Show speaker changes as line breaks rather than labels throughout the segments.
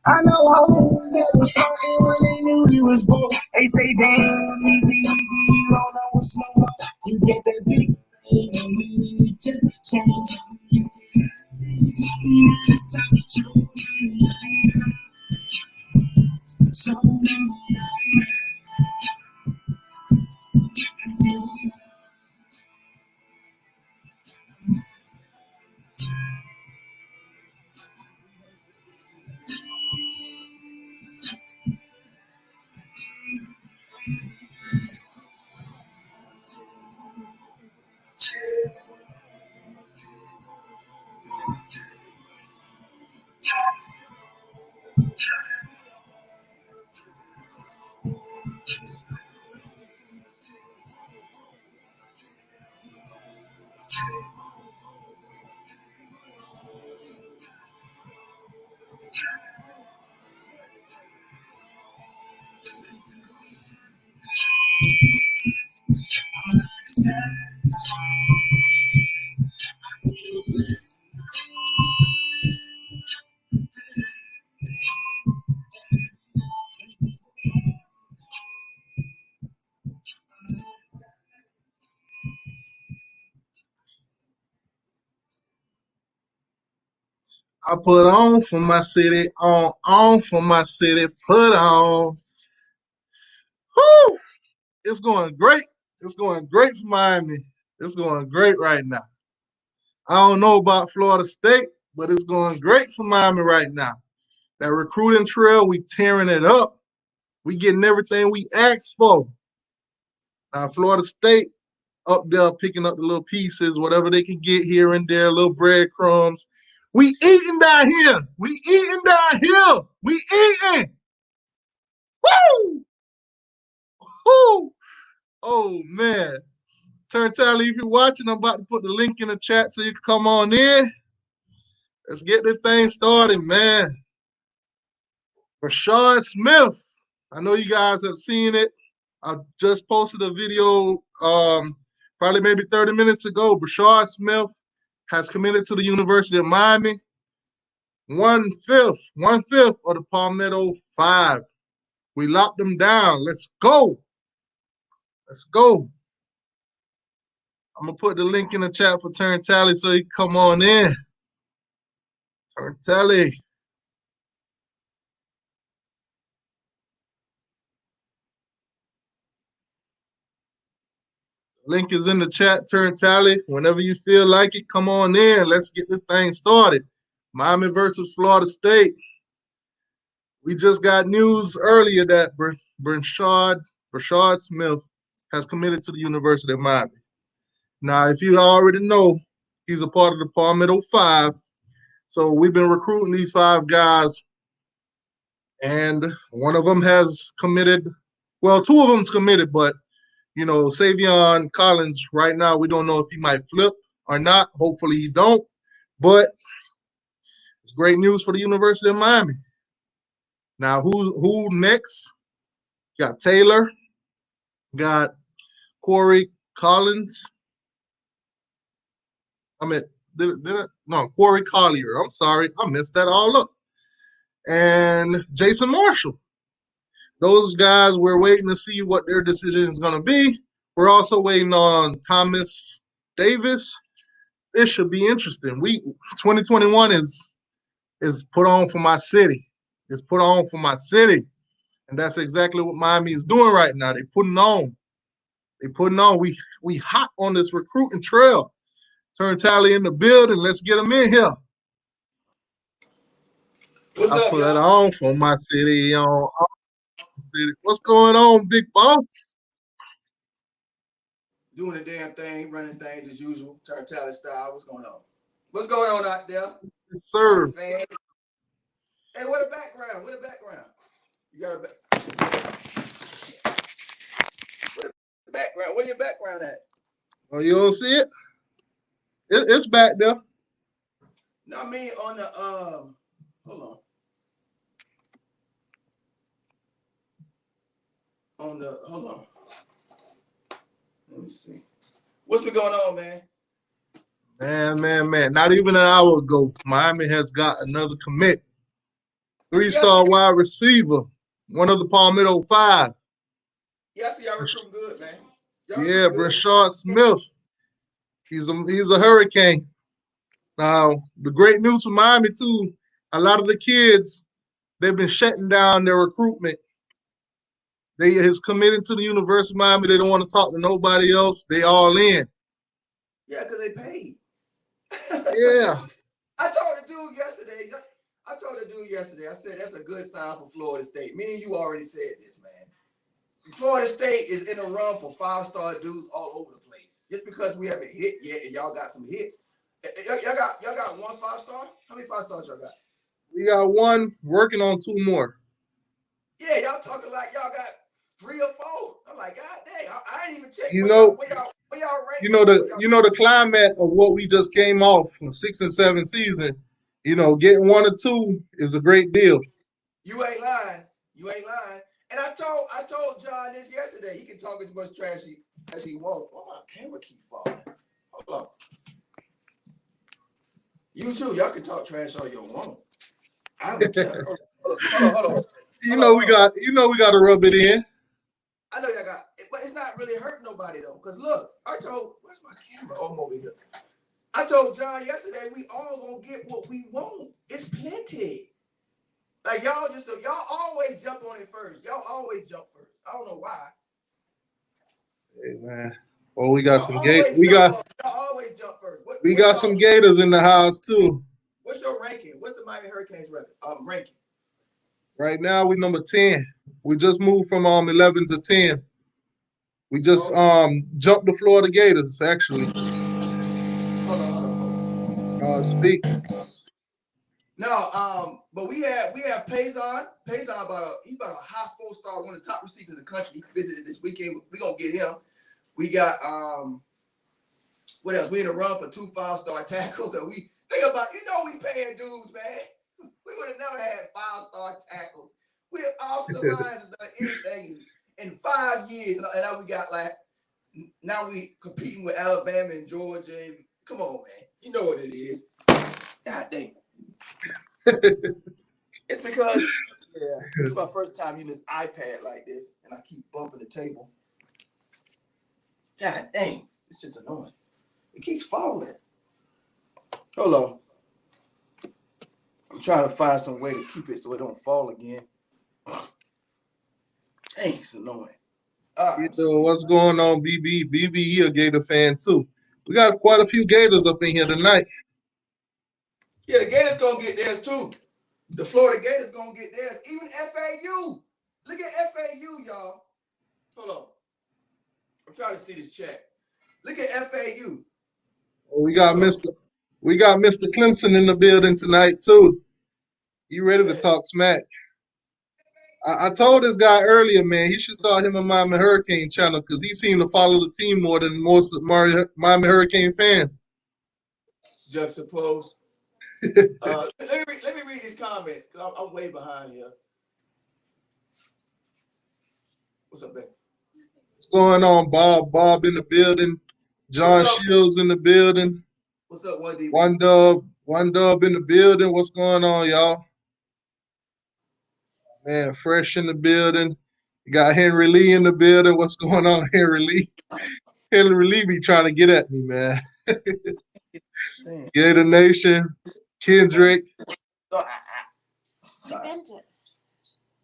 I know hoes that was frontin' when they knew you was broke. They say, damn, easy, you don't know what's no more. You get that big thing, and we just change. You get top of your so
I put on for my city, on for my city, put on. Whew, it's going great. It's going great for Miami. It's going great right now. I don't know about Florida State, but it's going great for Miami right now. That recruiting trail, we tearing it up. We getting everything we asked for. Now, Florida State up there picking up the little pieces, whatever they can get here and there, little breadcrumbs. We eating down here. We eating down here. We eating. Woo! Woo! Oh, man. Turnt Tally, if you're watching, I'm about to put the link in the chat so you can come on in. Let's get this thing started, man. Rashad Smith. I know you guys have seen it. I just posted a video probably maybe 30 minutes ago. Rashad Smith has committed to the University of Miami. One-fifth of the Palmetto 5. We locked them down. Let's go. Let's go. I'm going to put the link in the chat for Turnt Tally so you can come on in. Turnt Tally. Link is in the chat, Turnt Tally. Whenever you feel like it, come on in. Let's get this thing started. Miami versus Florida State. We just got news earlier that Brashard Smith has committed to the University of Miami. Now, if you already know, he's a part of the Palmetto 5. So we've been recruiting these 5 guys, and one of them has committed. Well, 2 of them's committed, but Savion Collins, right now, we don't know if he might flip or not. Hopefully he don't. But it's great news for the University of Miami. Now, who next? Got Taylor, got Corey Collins. Corey Collier. I'm sorry. I messed that all up. And Jason Marshall. Those guys, we're waiting to see what their decision is going to be. We're also waiting on Thomas Davis. This should be interesting. 2021 is put on for my city. It's put on for my city. And that's exactly what Miami is doing right now. They're putting on. We hot on this recruiting trail. Turnt Tally in the building. Let's get them in here.
What's
I
up,
put that
y'all?
on for my city. City. What's going on, big boss?
Doing the damn thing, running things as usual, Turnt Tally style. What's going on? What's going on out there?
Yes, sir.
Fans. Hey, what a background? What a background? You got a background. Where your background at?
Oh, you don't see it? It's back there.
No, I mean on the hold on. Hold on. Let me see. What's been going on, man?
Man. Not even an hour ago, Miami has got another commit. 3-star wide receiver, one of the Palmetto 5.
Yeah, I see y'all recruiting good, man.
Yeah, Brashard Smith. He's a hurricane. Now, the great news for Miami, too, a lot of the kids, they've been shutting down their recruitment. They is committed to the University of Miami. They don't want to talk to nobody else. They all in.
Yeah, because they paid.
Yeah.
I told the dude yesterday. I said that's a good sign for Florida State. Me and you already said this, man. Florida State is in a run for 5-star dudes all over the place. Just because we haven't hit yet, and y'all got some hits. Y'all got 1 5-star. How many 5-stars y'all got?
We got 1, working on 2 more.
Yeah, y'all talking like y'all got 3 or 4. I'm like, God dang, I ain't even checked
You
where
know,
y'all rank.
the climate of what we just came off from 6 and 7 season. Getting 1 or 2 is a great deal.
You ain't lying. And I told John this yesterday. He can talk as much trash as he wants. Oh, my camera keep falling. Hold on. You too. Y'all can talk trash all you want. I don't care. Hold on.
We got to rub it in.
I know y'all got, but it's not really hurt nobody though. Cause look, where's my camera? Oh, I'm over here. I told John yesterday we all gonna get what we want. It's plenty. Like y'all always jump on it first. Y'all always jump first. I don't know why.
Hey man. Well, we got some
Y'all always jump first.
We got some Gators in the house too.
What's your ranking? What's the Miami Hurricanes record? Ranking?
Right now we number 10. We just moved from 11 to 10. We just jumped the Florida Gators actually.
Hold on.
Speak.
No, but we have Payson. Payson he's about a high 4-star, one of the top receivers in the country. He visited this weekend. We're gonna get him. We got what else? We in a run for 2 5-star tackles. And we think about, we paying dudes, man. We would have never had 5-star tackles. We have offensive lines have done anything in 5 years, and now we got now we competing with Alabama and Georgia. And, come on, man. You know what it is. God dang. It's because it's my first time using this iPad like this, and I keep bumping the table. God dang, it's just annoying. It keeps falling. Hold on. I'm trying to find some way to keep it so it don't fall again. Dang, it's annoying.
All
You
right.
know what's going on, BB? BB, he a Gator fan too. We got quite a few Gators up in here tonight.
Yeah, the Gators gonna get theirs too. The Florida Gators gonna get theirs. Even FAU. Look at FAU, y'all. Hold on. I'm trying to see this chat. Look at FAU.
We got Mr. Clemson in the building tonight too. You ready to talk smack? I told this guy earlier, man, he should start him a Miami Hurricane channel because he seemed to follow the team more than most of Miami Hurricane fans.
Juxtapose. Let me read these comments because I'm way behind here. What's up, man?
What's going on, Bob? Bob in the building. John Shields in the building.
What's up, 1DB?
One dub in the building. What's going on, y'all? Man, Fresh in the building. You got Henry Lee in the building. What's going on, Henry Lee? Henry Lee be trying to get at me, man. Gator Nation, Kendrick.
Bent it.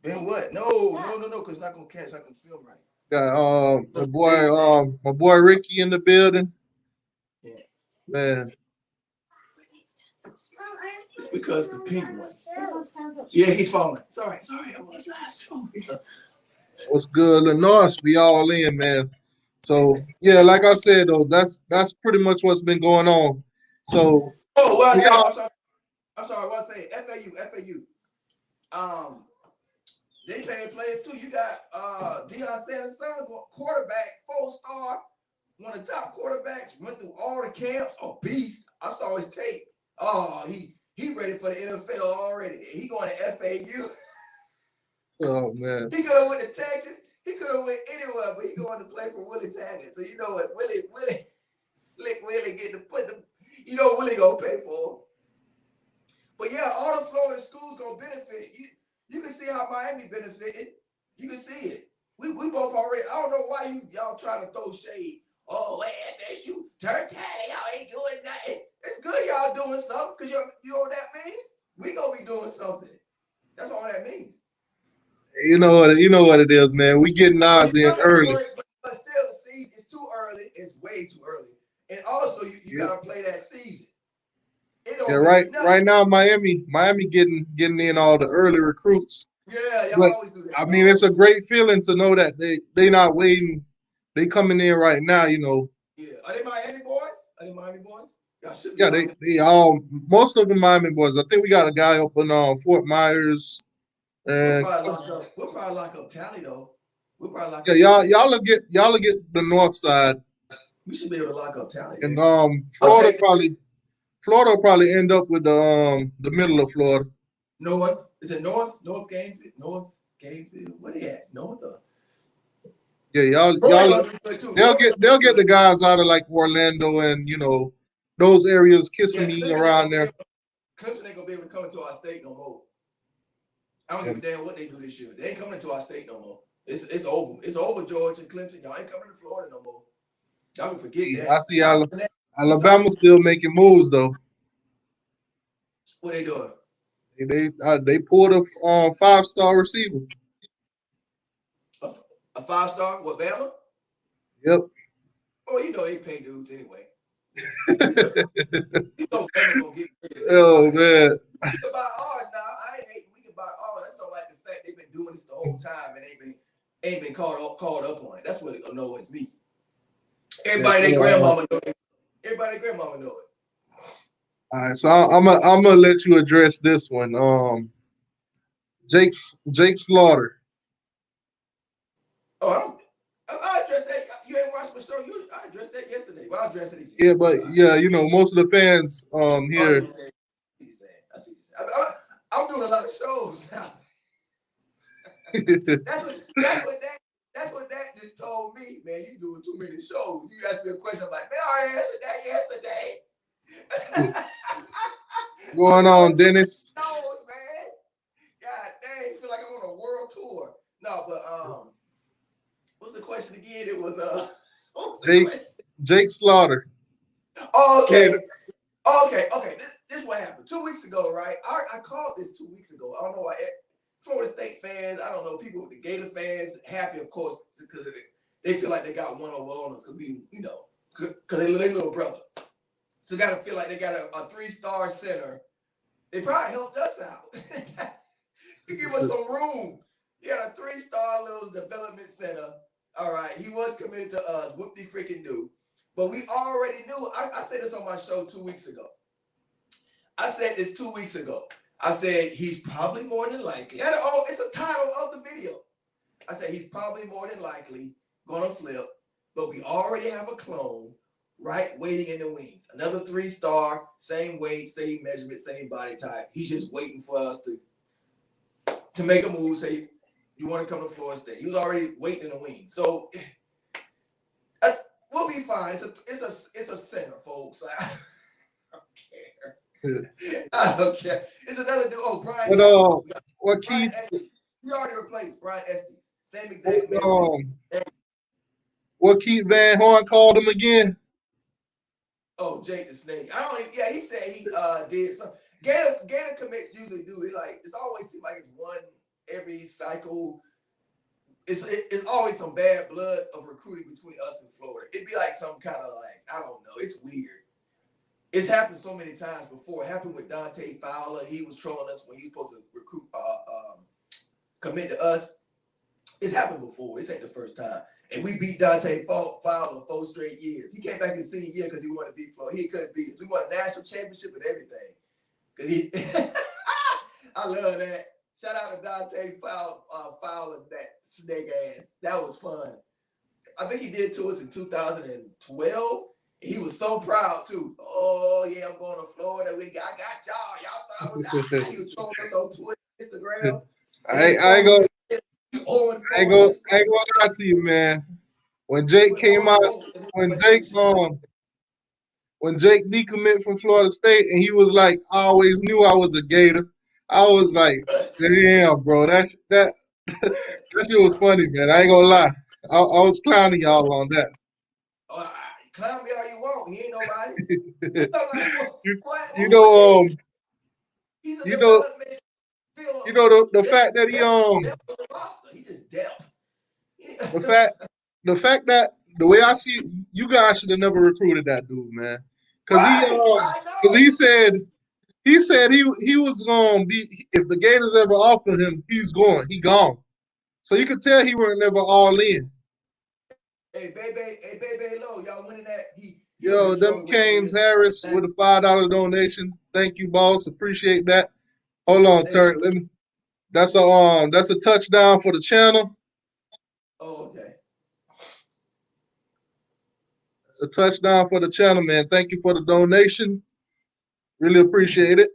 Bent what? No, because it's not gonna catch. I can film right.
Got my boy Ricky in the building.
Yeah.
Man.
It's because the pink one. Yeah, he's falling. It's all right.
What's good, Lenore? We all in, man. So yeah, like I said though, that's pretty much what's been going on. So
I'm sorry. What I say? FAU. They paying players too. You got Deion Sanders' son, quarterback, 4-star, one of the top quarterbacks. Went through all the camps. A beast. I saw his tape. Oh, he ready for the NFL already. He going to FAU.
Oh man.
He could have went to Texas. He could have went anywhere, but he going to play for Willie Taggart. So you know what, Slick Willie getting to put them. You know Willie gonna pay for him. But yeah, all the Florida schools gonna benefit. You can see how Miami benefited. You can see it. We both already. I don't know why y'all trying to throw shade. Oh, FSU, Turnt Tally, y'all ain't doing nothing. It's good y'all doing something because you know what that means. We gonna be doing something. That's all that means.
You know what it is, man. We getting ours in early.
But still, the season is too early. It's way too early. And also, you gotta play that season.
Yeah, right now, Miami getting in all the early recruits.
Yeah, y'all always do that.
I mean, it's a great feeling to know that they not waiting. They coming in right now, you know.
Yeah, are they Miami boys? Y'all should be.
Yeah, they all most of them Miami boys. I think we got a guy up in Fort Myers.
We'll probably lock up Tally though. We'll probably lock up.
Yeah, y'all will get the north side.
We should be able to lock up Tally.
And Florida will probably end up with the middle of Florida.
North. Is it North? North Gainesville? Where they at? North or?
Yeah, y'all they'll get the guys out of like Orlando and those areas kissing me around there.
Clemson ain't gonna be able to come into our state no more. I don't give a damn what they do this year. They ain't coming to our state no more. It's over. It's over, Georgia, Clemson. Y'all ain't coming to Florida no more. Y'all can forget that.
I see Alabama still making moves though.
What they doing?
They pulled a 5-star receiver.
A 5-star? What, Bama?
Yep.
Oh, you know they pay dudes anyway. You know Bama gonna get paid.
Oh man.
We can buy ours now. I ain't hating. We can buy ours. That's not like the fact they've been doing this the whole time and ain't been called up on it. That's what annoys me. Everybody, their grandmama know it. Everybody, their grandmama know it.
All right, so I'm gonna let you address this one. Jake Slaughter.
Oh, I addressed that. You ain't watched my show. I addressed that yesterday. Well, I'll address it again.
Yeah, but most of the fans here.
I see what you're saying. I'm doing a lot of shows now. That's what that just told me, man. You doing too many shows. You asked me a question, I'm like, man, I answered that yesterday.
Going on, Dennis?
Shows, man. God dang, feel like I'm on a world tour. No, but what's the question again? It was
Jake Slaughter.
Oh, okay. This is what happened 2 weeks ago, right? I called this 2 weeks ago. I don't know why. Florida State fans, I don't know, people, the Gator fans, happy, of course, because of it. they feel like they got one over us because we, because they little brother. So got to feel like they got a 3-star center. They probably helped us out. They give us some room. He got a 3-star little development center. All right, he was committed to us. Whoop de freaking do. But we already knew. I said this on my show 2 weeks ago. I said this 2 weeks ago. I said he's probably more than likely. It's the title of the video. I said he's probably more than likely gonna flip, but we already have a clone right waiting in the wings. Another 3-star, same weight, same measurement, same body type. He's just waiting for us to make a move. Say, you want to come to Florida State? He was already waiting in the wings. So we'll be fine. It's a center, folks. I don't care. I don't care. It's another dude. Oh, Brian.
What Keith?
We already replaced Brian Estes. Same exact measurement.
What Keith Van Horn called him again?
Oh, Jake the Snake. He said he did some. Gator commits usually do it. Like it's always seems like it's one every cycle. It's always some bad blood of recruiting between us and Florida. It'd be like some kind of like, I don't know. It's weird. It's happened so many times before. It happened with Dante Fowler. He was trolling us when he was supposed to recruit, commit to us. It's happened before. This ain't the first time. And we beat Dante Fowler 4 straight years. He came back in senior year because he wanted to beat Florida. He couldn't beat us. We won a national championship and everything. I love that. Shout out to Dante Fowler, that snake ass. That was fun. I think he did to us in 2012. He was so proud too. Oh yeah, I'm going to Florida. I got y'all. Y'all thought I was out. He was trolling us on Twitter, Instagram.
I ain't gonna lie to you, man. When Jake came out, when Jake decommitted from Florida State, and he was like, I always knew I was a Gator. I was like, damn, bro, that shit was funny, man. I ain't gonna lie. I was clowning y'all on that.
Clown me all you want. He ain't nobody.
The fact that
he just deaf.
the fact that the way I see it, you guys should have never recruited that dude, man. Because he said he was gonna be, if the Gators ever offer him, he gone. So you could tell he weren't never all in.
Hey, baby, low, y'all winning that?
Yo, them Canes Harris with a $5 donation. Thank you, boss. Appreciate that. Hold on, Turnt. That's a touchdown for the channel.
Oh, okay.
It's a touchdown for the channel, man. Thank you for the donation. Really appreciate it.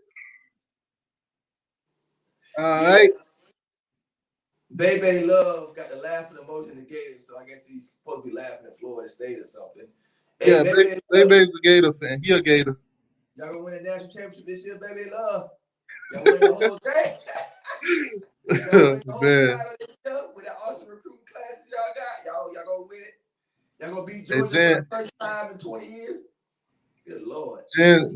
All right.
Baby Love got the laughing emoji in the Gators, so I guess he's supposed to be laughing at Florida State or something. Hey,
yeah, Baby's a Gator fan. He a Gator.
Y'all gonna win the national championship this year, Baby Love. Y'all win the whole thing. Y'all win the whole title this year with that awesome recruiting classes y'all got. Y'all gonna win it. Y'all gonna beat Georgia for the first time in 20 years. Good Lord.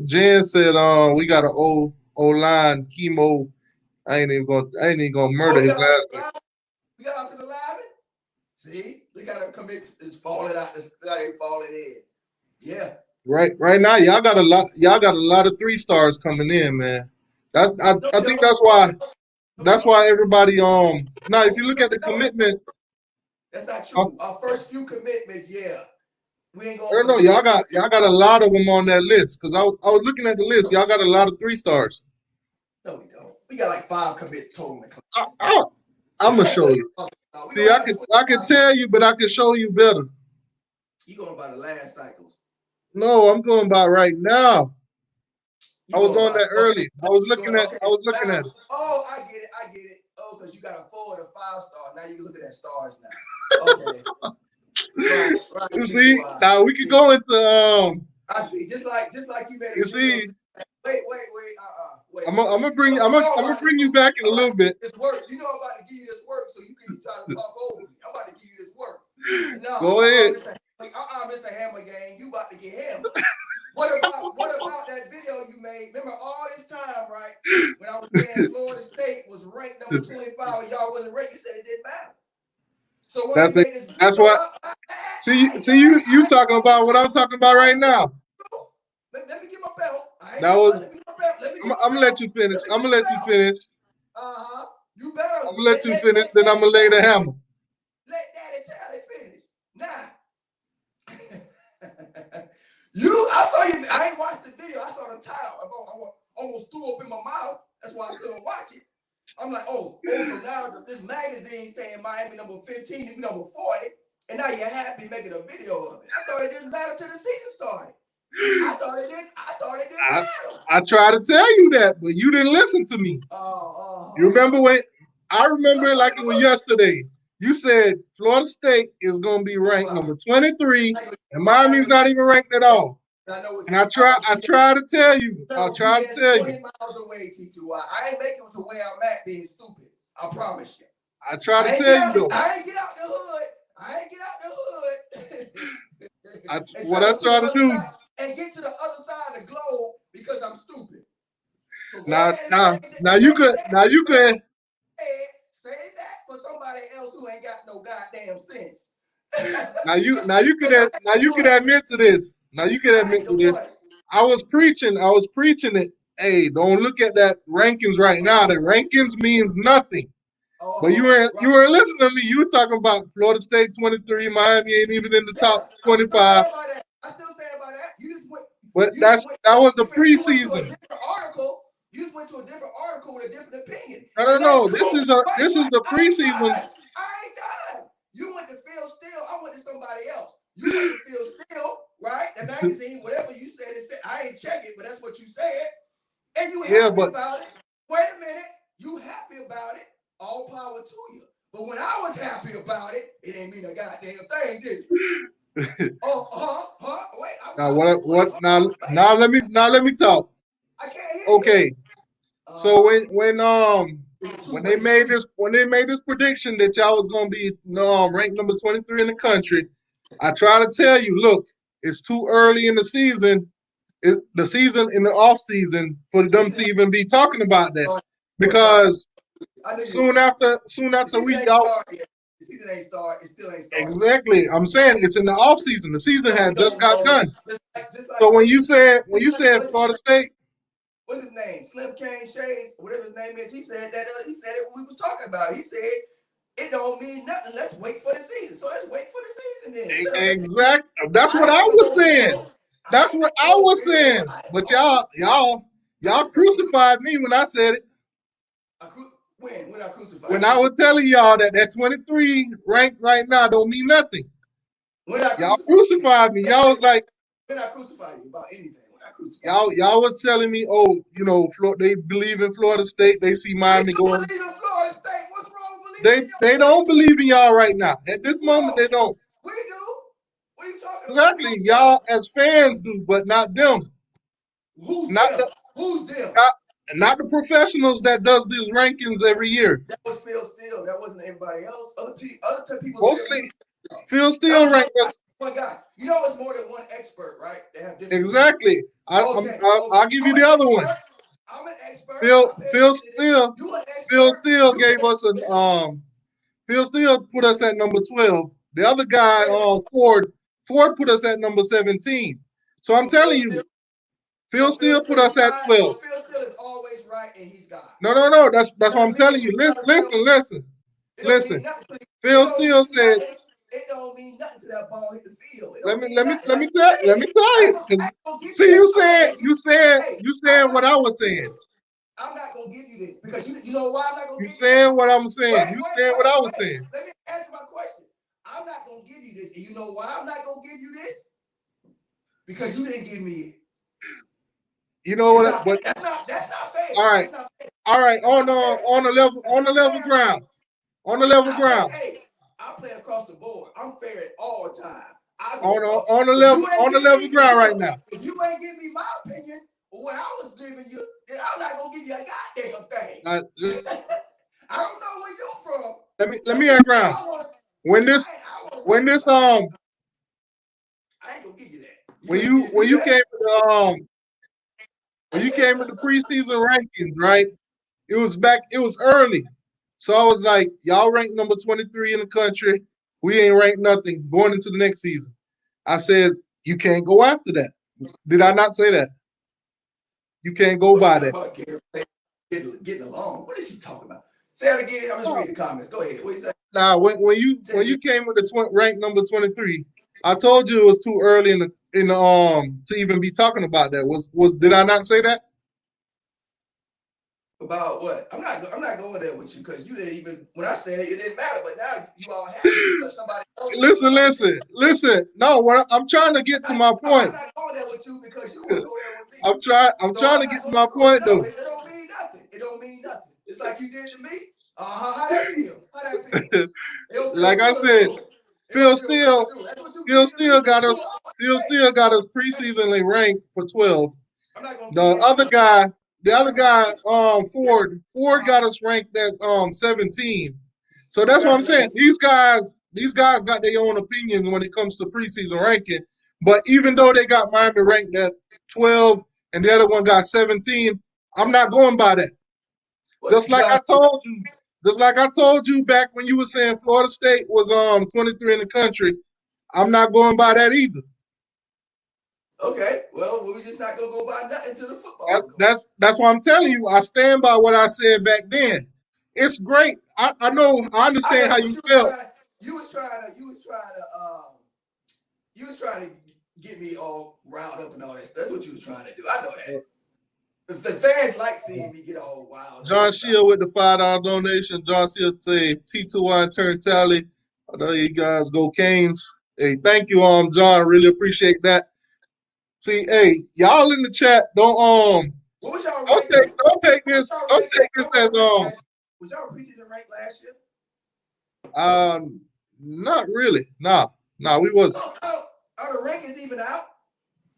Jen said, we got an old line chemo. I ain't even gonna murder his last name.
We got offensive lineman. See, we gotta commit. It's falling out. It's falling in. Yeah.
Right now, y'all got a lot of 3-stars coming in, man. I think that's why. That's why everybody. Now, if you look at the commitment,
that's not true. Our first few commitments, yeah. We ain't gonna.
I don't know. Y'all got a lot of them on that list because I was looking at the list. Y'all got a lot of 3-stars.
No, we don't. We got like 5 commits total.
I'm gonna show you. See, I can tell you, but I can show you better.
You going by the last cycles?
No, I'm going by right now. I was on that early. I was looking at it.
Oh, I get it. Oh, because you got a 4 and a 5-star. Now you're looking at stars now. Okay. right.
You see, now we can go into
I see. Just like you made a
you see.
Wait.
I'm gonna bring you back in a little bit.
This work. You know I'm about to give you this work, so you can try to talk over me. I'm about to give you this work. No,
go ahead.
Mr. Hammer Gang, you about to get hammered. What about that video you made? Remember all this time, right? When I was saying Florida State was ranked number 25 and y'all wasn't ranked, you said it didn't matter. So when he
That's it.
made this
That's
video,
what. You talking about what I'm talking about right now.
Let me get my belt. I ain't
That
done.
was.
Let me get my belt. Let me
I'm,
get my
I'm gonna
belt.
let you finish.
Let me
I'm
get
gonna
my
let you
belt.
finish.
You better
I'm gonna let you finish. Then I'm gonna lay the hammer.
let Daddy Tally finish. Now, I saw you. I ain't watched the video. I saw the title. I almost threw up in my mouth. That's why I couldn't watch it. I'm like, so now this magazine saying Miami number 15, you number 40, and now you're happy making a video of it. I thought it didn't matter till the season started. I thought it didn't matter.
I tried to tell you that, but you didn't listen to me. You remember when? I remember it like it was yesterday. You said Florida State is going to be ranked number 23, and Miami's not even ranked at all. And I try to tell you. I try to tell you.
20 miles away, T2Y. I ain't making it to where I'm at being stupid. I promise you.
I try to tell you though.
I ain't get out the hood.
What I try to do.
And get to the other side of the globe because I'm stupid. So
now you could
say that for somebody else who ain't got no goddamn sense.
now you can admit to this. Now you can admit to this. I was preaching it. Hey, don't look at that rankings right now. The rankings means nothing. But you weren't listening to me. You were talking about Florida State 23, Miami ain't even in the top 25.
I still stand by that. You just went.
But that was the preseason.
You just went to a different article with a different opinion.
No. This is the preseason.
I ain't done. You went to Phil Steele. I went to somebody else. You went to Phil Steele, right? The magazine, whatever you said, I ain't check it, but that's what you said. And you happy about it. Wait a minute. You happy about it. All power to you. But when I was happy about it, it ain't mean a goddamn thing, did it? Wait.
Now let me talk.
I can't hear
okay.
You.
So when they made this prediction that y'all was gonna be ranked number 23 in the country, I try to tell you, look, it's too early in the season. The season in the off season for them to even be talking about that, because soon after
the season ain't started. It still ain't started.
Exactly. I'm saying it's in the off season. The season had just got done. So when you said Florida State,
what's his name? Slim Kane Shades, whatever his name is. He said that. He said it when we was talking about it. He said it don't mean nothing. Let's wait for the season. So let's wait for the season then.
Exactly. That's what I was saying. That's what I was saying. But y'all crucified me when I said it.
When I crucified
when I was telling y'all that 23 ranked right now don't mean nothing. Y'all crucified me. Y'all was like,
when I crucified you about anything.
Y'all was telling me, they believe in Florida State. They see Miami going.
Believe in Florida State. What's wrong with believing?
They don't believe in y'all right now. At this moment, they don't.
We do. What are you talking
exactly. Y'all as fans do, but not them.
Who's
not
them? Who's them?
Not the professionals that does these rankings every year.
That was Phil Steele. That wasn't everybody else. Other people.
Mostly, Phil Steele ranked us.
One guy. You know, it's more than one expert, right? They have different.
Exactly. I'll give you the other one.
I'm an expert.
Phil Steele gave us Phil Steele put us at number 12. The other guy, Ford put us at number 17. So I'm telling you, Phil Steele put us at 12.
So Phil Steele is always right, and he's God.
No. That's what I'm telling you. Listen. Phil Steele said.
It don't mean nothing to that ball hit the field.
Let me tell you. See, you said what I was saying.
I'm not gonna give you this because you know why I'm not gonna give you this?
You saying what I'm saying. You said what I was saying.
Let me answer my question. I'm not gonna give you this, and you know why I'm not gonna give you this? Because you didn't give me it.
You know what? But
that's not fair.
All right. On the level ground. On the level ground.
I play across the board. I'm fair at all time.
On the level ground right now.
If you ain't give me my opinion or what I was giving you, then I'm not gonna give you a goddamn thing. I don't know where you're from.
Let me ask ground. When this
I ain't gonna give you that.
When you came to the preseason rankings, right? It was early. So I was like, y'all ranked number 23 in the country. We ain't ranked nothing going into the next season. I said you can't go after that. Did I not say that? You can't go
What's
by
talking
that.
about Gary getting along? What is she talking about? Say it again. I'm just reading the comments. Go ahead. What you say?
Now, when you came with the rank number 23, I told you it was too early in the to even be talking about that. Was did I not say that?
About what? I'm not going there with you because you didn't even when I said it didn't matter. But now you all happy because somebody else said
Listen. No, I'm trying to get to my point.
I'm not going there with you because you wouldn't go there with me.
I'm
So
trying
I'm
to
not
get to
going
my
to do it.
point
No,
though.
it don't mean nothing. It don't mean nothing. It's like you did to me. How that feel? How that feel? It don't feel
Like I
good or
said,
do it? It
Phil
don't feel good
still
or do it? That's what you
Phil
did to me
still
for
got
2
us.
hours
Phil
straight.
still got us preseasonally ranked for 12.
I'm not gonna
The
forget
other
you.
guy,
Yeah.
Ford got us ranked at 17. So that's what I'm saying.
Congratulations.
These guys got their own opinions when it comes to preseason ranking. But even though they got Miami ranked at 12 and the other one got 17, I'm not going by that.
What's
Just like
John?
I told you, back when you were saying Florida State was 23 in the country, I'm not going by that either.
Okay, well, we're just not gonna go by nothing to the football.
That's why I'm telling you. I stand by what I said back then. It's great. I know. I
I
understand
know,
how
but
you felt.
you was trying to get me all riled up and all that stuff. That's what you was trying to do. I know that. The fans like seeing me get all wild up
John
and stuff.
Shield with the $5 donation. John Shield say T2Y and Turnt Tally. I know you guys go Canes. Hey, thank you, John. Really appreciate that. See, hey, y'all in the chat,
What was y'all rankings?
don't take
What was
this
y'all
don't
rankings?
take this
Y'all
as
weren't ranked last year. Was y'all preseason ranked last year?
not really. Nah, we wasn't.
So are the rankings even out?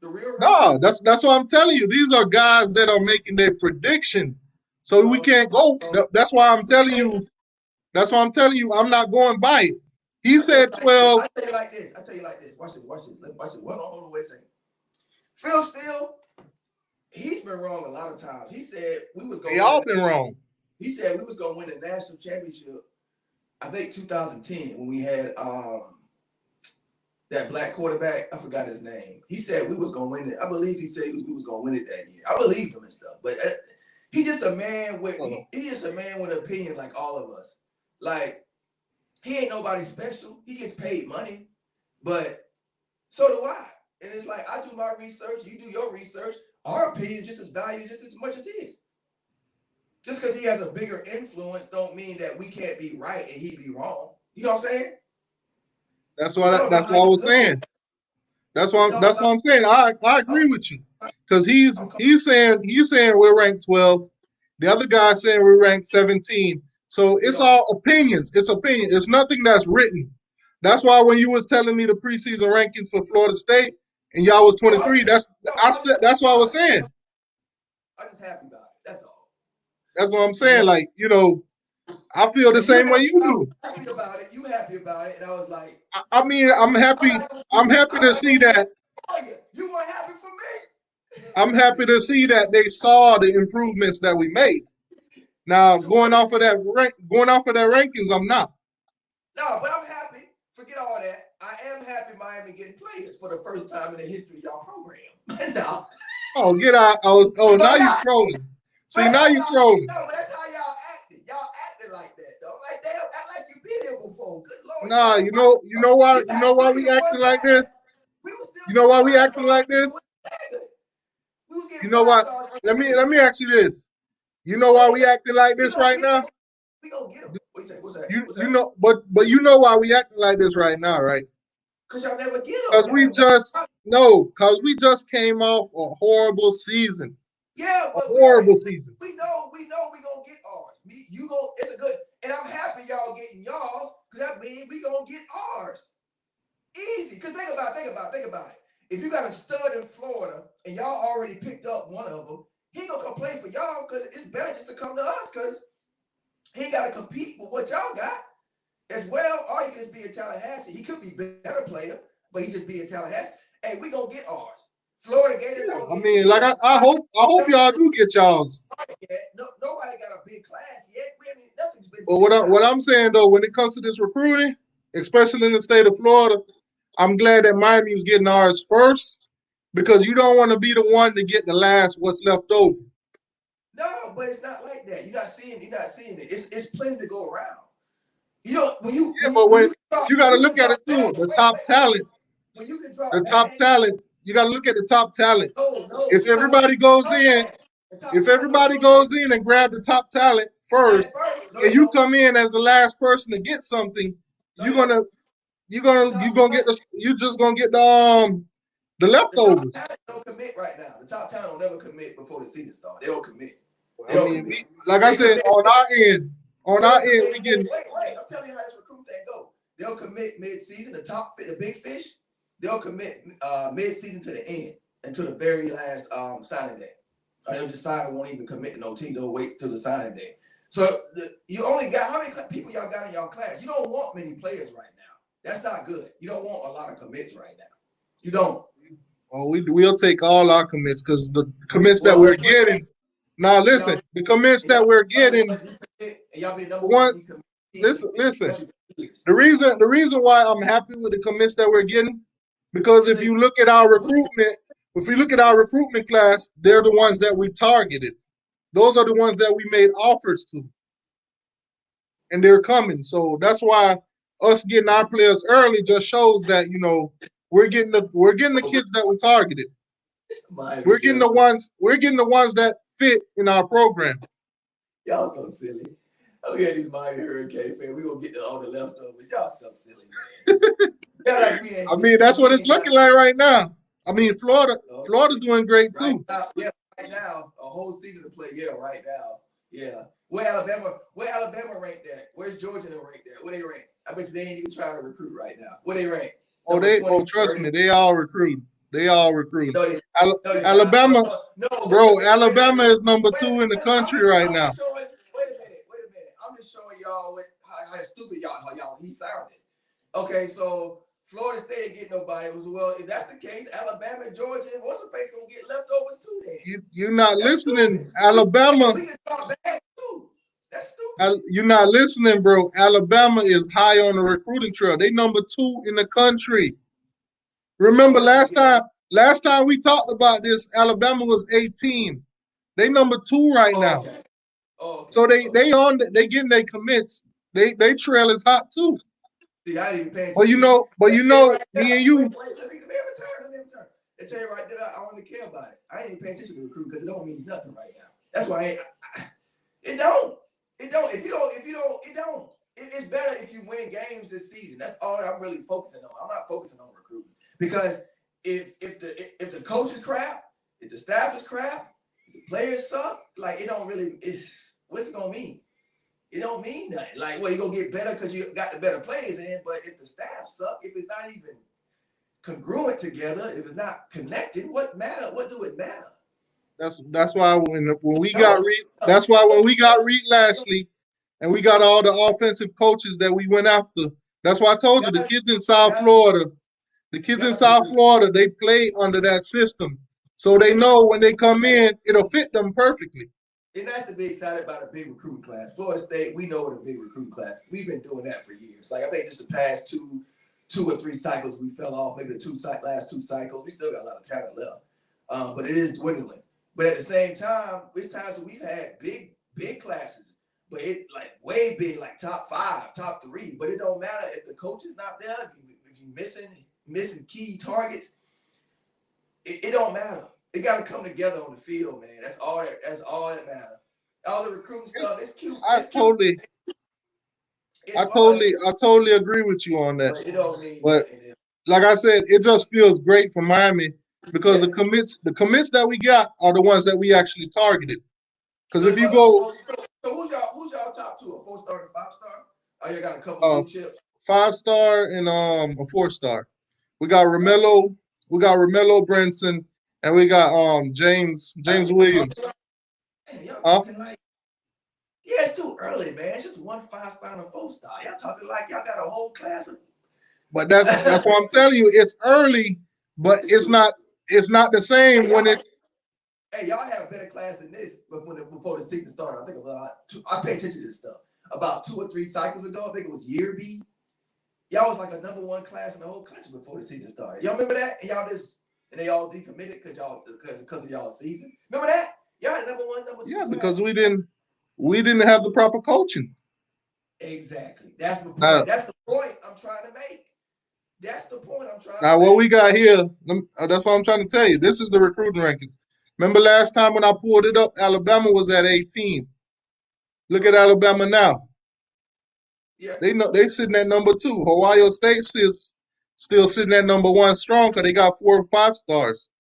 The real
No,
rankings?
that's what I'm telling you. These are guys that are making their predictions. So we
Oh,
can't go.
oh,
That's why I'm telling
hey,
you. That's why I'm telling you. I'm not going by it. He
I tell you
said
like this.
12.
I tell you like this. I tell you like this. Watch this. Watch this. Watch this. Hold on. Wait a second. Phil Steele, he's been wrong a lot of times. He said we was
They
gonna win.
all been wrong.
He said we was gonna win the national championship. I think 2010 when we had that black quarterback. I forgot his name. He said we was gonna win it. I believe he said we was gonna win it that year. I believed him and stuff. But he just a man with he just a man with an opinion like all of us. Like he ain't nobody special. He gets paid money, but so do I. And it's like I do my research, you do your research. Our opinion is just as valuable just as much as his. Just because he has a bigger influence don't mean that we can't be right and he be wrong. You know what I'm saying?
That's
It's
what
all about
that's
how
what I
you
was
look at it.
saying. That's
It's
what
all
that's
about
what I'm saying. I
I'm,
agree with you because he's
I'm
he's saying we're ranked 12. The other guy saying we're ranked 17. So
it
it's
don't
all opinions. It's opinion. It's nothing that's written. That's why when you was telling me the preseason rankings for Florida State and y'all was
no, I'm
23,
just
that's what I
happy
was
about it.
saying.
I'm just happy about it. That's all.
That's what I'm
You
saying.
know?
Like, I feel the
And you
same way you do.
happy about it. You happy about it. And I was like,
I mean, I'm
I'm
happy.
not gonna
I'm
be
happy
I'm
to
not
see
gonna be
that.
happy for you. You weren't happy for
I'm
me.
happy to see that they saw the improvements that we made. Now,
So what?
going off of that rankings, I'm not.
No, but I'm happy. Forget all that. I am happy Miami getting players for the first time in the history of y'all program. no.
Oh, get out! Now
But
you
yeah,
trolling.
but
See,
that's
now
how
you
y'all
trolling.
no, but that's how y'all acted. Y'all acted like that though. Like damn, act like you been here before. Good lord,
Nah,
y'all fight. We
you
got
know why
three
we
and one
acting like this.
class. We was still
You know
getting
why we
five
acting
stars.
like this.
We was
You
getting
know
five
what?
stars
Let
undefeated.
me ask you this. You know
So
why
we
we acting like this
gonna
right
get
now?
them. We gonna get them. What you say? What's that? What's
You
that?
know, but you know why we acting like this right now, right?
Cause y'all never get them.
Because
Y'all never.
because we just came off a horrible season.
Yeah,
A
but we already
horrible season.
we know we gonna get ours. You go, it's a good, and I'm happy y'all getting y'all's because that means we gonna get ours easy. Cause think about it. If you got a stud in Florida and y'all already picked up one of them, he gonna come play for y'all because it's better just to come to us because he got to compete with what y'all got as well. Or he can just be in Tallahassee. He could be a better player, but he just be in Tallahassee. Hey, we gonna get ours. Florida Gators
Yeah,
gonna
I
get
mean, like
theirs.
I hope y'all do get y'all's.
Yet. No, nobody got a big class yet. We haven't, nothing's been
But
figured
what
out.
I'm saying though, when it comes to this recruiting, especially in the state of Florida. I'm glad that Miami's getting ours first because you don't want to be the one to get the last what's left over.
No, but it's not like that. You're not seeing it. It's plenty to go around. You know, when you
you got to look at it too. The top talent.
When you can drop
The top
bags,
talent. You got to look at the top talent.
no.
If everybody goes in, and grab the top talent first, and you come in as the last person to get something, you're just gonna get the leftovers.
The top talent don't commit right now. The top talent don't never commit before the season starts. They don't commit.
Like I said, on our end, we getting.
Wait. I'm telling you how this recruit thing go. They'll commit mid-season. The big fish, they'll commit mid-season to the end and to the very last signing day. Or they'll just sign and won't even commit to no teams. They'll wait till the signing day. So you only got how many people y'all got in y'all class? You don't want many players right now. That's not good. You don't want a lot of commits right now. You don't.
Oh, we'll take all our commits because the commits that we're getting. Now listen, the commits that we're getting. Listen. The reason why I'm happy with the commits that we're getting, because if you look at our recruitment class, they're the ones that we targeted. Those are the ones that we made offers to, and they're coming. So that's why us getting our players early just shows that we're getting the kids that we targeted. We're getting the ones that fit in our program.
Y'all so silly. Look at these Miami Hurricane fans. We gonna get all the leftovers. Y'all so silly, man.
I mean, that's what it's looking like right now. I mean, Florida doing great too.
Right now, a whole season to play. Yeah, right now. Yeah. Where Alabama ranked at? Where's Georgia ranked at? Where they rank? I bet you they ain't even trying to recruit right now. Where they rank?
Trust me, they all recruit. Alabama, Alabama is number 2 in the country right now.
Wait a minute. I'm just showing y'all how stupid y'all he sounded. Okay, so Florida State ain't getting nobody. Well, if that's the case, Alabama, Georgia, and what's the face gonna get leftovers too? Then
you're not listening, stupid. Alabama.
We can drop back too. That's stupid.
You're not listening, bro. Alabama is high on the recruiting trail. They number 2 in the country. Remember last time we talked about this, Alabama was 18. They number 2 right now. So they getting their commits. They trail is hot too.
See, I didn't even pay
attention. But you know, me and you.
Let me return. They tell you right there, I don't even care about it. I ain't even paying attention to recruit because it don't mean nothing right now. That's why it don't. If you don't, it don't. It's better if you win games this season. That's all I'm really focusing on. I'm not focusing on recruiting because if the coach is crap, if the staff is crap, if the players suck, like it don't really. What's it gonna mean? It don't mean nothing. Like, well, you're gonna get better because you got the better players in, but if the staff suck, if it's not even congruent together, if it's not connected, what matter? What do it matter?
That's why when we got Reed Lashley and we got all the offensive coaches that we went after. That's why I told you the kids in South Florida, they play under that system. So they know when they come in, it'll fit them perfectly.
It's nice to be excited about a big recruiting class. Florida State, we know what a big recruiting class. We've been doing that for years. Like I think just the past two or three cycles we fell off. Maybe the last two cycles. We still got a lot of talent left, but it is dwindling. But at the same time, it's times when we've had big classes, but it like way big, like top 5, top 3. But it don't matter if the coach is not there. If you're missing key targets, it don't matter. It got to come together on the field, man. That's all that matters. All the recruiting stuff, it's cute. I
totally agree with you on that.
But it don't mean nothing.
Like I said, it just feels great for Miami because the commits that we got are the ones that we actually targeted. Because if you go,
so who's y'all top 2? A 4-star and a 5-star? Oh, you got a couple blue chips.
5-star and a 4-star. We got Romello. We got Romello Brinson. And we got James Williams.
Yeah, it's too early, man. It's just 1 5-star and a 4-star. Y'all talking like y'all got a whole class of.
But that's what I'm telling you. It's early, but it's not the same when it's.
Hey, y'all have a better class than this before the season started. I think I pay attention to this stuff. About 2 or 3 cycles ago, I think it was year B. y'all was like a #1 class in the whole country before the season started. Y'all remember that? And they all decommitted because of y'all season. Remember that? Y'all had #1, #2
Yeah,
class.
because we didn't have the proper coaching.
Exactly. That's the point.
Now,
That's the point I'm trying to make. That's the point I'm trying
now
to
what
make.
we got here, that's what I'm trying to tell you. This is the recruiting rankings. Remember last time when I pulled it up, Alabama was at 18. Look at Alabama now.
Yeah.
They sitting at number 2. Ohio State is still sitting at number 1 strong because they got 4 or 5 stars.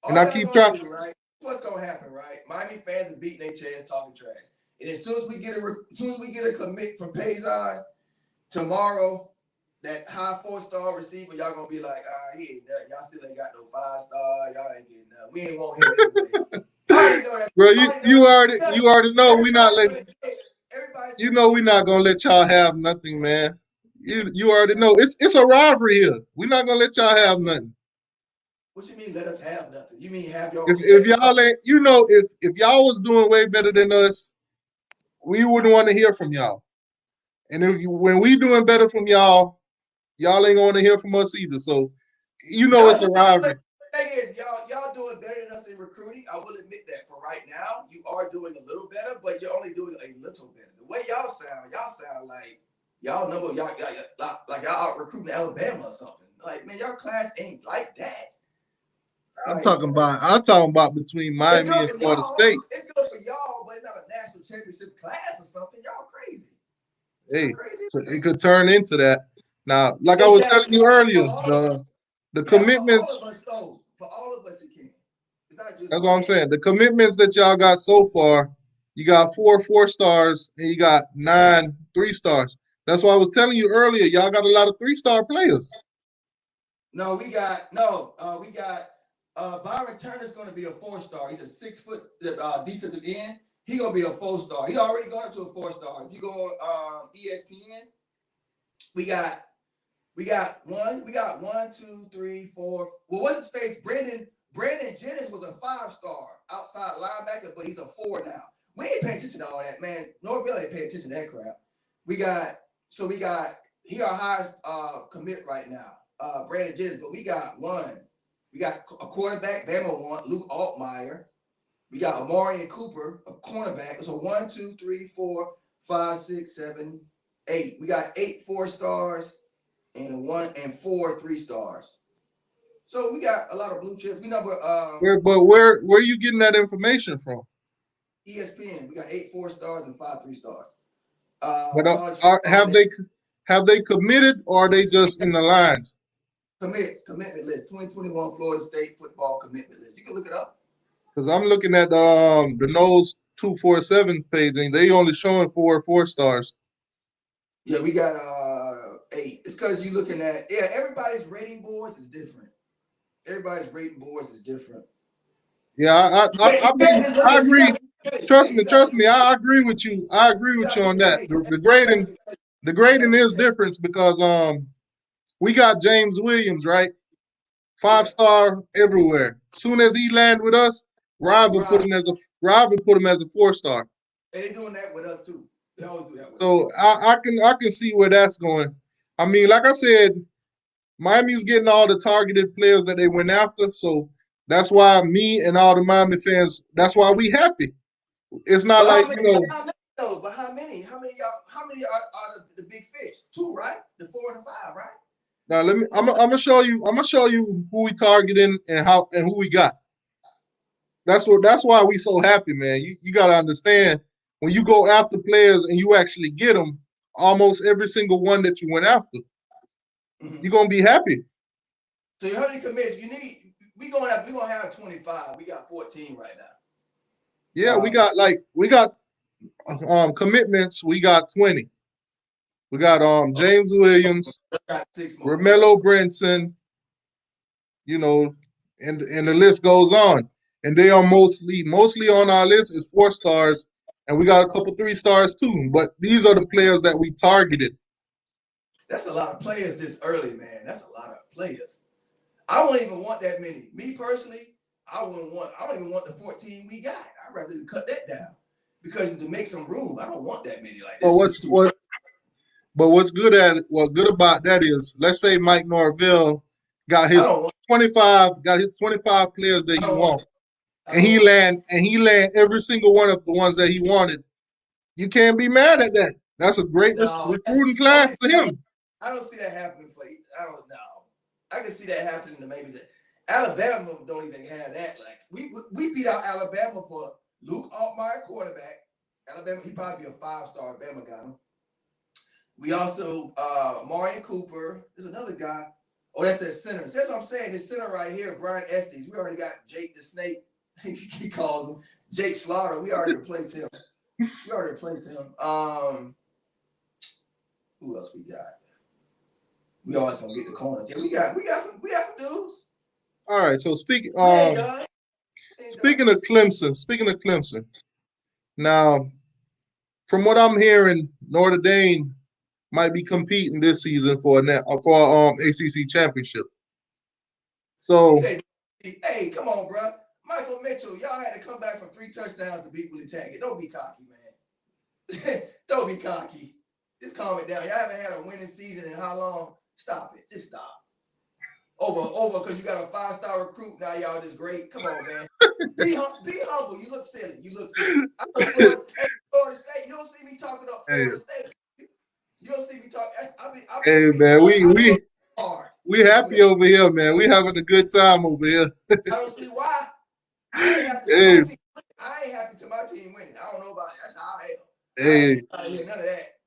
All
And I
y'all
keep
gonna
trying.
do, right? What's gonna happen, right? Miami fans are beating their chest, talking trash. And as soon as we get a commit from Payson tomorrow, that high 4-star receiver, y'all gonna be like, he ain't nothing. Y'all still ain't got no 5-star. Y'all ain't getting nothing. We ain't want him anyway. I already know that.
Bro, you already know we not letting.
Everybody's
You know we're not gonna let y'all have nothing, man. You already know it's a rivalry here. We're not gonna let y'all have nothing.
What you mean let us have nothing? You mean have your
If
respect?
y'all ain't, if y'all was doing way better than us, we wouldn't want to hear from y'all. And when we doing better from y'all ain't gonna hear from us either. So it's a rivalry.
The thing is, y'all doing better than us in recruiting. I will admit that for right now, you are doing a little better, but you're only doing a little better. The way y'all sound like y'all like y'all out recruiting Alabama or something. Like, man, y'all class ain't like that.
I'm
Like,
talking about between
it's
Miami
good
and
for
Florida
y'all.
State.
It's good for y'all, but it's not a national championship class or something. Y'all crazy. Y'all
Hey,
crazy.
it could turn into that. Now, like I was telling
Exactly.
you earlier,
For all of us.
the
Yeah, for all
commitments.
of us though. For all of us, it can. It's not just
That's
for
what I'm
me.
saying. The commitments that y'all got so far, you got 4 4-stars and you got 9 3-stars. That's why I was telling you earlier, y'all got a lot of 3-star players.
No, we got Byron Turner's going to be a 4-star. He's a 6-foot defensive end. He's going to be a 4-star. He already gone up to a 4-star. If you go ESPN, we got one, two, three, four. Well, what's his face? Brandon Jennings was a 5-star outside linebacker, but he's a 4 now. We ain't paying attention to all that, man. Northville ain't paying attention to that crap. He our highest commit right now, Brandon Jennings, but we got a quarterback, Bama 1, Luke Altmaier. We got Amari and Cooper, a cornerback. So 1, 2, 3, 4, 5, 6, 7, 8. We got 8 4-stars and 4 3-stars. So we got a lot of blue chips. We number
Where are you getting that information from?
ESPN. We got 8 4-stars and 5 3-stars.
But
College football
have they committed or are they just in the lines?
commitment list. 2021 Florida State football commitment list. You can look it up.
Because I'm looking at the Nose 247 page and they only showing 4 4-stars.
Yeah, we got 8. It's because you're looking at everybody's rating boards is different. Everybody's rating boards is different.
Yeah, I agree. Trust me, I agree with you. I agree with you on that. The grading is different because we got James Williams, right? 5-star everywhere. Soon as he landed with us, Rival put him as a 4-star.
And they doing that with us too. They always do that with us.
So I can see where that's going. I mean, like I said, Miami's getting all the targeted players that they went after. So that's why me and all the Miami fans, that's why we happy. It's not
But
like,
how many? How many are the big fish? 2, right? The 4 and the 5, right?
now I'm gonna show you who we targeting and who we got. That's why we so happy, man. You gotta understand when you go after players and you actually get them, almost every single one that you went after, you're gonna be happy.
So how many commits you need? We're gonna have 25. We got 14 right now.
Yeah, we got commitments. We got 20. We got James Williams,
Got 6 more.
Romello Brinson, and the list goes on. And they are mostly on our list is 4-stars, and we got a couple 3-stars too. But these are the players that we targeted.
That's a lot of players this early, man. That's a lot of players. I wouldn't even want that many. Me personally, I don't even want the 14 we got. I'd rather cut that down. Because to make some room, I don't want that many. Like
But
this is too
But what good about that is, let's say Mike Norvell got
I
his
don't want.
25 players that
I
he
don't want
wants,
it. I don't want it.
and he land every single one of the ones that he wanted. You can't be mad at that. That's a great
No,
recruiting
only
class for
thing,
him.
I don't see that happening for you. I don't know. I can see that happening to maybe the Alabama don't even have that. Like we beat out Alabama for Luke Altmaier, quarterback. Alabama, he probably be a 5-star. Alabama got him. We also Marion Cooper. There's another guy. Oh, that's that center. That's what I'm saying. This center right here, Brian Estes. We already got Jake the Snake. He calls him Jake Slaughter. We already replaced him. Who else we got? We always gonna get the corners. Yeah, we got some dudes.
All right. So speaking
We ain't done.
of Clemson. Now, from what I'm hearing, Notre Dame might be competing this season for ACC championship. So
Say, hey, come on, bro. Michael Mitchell, y'all had to come back from 3 touchdowns to beat Willie Taggart. Don't be cocky, man. Don't be cocky. Just calm it down. Y'all haven't had a winning season in how long? Stop it. Just stop. Over, because you got a 5-star recruit. Now y'all just great. Come on, man. Be humble. You look silly. I know Florida State. You don't see me talking about Florida State. You don't see me talking.
hey man, we happy over here, man. We having a good time over here.
I don't see why. I ain't happy till my team winning. I don't know about it. That's how I am. I ain't hear none of that.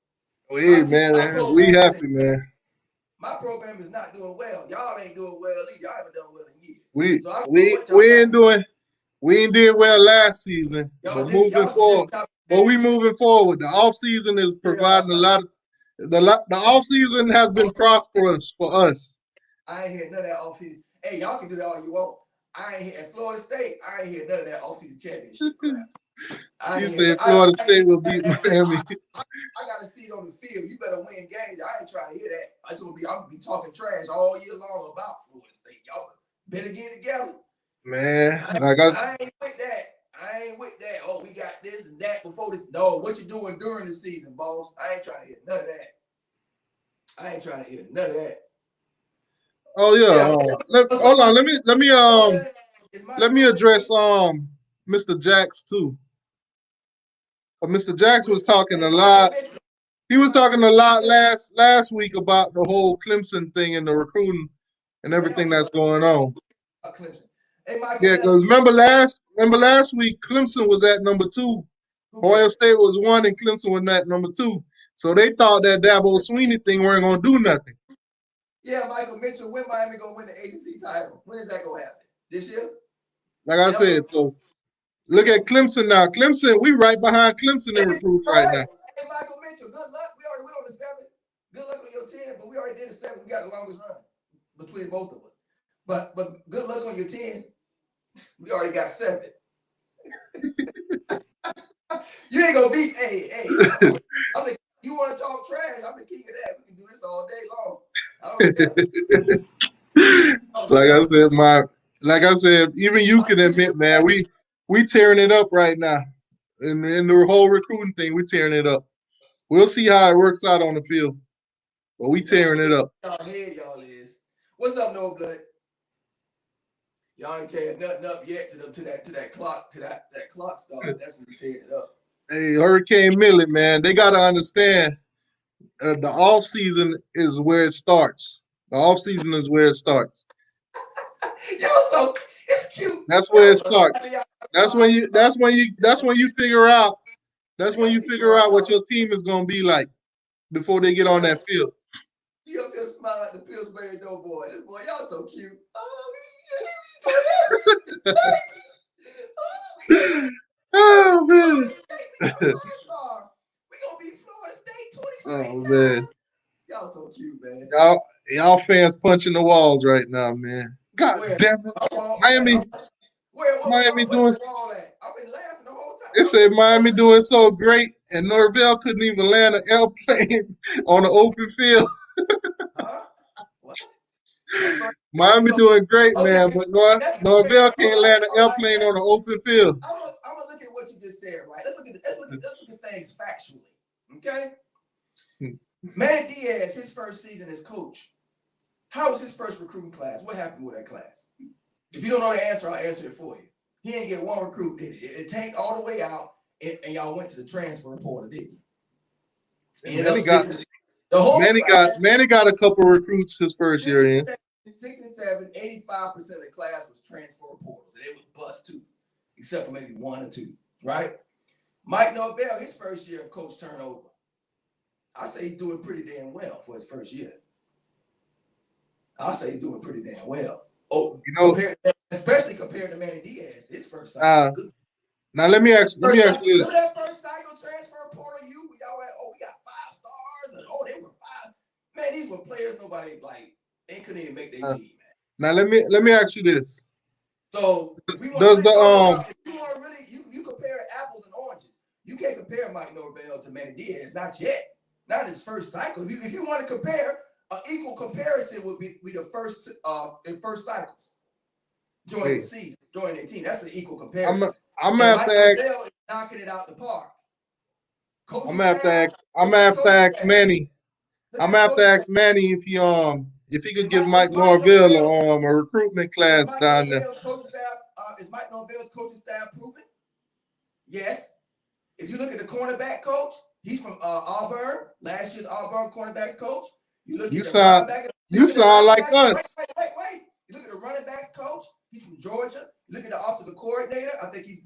Hey man, we happy, man.
My program is not doing well. Y'all ain't doing well either. Y'all haven't done well in years.
We ain't did well last season. But moving forward. But we moving forward. The off season is providing a lot of the off season has been prosperous for us.
I ain't hear none of that off season. Hey, y'all can do that all you want. I ain't hear at Florida State. I ain't hear none of that off season championship crap.
You said Florida State will beat Miami.
I got a seat on the field. You better win games. I ain't trying to hear that. I'm gonna be talking trash all year long about Florida State. Y'all better get together.
Man,
I ain't with that. Oh, we got this and that before this. No, what you doing during the season, boss? I ain't trying to hear none of that.
Oh yeah. Hold on. Let me address Mr. Jacks too. Mr. Jacks was talking a lot. He was talking a lot last week about the whole Clemson thing and the recruiting and everything that's going on. Yeah, because remember last week Clemson was at number 2. Ohio State was 1 and Clemson was at number 2. So they thought that Dabo Sweeney thing weren't gonna do nothing.
Yeah, Michael Mitchell, when Miami gonna win the ACC title? When is that gonna happen? This year?
Like I said, so look at Clemson now. Clemson, we right behind Clemson in recruits right now.
Hey, Michael Mitchell, good luck. We already went on the 7. Good luck on your 10, but we already did the 7. We got the longest run between both of us. But good luck on your 10. We already got 7. You ain't gonna beat. Hey. You want to talk trash? I'm the king of that. We can do this all day long.
Like I said, even you can admit, man, we tearing it up right now. In the whole recruiting thing, we tearing it up. We'll see how it works out on the field. But we tearing it up.
Y'all is. What's up, No Blood? Y'all ain't tearing nothing up yet to that clock start. That's when we tearing it up.
Hey, Hurricane Millet, man, they gotta understand the off season is where it starts. The off season is where it starts.
So it's cute.
That's where it starts. That's when you figure out what your team is gonna be like before they get on that field.
You up here smiling at the Pillsbury Doughboy. This boy, y'all so cute.
Oh man.
We gonna be Florida State 20
Oh man.
Y'all so cute, man.
Y'all fans punching the walls right now, man. God damn it. Miami doing.
I've been laughing the whole time.
It said Miami doing so great, and Norvell couldn't even land an airplane on an open field.
Huh? What?
Miami doing great, man, but Norvell can't land an airplane on an open field.
I'm gonna look at what you just said, right? Let's look at things factually. Okay. Manny Diaz, his first season as coach. How was his first recruiting class? What happened with that class? If you don't know the answer, I'll answer it for you. He didn't get one recruit, did it? It tanked all the way out, and y'all went to the transfer portal, didn't you?
The whole Manny got a couple recruits his first year in.
6 and 7, 85% of the class was transfer portals, and it was bust too, except for maybe 1 or 2, right? Mike Norvell, his first year of coach turnover, I say he's doing pretty damn well for his first year. I say he's doing pretty damn well. Oh, especially compared to Manny Diaz, his first cycle.
Now let me ask you this.
Remember that first cycle transfer portal? Y'all went, we got 5 stars, and they were 5. Man, these were players nobody they couldn't even make their team. Man.
Now let me ask you this.
So if you want to really you compare apples and oranges, you can't compare Mike Norvell to Manny Diaz, not yet, not his first cycle. If you want to compare, an equal comparison would be the first cycles joining the season, joining their team. That's the equal comparison. I'm gonna have to ask. Norvell is knocking it out the park.
I'm gonna have to ask Manny. I'm gonna have to ask Manny if he could give Mike Norvell a recruitment class down there.
Is Mike Norvell's coaching staff proven? Yes. If you look at the cornerback coach, he's from Auburn. Last year's Auburn cornerbacks coach.
You sound like us.
Wait. You look at the running backs coach. He's from Georgia. You look at the offensive coordinator. I think he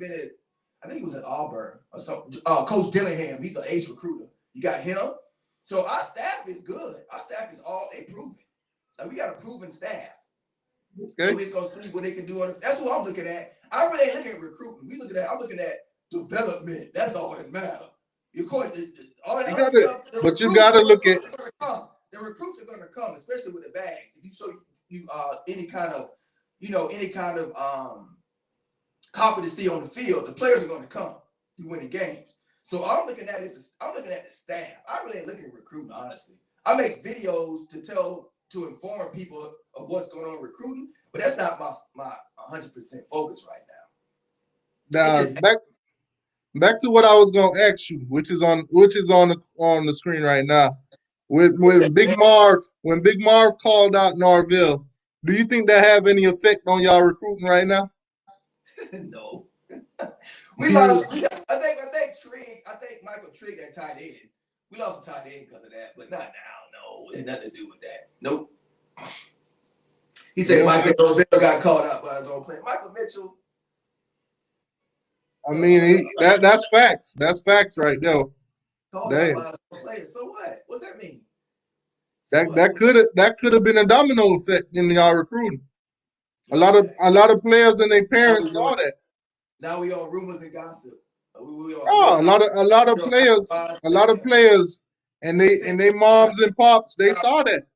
was at Auburn or something. Coach Dillingham. He's an ace recruiter. You got him. So our staff is good. Our staff is they proven. Like, we got a proven staff. Okay. So he's gonna see what they can do. That's what I'm looking at. I really ain't looking at recruiting. I'm looking at development. That's all that matters. All that other stuff.
But you gotta look at.
The recruits are gonna come, especially with the bags. If you show any kind of competency on the field, the players are gonna come. You winning games. So I'm looking at the staff. I really ain't looking at recruiting, honestly. I make videos to inform people of what's going on in recruiting, but that's not my 100% focus right now.
Now back to what I was gonna ask you, which is on the screen right now. When Big Marv called out Norvell, do you think that have any effect on y'all recruiting right now?
No. We lost. I think Michael Trigg that tight end. We lost a tight end because of that, but not now. No, it had nothing to do with that. Nope. He said Michael Norvell got called out by his own player. Michael Mitchell.
I mean, that's facts. That's facts right there.
Called out by his own player. So what? What's that mean?
That could have been a domino effect in y'all recruiting. A lot of players and their parents saw that.
Now we on rumors and gossip.
A lot of players and they moms and pops, they saw that.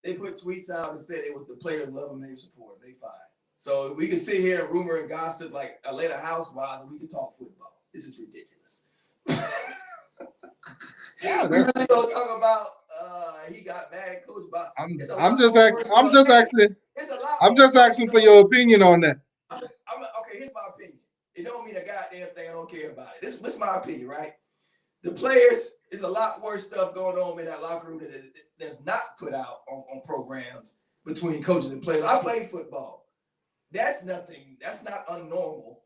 They put tweets out and said it was the players love them, they support them, they fine. So we can sit here and rumor and gossip like Atlanta Housewives, and we can talk football. This is ridiculous. We really don't talk about he got bad coach.
I'm just asking for your opinion on that.
Okay, here's my opinion. It don't mean a goddamn thing. I don't care about it. This is my opinion, right? The players, it's a lot worse stuff going on in that locker room that's not put out on programs between coaches and players. I played football. That's nothing. That's not unnormal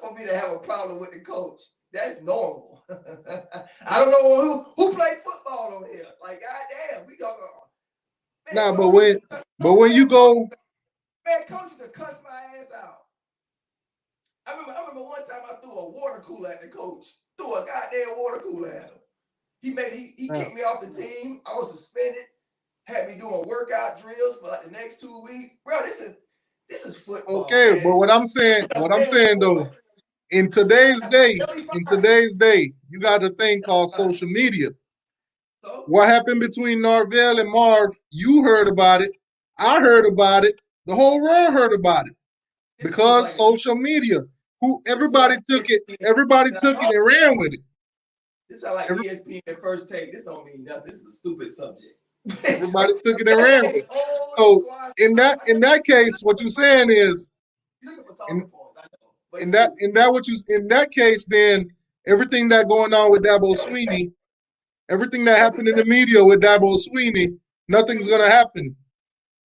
for me to have a problem with the coach. That's normal. I don't know who played football on here. Like, goddamn, we go.
Nah, but when you go,
man, coaches to cuss my ass out. I remember one time I threw a water cooler at the coach. Threw a goddamn water cooler at him. He kicked me off the team. I was suspended. Had me doing workout drills for like the next 2 weeks. Bro, this is football.
Okay, man. But what I'm saying though, in today's day, you got a thing called social media. So what happened between Norvell and Marv? You heard about it. I heard about it. The whole world heard about it because social media. Everybody took it and ran with it.
This sounds like ESPN first take. This don't mean nothing. This is a stupid subject.
Everybody took it and ran with it. So in that case, what you're saying is, in that case, then everything that going on with Dabo Sweeney, Everything that happened in the media with Dabo Sweeney, nothing's gonna happen.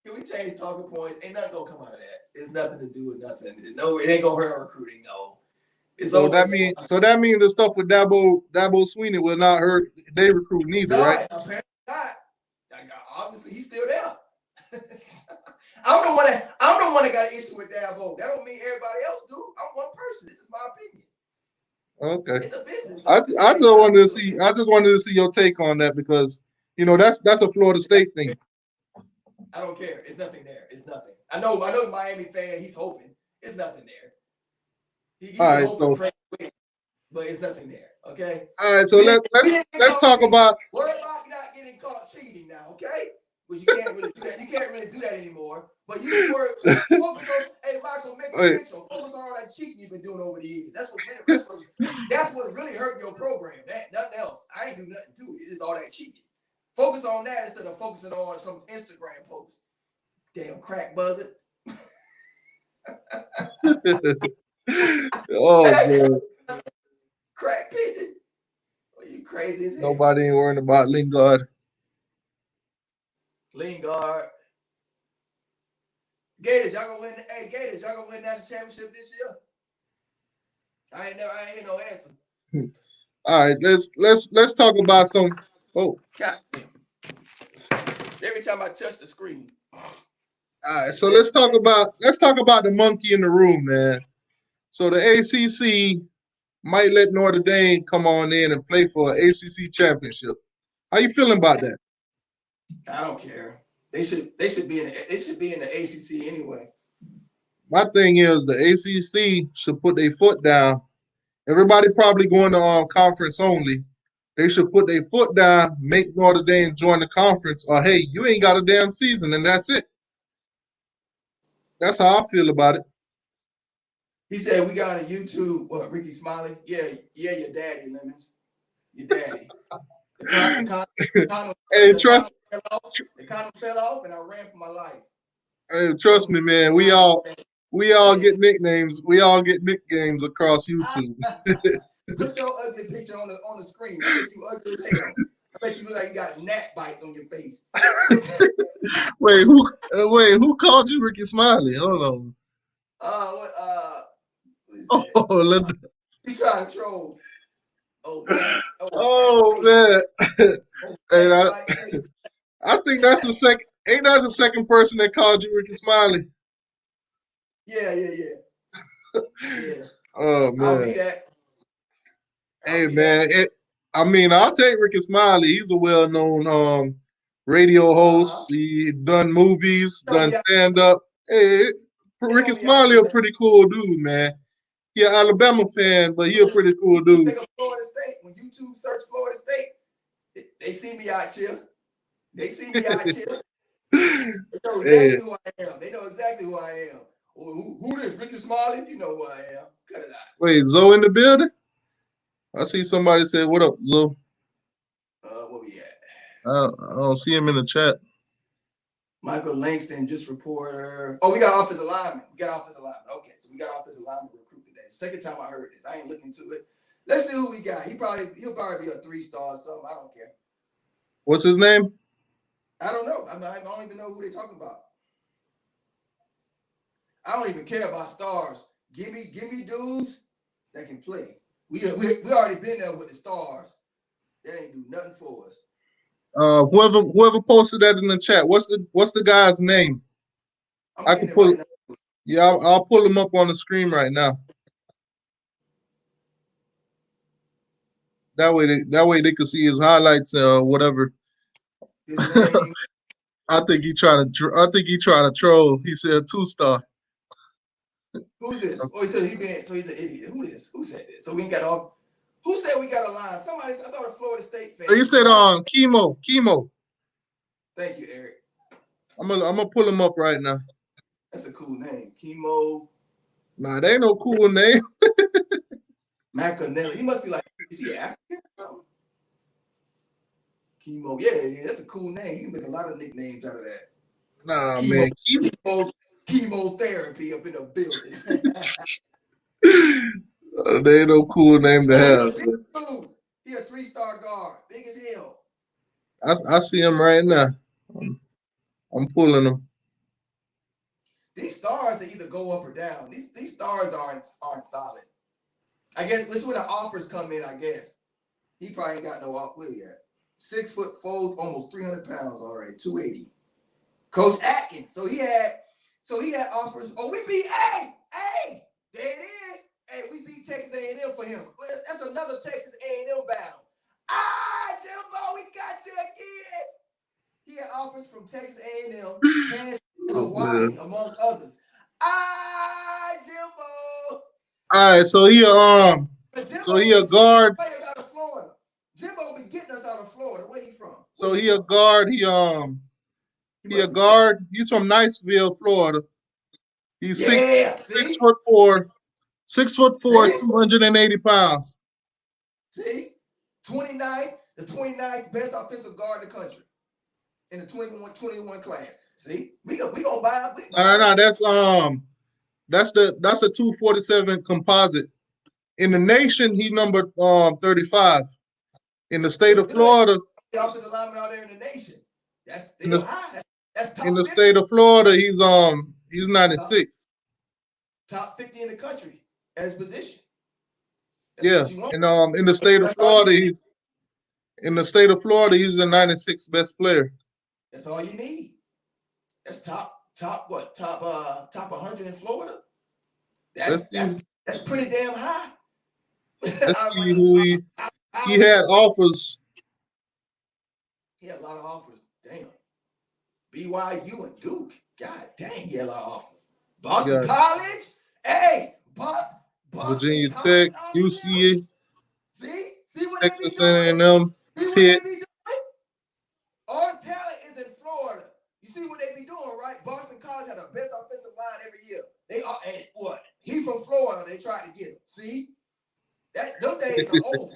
Can we change talking points? Ain't nothing gonna come out of that. It's nothing to do with nothing. No, it ain't gonna hurt our recruiting. No, it's
So
over.
that means the stuff with Dabo Sweeney will not hurt they recruit neither, right?
Apparently not. Obviously, he's still there. I'm the one that got an issue with Dabo. That don't mean everybody else do. I'm one person. This is my opinion.
Okay.
It's a business.
I just wanted to see your take on that because that's a Florida State thing.
I don't care. It's nothing there. It's nothing. I know Miami fan, he's hoping. It's nothing there. He's hoping, but it's nothing there. Okay.
All right, so let's talk about.
Worry about not getting caught cheating now, okay? Which you can't really do that. You can't really do that anymore. But you just focus on. Hey, Michael, make a Mitchell. Focus on all that cheating you've been doing over the years. That's what's really hurting your program. Nothing else. I ain't do nothing to it. It's just all that cheating. Focus on that instead of focusing on some Instagram post. Damn crack buzzard.
Oh man.
Crack pigeon. Are you crazy as hell?
Nobody ain't worrying about Lingard.
Gators, y'all gonna win. Hey, Gators, y'all gonna win national championship this year? I ain't hear no answer.
All right, let's talk about some. Oh,
God damn. Every time I touch the screen.
All right, so let's talk about the monkey in the room, man. So the ACC might let Notre Dame come on in and play for an ACC championship. How you feeling about that?
I don't care. They should be in the ACC anyway.
My thing is the ACC should put their foot down. Everybody probably going to conference only. They should put their foot down, make Notre Dame join the conference, or hey, you ain't got a damn season, and that's it. That's how I feel about it.
He said we got on YouTube. What, Ricky Smiley? Yeah, your daddy, Lemons. Your daddy. The condom fell off, and I ran for my life.
Hey, trust me, man. We all get nicknames. We all get nicknames across YouTube.
Put your ugly picture on the screen. I bet you ugly as hell. I bet you look like you got gnat bites on your face.
Wait, who called you Ricky Smiley? Hold on.
He trying to troll.
Oh man. And I think that's the second. Ain't that the second person that called you Ricky Smiley?
Yeah.
Oh man.
I'll be that.
Hey man, I'll take Ricky Smiley. He's a well-known radio host. He done movies, done stand-up. Hey, Ricky Smiley a pretty cool dude, man. He an Alabama fan, but he a pretty cool dude.
Think of Florida State. When YouTube search Florida State, they see me out here. They know exactly who I am. They know exactly who I am. Who this? Ricky Smiley? You know who I am. Cut it out.
Wait, Zoe in the building? I see somebody say, "What up, Zoe?"
Where we at?
I don't see him in the chat.
Michael Langston, just reporter. Oh, we got offensive lineman. Okay, so we got offensive lineman recruit today. Second time I heard this. I ain't looking to it. Let's see who we got. He'll probably be a 3-star or something. I don't care.
What's his name?
I don't know. I don't even know who they're talking about. I don't even care about stars. Give me dudes that can play. We already been there with the stars. They ain't do nothing for us.
Whoever posted that in the chat, what's the guy's name? I can pull. Right now. Yeah, I'll pull him up on the screen right now. That way they could see his highlights or whatever.
His name.
I think he trying to troll. He said 2-star.
Who's this? Oh, he said he's an idiot. Who this? Who said this? So we ain't got off. Who said we got a line? Somebody said, I thought a Florida State fan.
You said Chemo.
Thank you, Eric.
I'm gonna pull him up right now.
That's a cool name. Chemo.
Nah, they ain't no cool name.
McAnally. He must be like, is he African or something? Chemo. Yeah, that's a cool name. You can make a lot of nicknames out of that.
Nah, man.
Chemotherapy up in the building.
They ain't no cool name to have.
He a 3-star guard. Big as hell.
I see him right now. I'm pulling him.
These stars they either go up or down. These stars aren't solid. I guess this is when the offers come in. I guess he probably ain't got no off wheel yet. 6'4", almost 300 pounds already. 280. Coach Atkins. So he had offers. Oh, we beat there it is. Hey, we beat Texas A&M for him. That's another Texas A&M battle. Jimbo, we got you again. He had offers from Texas A&M, Kansas, Hawaii, among others. Jimbo.
All right, so he a guard.
Out of Florida. Jimbo be getting us out of Florida. Where he from?
So he a guard. He a guard. He's from Niceville, Florida. He's 6'4", 280 pounds.
See, 29th, the 29th best offensive guard in the country in the 21 class. See, we gonna buy.
No, that's a 247 composite. In the nation, he number 35. In the state of Florida,
the offensive lineman out there in the nation. That's still high. That's top
in the
50.
state of Florida, he's 96.
Top 50 in the country at his position.
That's and in the state of Florida, he's the 96th best player.
That's all you need. That's top 100 in Florida. That's pretty damn high.
Let's see who he had offers.
He had a lot of offers. Damn. BYU and Duke. God dang, he had a lot of offers. Boston College. Hey, Boston.
Virginia Tech, UCA.
See what
Texas
they be doing?
A&M, Pitt.
All talent is in Florida. You see what they be doing, right? Boston College had the best offensive line every year. They are, and what? He from Florida. They tried to get him. See, them days are over.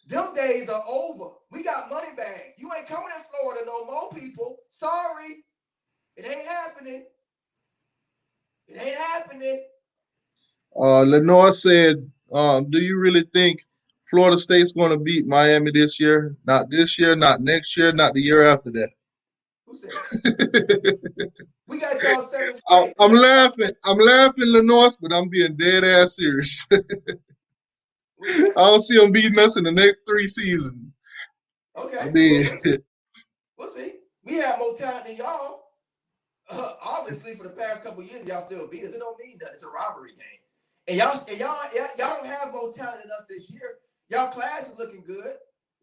Them days are over. We got money bags. You ain't coming in Florida no more, people. Sorry, it ain't happening. It ain't happening.
Lenore said, "Do you really think Florida State's going to beat Miami this year? Not this year, not next year, not the year after that."
Who said that? We got y'all 7 straight.
I'm laughing, Lenore, but I'm being dead ass serious. I don't see them beating us in the next 3 seasons.
Okay. I mean, we'll see. We have more talent than y'all. Obviously, for the past couple of years, y'all still beat us. It don't mean nothing. It's a rivalry game. And y'all don't have more talent than us this year. Y'all class is looking good.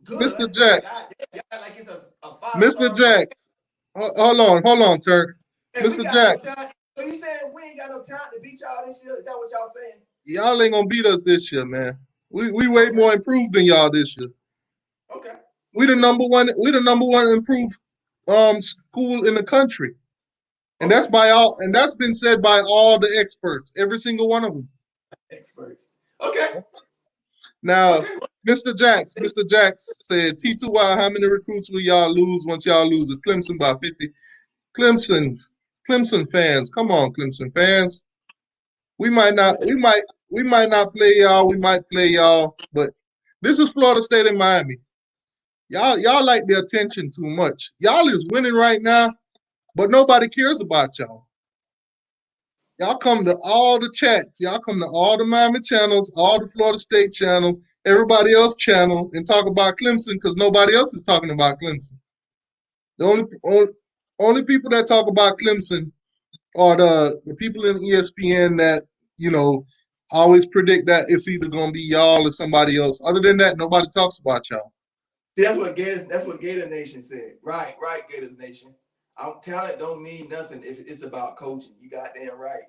Mr. Jacks.
Like it's a 5-star.
Mr. Jacks. Hold on, Turnt.
Hey,
Mr. Jacks.
So you saying we ain't got no talent to beat y'all this year? Is that what y'all saying?
Y'all ain't gonna beat us this year, man. We way more improved than y'all this year.
Okay.
We the number one improved school in the country. And that's been said by all the experts, every single one of them.
Experts. Okay.
Now, Mr. Jacks said, T2Y, how many recruits will y'all lose once y'all lose to Clemson by 50? Clemson fans, come on, Clemson fans. We might not play y'all, we might play y'all, but this is Florida State and Miami. Y'all like the attention too much. Y'all is winning right now, but nobody cares about y'all. Y'all come to all the chats. Y'all come to all the Miami channels, all the Florida State channels, everybody else channel, and talk about Clemson because nobody else is talking about Clemson. The only people that talk about Clemson are the people in ESPN that, always predict that it's either going to be y'all or somebody else. Other than that, nobody talks about y'all.
See, that's what Gator Nation said. Right, Gators Nation. Talent don't mean nothing if it's about coaching. You goddamn right.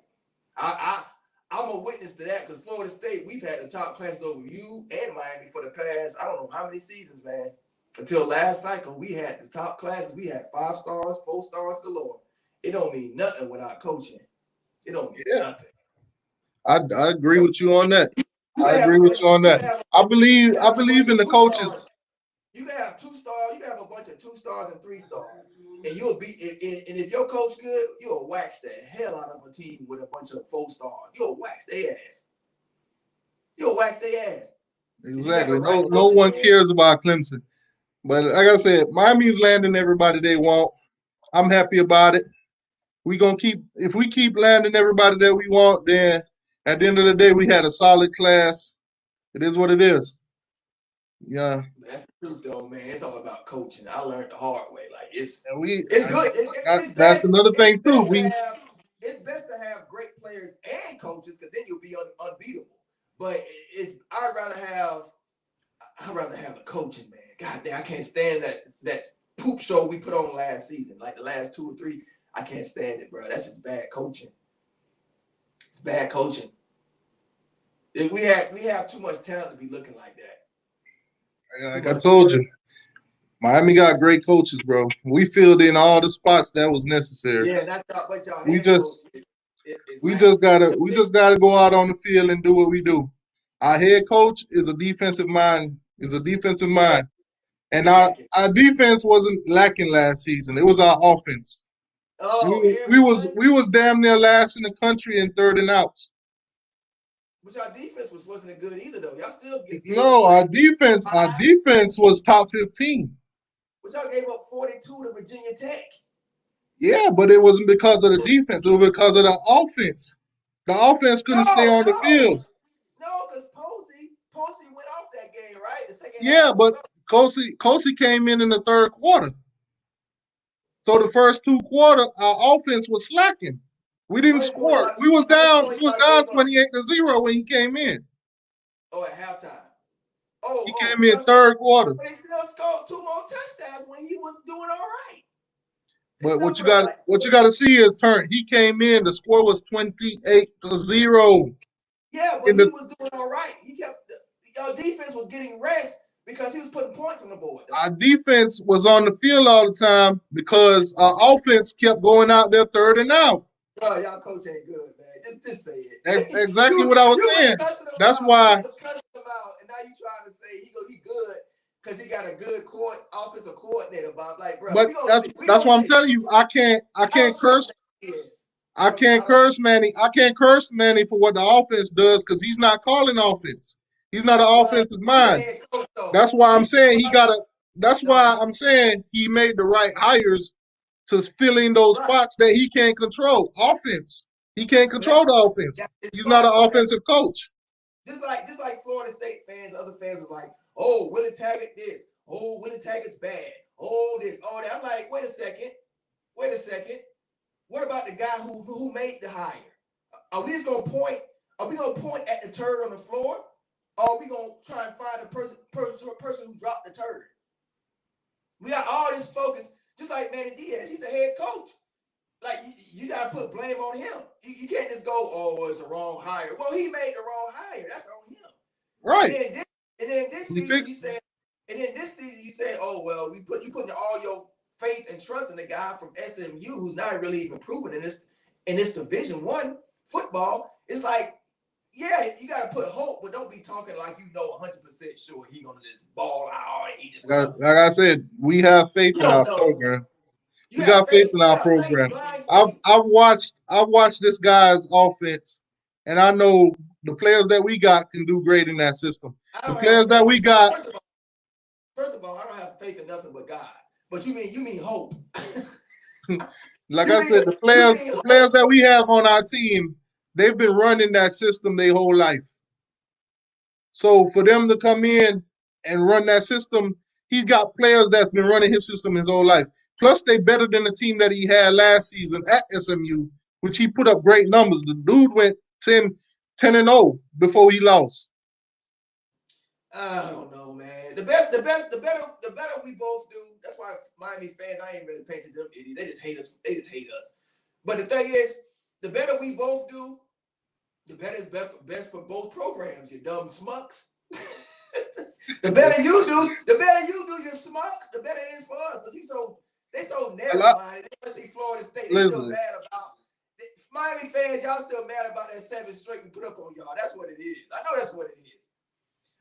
I'm a witness to that because Florida State, we've had the top classes over you and Miami for the past, I don't know how many seasons, man. Until last cycle, we had the top classes. We had 5 stars, 4 stars galore. It don't mean nothing without coaching. It don't mean nothing.
I agree with you on that. I believe in the coaches.
You can have 2 stars. You can have a bunch of 2 stars and 3 stars, and you'll be. And if your coach good, you'll wax the hell out of a team with a bunch of 4 stars. You'll wax their ass.
Exactly. No one cares about Clemson. But like I said, Miami's landing everybody they want. I'm happy about it. If we keep landing everybody that we want, then at the end of the day, we had a solid class. It is what it is. Yeah.
That's the truth, though, man. It's all about coaching. I learned the hard way. Like it's
And
good. It's
that's
best.
another thing too.
It's best to have great players and coaches because then you'll be unbeatable. But I'd rather have a coaching, man. God damn, I can't stand that poop show we put on last season, like the last 2 or 3. I can't stand it, bro. That's just bad coaching. It's bad coaching. We have too much talent to be looking like that.
Like I told you, Miami got great coaches, bro. We filled in all the spots that was necessary.
Yeah, that's not what y'all
we just gotta go out on the field and do what we do. Our head coach is a defensive mind. And our defense wasn't lacking last season. It was our offense. We was damn near last in the country in third and outs.
But our defense wasn't good either, though. Y'all still get
no. Our defense was top 15.
But y'all gave up 42 to Virginia Tech.
Yeah, but it wasn't because of the defense. It was because of the offense. The offense couldn't stay on the field.
No, because Posey went off that game, right? The second
yeah,
half.
But Kosi came in the third quarter. So the first 2 quarters, our offense was slacking. We didn't score. We was down 28-0 when he came in.
Oh, at halftime.
He came in third quarter.
But he still scored 2 more touchdowns when he was doing all right.
But what you got to see is Turnt. He came in. The score was 28-0.
Yeah, but he was doing all right. Your defense was getting rest because he was putting points on the board.
Our defense was on the field all the time because our offense kept going out there third and out.
Oh, y'all coach ain't good, man. Just say it.
That's exactly what I was saying. That's why.
You was cussing him out, and now you trying to say he good because he got a good offensive coordinator. Bob, like, bro.
But that's what I'm telling you. I can't curse. I can't curse Manny. I can't curse Manny for what the offense does because he's not calling offense. He's not an offensive mind. That's why I'm saying That's why I'm saying he made the right hires to fill in those spots that he can't control. Offense. He can't control the offense. He's not an offensive coach.
Just like Florida State fans, other fans was like, "Oh, Willie Taggart this. Oh, Willie Taggart's bad. Oh, this, all that." I'm like, wait a second. What about the guy who made the hire? Are we gonna point at the turd on the floor? Or are we gonna try and find the person who dropped the turd? We got all this focus, just like Manny Diaz. He's a head coach. Like you gotta put blame on him. You can't just go, "Oh, it's the wrong hire." Well, he made the wrong hire. That's on him.
Right.
And then this season you said, "Oh well, you putting all your faith and trust in the guy from SMU who's not really even proven in this Division I football." It's like, yeah, you gotta put hope, but don't be talking like 100% sure he's gonna just ball out. And he just
like I said, we have faith in our program. We got faith in our program. I've watched this guy's offense, and I know the players that we got can do great in that system. The players that we got.
First of all, I don't have faith in nothing but God. But you mean hope.
Like I said, the players that we have on our team, they've been running that system their whole life. So for them to come in and run that system, he's got players that's been running his system his whole life. Plus, they better than the team that he had last season at SMU, which he put up great numbers. The dude went 10-0 before he lost.
I don't know, man. The better we both do. That's why Miami fans, I ain't really paying attention to them idiots. They just hate us. But the thing is, the better we both do, the better is best for both programs. You dumb smucks. The better you do, you smuck. The better it is for us. But they so narrow-minded. They see Florida State. They still mad about Miami fans. Y'all still mad about that 7 straight we put up on y'all. That's what it is. I know that's what it is.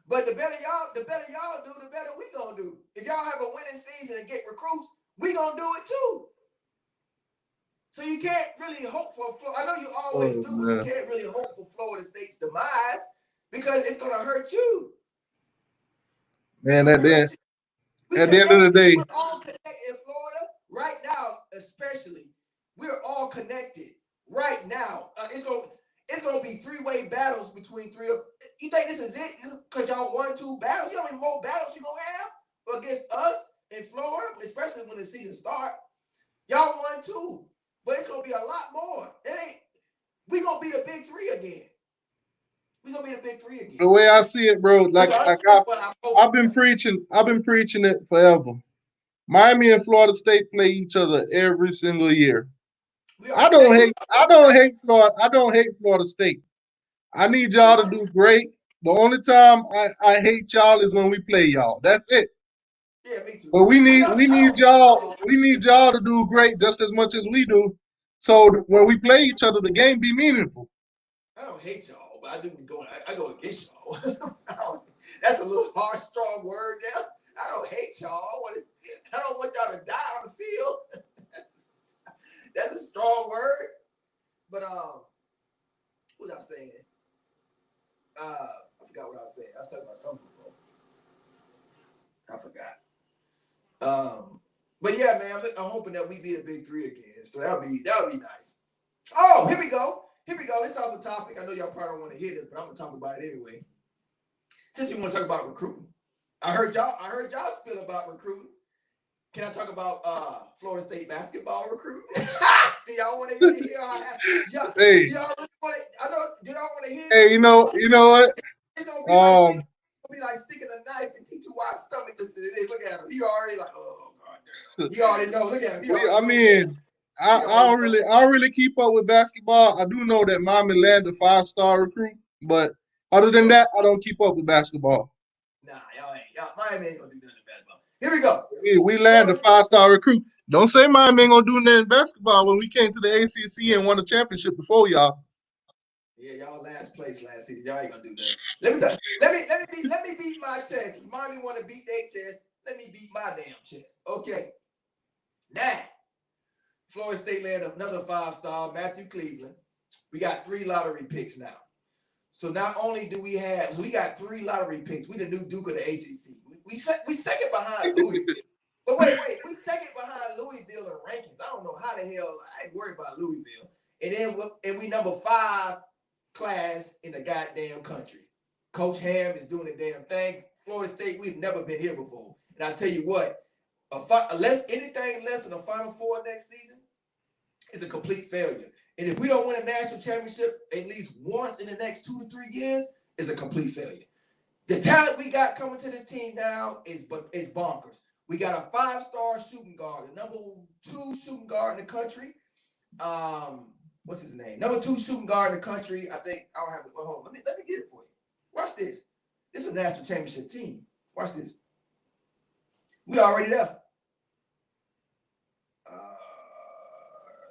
But the better y'all do, the better we gonna do. If y'all have a winning season and get recruits, we gonna do it too. So you can't really hope for I know you always do, but you can't really hope for Florida State's demise because it's gonna hurt you.
Man, at the end of the day,
we're all connected in Florida right now, especially. We're all connected right now. It's gonna be three-way battles between three of. You think this is it? Because y'all won 2 battles. You know how many more battles you gonna have against us in Florida, especially when the season starts. Y'all won 2, but it's gonna be a lot more. We gonna be the big 3 again. We gonna be the big 3 again.
The way I see it, bro, I've been preaching it forever. Miami and Florida State play each other every single year. I don't hate Florida State. I need y'all to do great. The only time I hate y'all is when we play y'all. That's it.
Yeah, me too.
But we need y'all to do great just as much as we do. So when we play each other, the game be meaningful.
I don't hate y'all, but I do I go against y'all. That's a little harsh, strong word there. I don't hate y'all. I don't want y'all to die on the field. That's a strong word. But what was I saying? I forgot what I was saying. I was talking about something before. I forgot. But yeah, man, I'm hoping that we be a big 3 again. So that would be nice. Oh, here we go. Let's off the topic. I know y'all probably don't want to hear this, but I'm gonna talk about it anyway. Since we want to talk about recruiting, I heard y'all spill about recruiting. Can I talk about Florida State basketball recruiting? Do y'all want to hear?
Hey,
do y'all want to hear?
Hey, you know what?
It's gonna be like sticking a knife in T2Y's stomach. Listen to this. Look at him. He already like, oh god damn. He already know. Look at him.
I don't really keep up with basketball. I do know that Miami landed a 5-star recruit, but other than that, I don't keep up with basketball.
Nah, Miami ain't gonna do nothing in basketball. Here we go.
We landed a 5-star recruit. Don't say Miami ain't gonna do nothing in basketball when we came to the ACC and won a championship before y'all.
Yeah, y'all last place last season. Y'all ain't gonna do that. Let me beat my chest. If Miami want to beat their chest, let me beat my damn chest. Okay. Now, Florida State landed another 5-star, Matthew Cleveland. We got 3 lottery picks now. So not only do we got 3 lottery picks. We the new Duke of the ACC. We second behind Louisville. But wait, we second behind Louisville in rankings. I don't know how the hell. I ain't worried about Louisville. And we number 5 class in the goddamn country. Coach Ham is doing the damn thing. Florida State, we've never been here before. And I tell you what, anything less than a Final Four next season is a complete failure. And if we don't win a national championship at least once in the next 2 to 3 years, is a complete failure. The talent we got coming to this team now is bonkers. We got a 5-star shooting guard, the number 2 shooting guard in the country. What's his name? Number 2 shooting guard in the country. I think I don't have it. Well, hold on. Let me get it for you. Watch this. This is a national championship team. Watch this. We already there.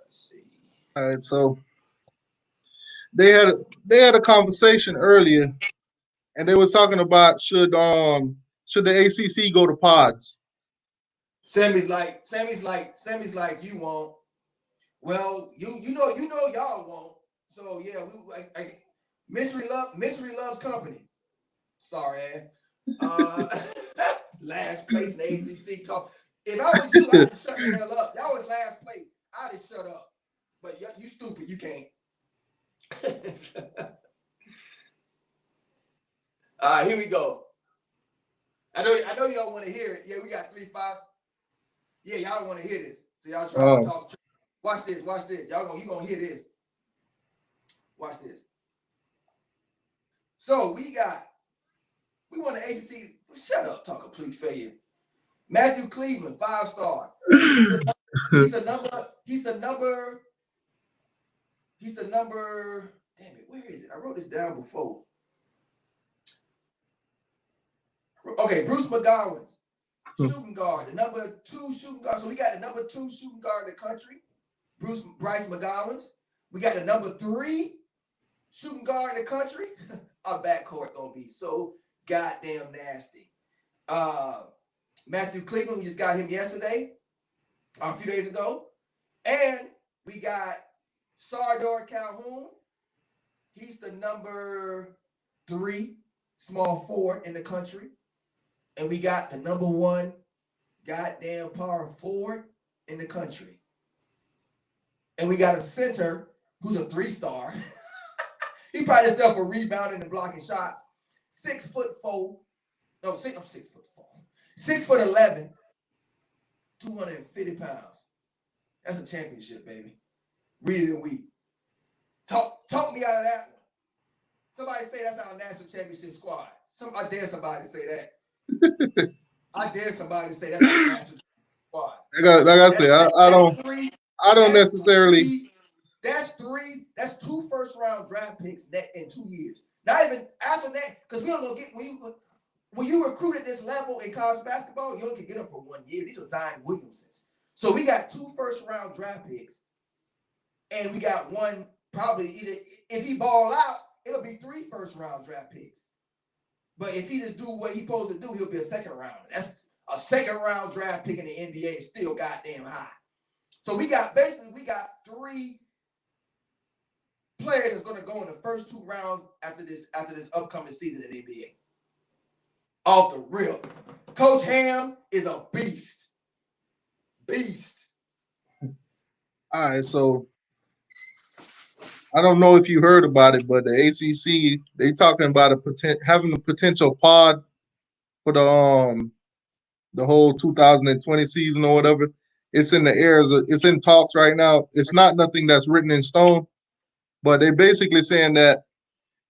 Let's see.
All right, so they had a conversation earlier, and they were talking about should the ACC go to pods.
Sammy's like you won't. Well, you know y'all won't. So yeah, Mystery loves company. Sorry, last place in the ACC talk. If I was you, I'd shut the hell up. Y'all was last place. I'd just shut up. But you stupid. You can't. All right, here we go. I know you don't want to hear it. Yeah, we got 3-5. Yeah, y'all don't want to hear this. So y'all try to talk. Watch this. You gonna hear this. Watch this. So we won the ACC. Shut up, talk complete failure. Matthew Cleveland, 5-star. He's the number. Damn it, where is it? I wrote this down before. Okay, Bruce McGowan's shooting guard, the number 2 shooting guard. So we got the number 2 shooting guard in the country, Bryce McGowan's. We got the number 3 shooting guard in the country. Our backcourt gonna be so goddamn nasty. Matthew Cleveland, we just got him yesterday, a few days ago. And we got Sardar Calhoun. He's the number 3 small forward in the country. And we got the number 1 goddamn power forward in the country. And we got a center who's a 3-star. He probably is there for rebounding and blocking shots. 6'4". No, I'm 6'4". 6'11", 250 pounds. That's a championship, baby. Read it and weep. Talk me out of that one. Somebody say that's not a national championship squad. I dare somebody to say that. I dare somebody to say that's not a national squad.
Like I said, I don't necessarily.
That's 2 first-round draft picks in 2 years. Not even after that, because we don't gonna get when you recruit at this level in college basketball, you only can get them for 1 year. These are Zion Williamsons. So we got 2 first-round draft picks, and we got one probably either if he ball out, it'll be 3 first-round draft picks. But if he just do what he's supposed to do, he'll be a second rounder. That's a second-round draft pick in the NBA is still goddamn high. So we got 3 players that's going to go in the first 2 rounds after this upcoming season in the NBA. Off the rip. Coach Ham is a beast. Beast.
All right, so I don't know if you heard about it, but the ACC, they talking about having a potential pod for the whole 2020 season or whatever. It's in the air. It's in talks right now. It's not nothing that's written in stone, but they basically saying that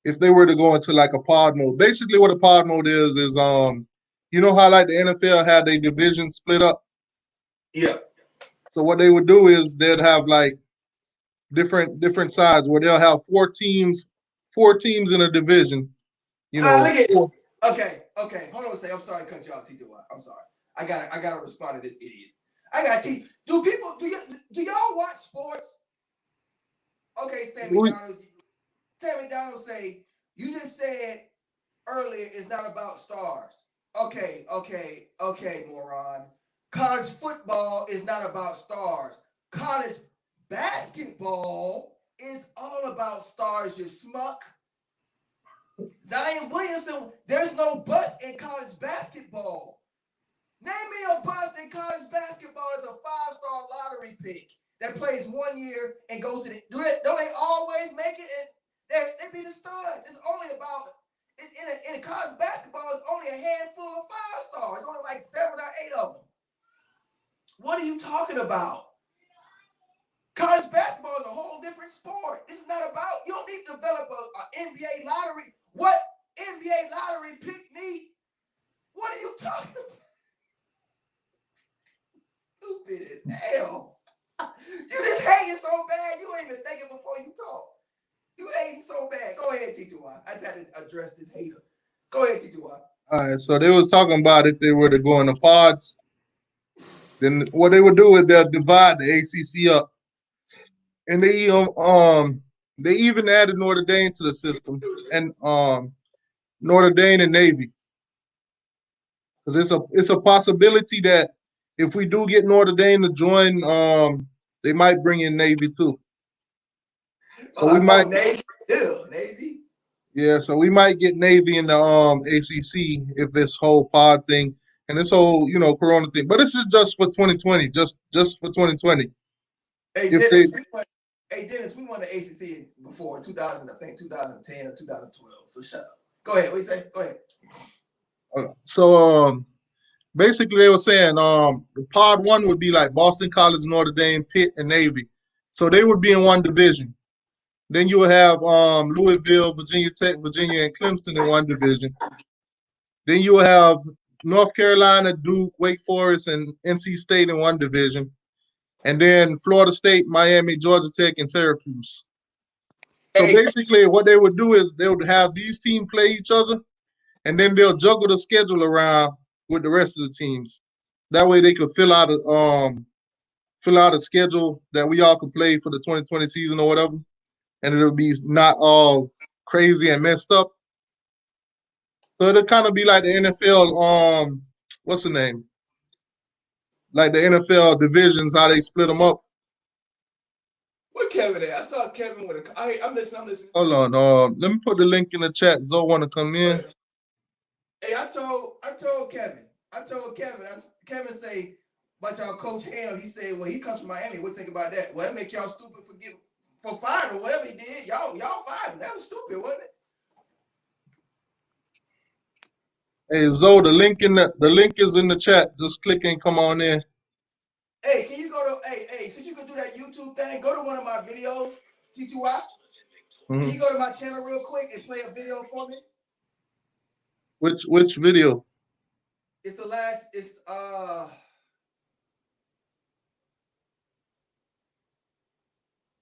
if they were to go into like a pod mode, basically what a pod mode is you know how like the NFL had their division split up?
Yeah.
So what they would do is they'd have like different sides where they'll have 4 teams in a division. You know.
Look at it. Okay. Hold on a second. I'm sorry to cut you off, T2Y. I'm sorry. I gotta respond to this idiot. I gotta teach. Do y'all watch sports? Okay, Sammy Donald say, you just said earlier it's not about stars. Okay, moron. College football is not about stars. College basketball is all about stars, you schmuck. Zion Williamson, there's no bust in college basketball. Name me a bust in college basketball as a 5-star lottery pick that plays 1 year and goes to don't they always make it? They be the studs. It's only about in college basketball, it's only a handful of 5-stars. It's only like 7 or 8 of them. What are you talking about? College basketball is a whole different sport. This is not about, you don't need to develop an NBA lottery. What NBA lottery pick need? What are you talking about? Stupid as hell. You just hating so bad, you ain't even thinking before you talk. You hating so bad. Go ahead, T2Y. I just had to address this hater. Go ahead, T2Y.
All right, so they was talking about if they were to go in the pods, then what they would do is they'll divide the ACC up. And they even added Notre Dame to the system, and Notre Dame and Navy, because it's a possibility that if we do get Notre Dame to join, they might bring in Navy too. So we might
Navy.
Yeah, so we might get Navy in the ACC if this whole pod thing and this whole Corona thing, but this is just for 2020, just for 2020.
Hey, Dennis, we won the ACC before 2000, I think 2010 or 2012. So shut up. Go ahead. What you say? Go ahead.
So basically they were saying the pod 1 would be like Boston College, Notre Dame, Pitt, and Navy. So they would be in one division. Then you would have Louisville, Virginia Tech, Virginia, and Clemson in one division. Then you will have North Carolina, Duke, Wake Forest, and NC State in one division. And then Florida State, Miami, Georgia Tech, and Syracuse. So basically what they would do is they would have these teams play each other, and then they'll juggle the schedule around with the rest of the teams. That way they could fill out a schedule that we all could play for the 2020 season or whatever, and it'll be not all crazy and messed up. So it'll kind of be like the NFL, what's the name? Like the NFL divisions, how they split them up.
Where Kevin at? I saw Kevin with I'm listening.
Hold on. Let me put the link in the chat. Zoe want to come in.
Hey, I told Kevin, I told Kevin. Kevin say, "But y'all Coach Ham." He said, "Well, he comes from Miami. What do you think about that? Well, that make y'all stupid for firing whatever he did. Y'all fired him. That was stupid, wasn't it?"
Hey Zoe, the link is in the chat. Just click and come on in.
Hey, can you go to hey, since you can do that YouTube thing, go to one of my videos, T2Y. Can you go to my channel real quick and play a video for me?
Which video?
It's the last, it's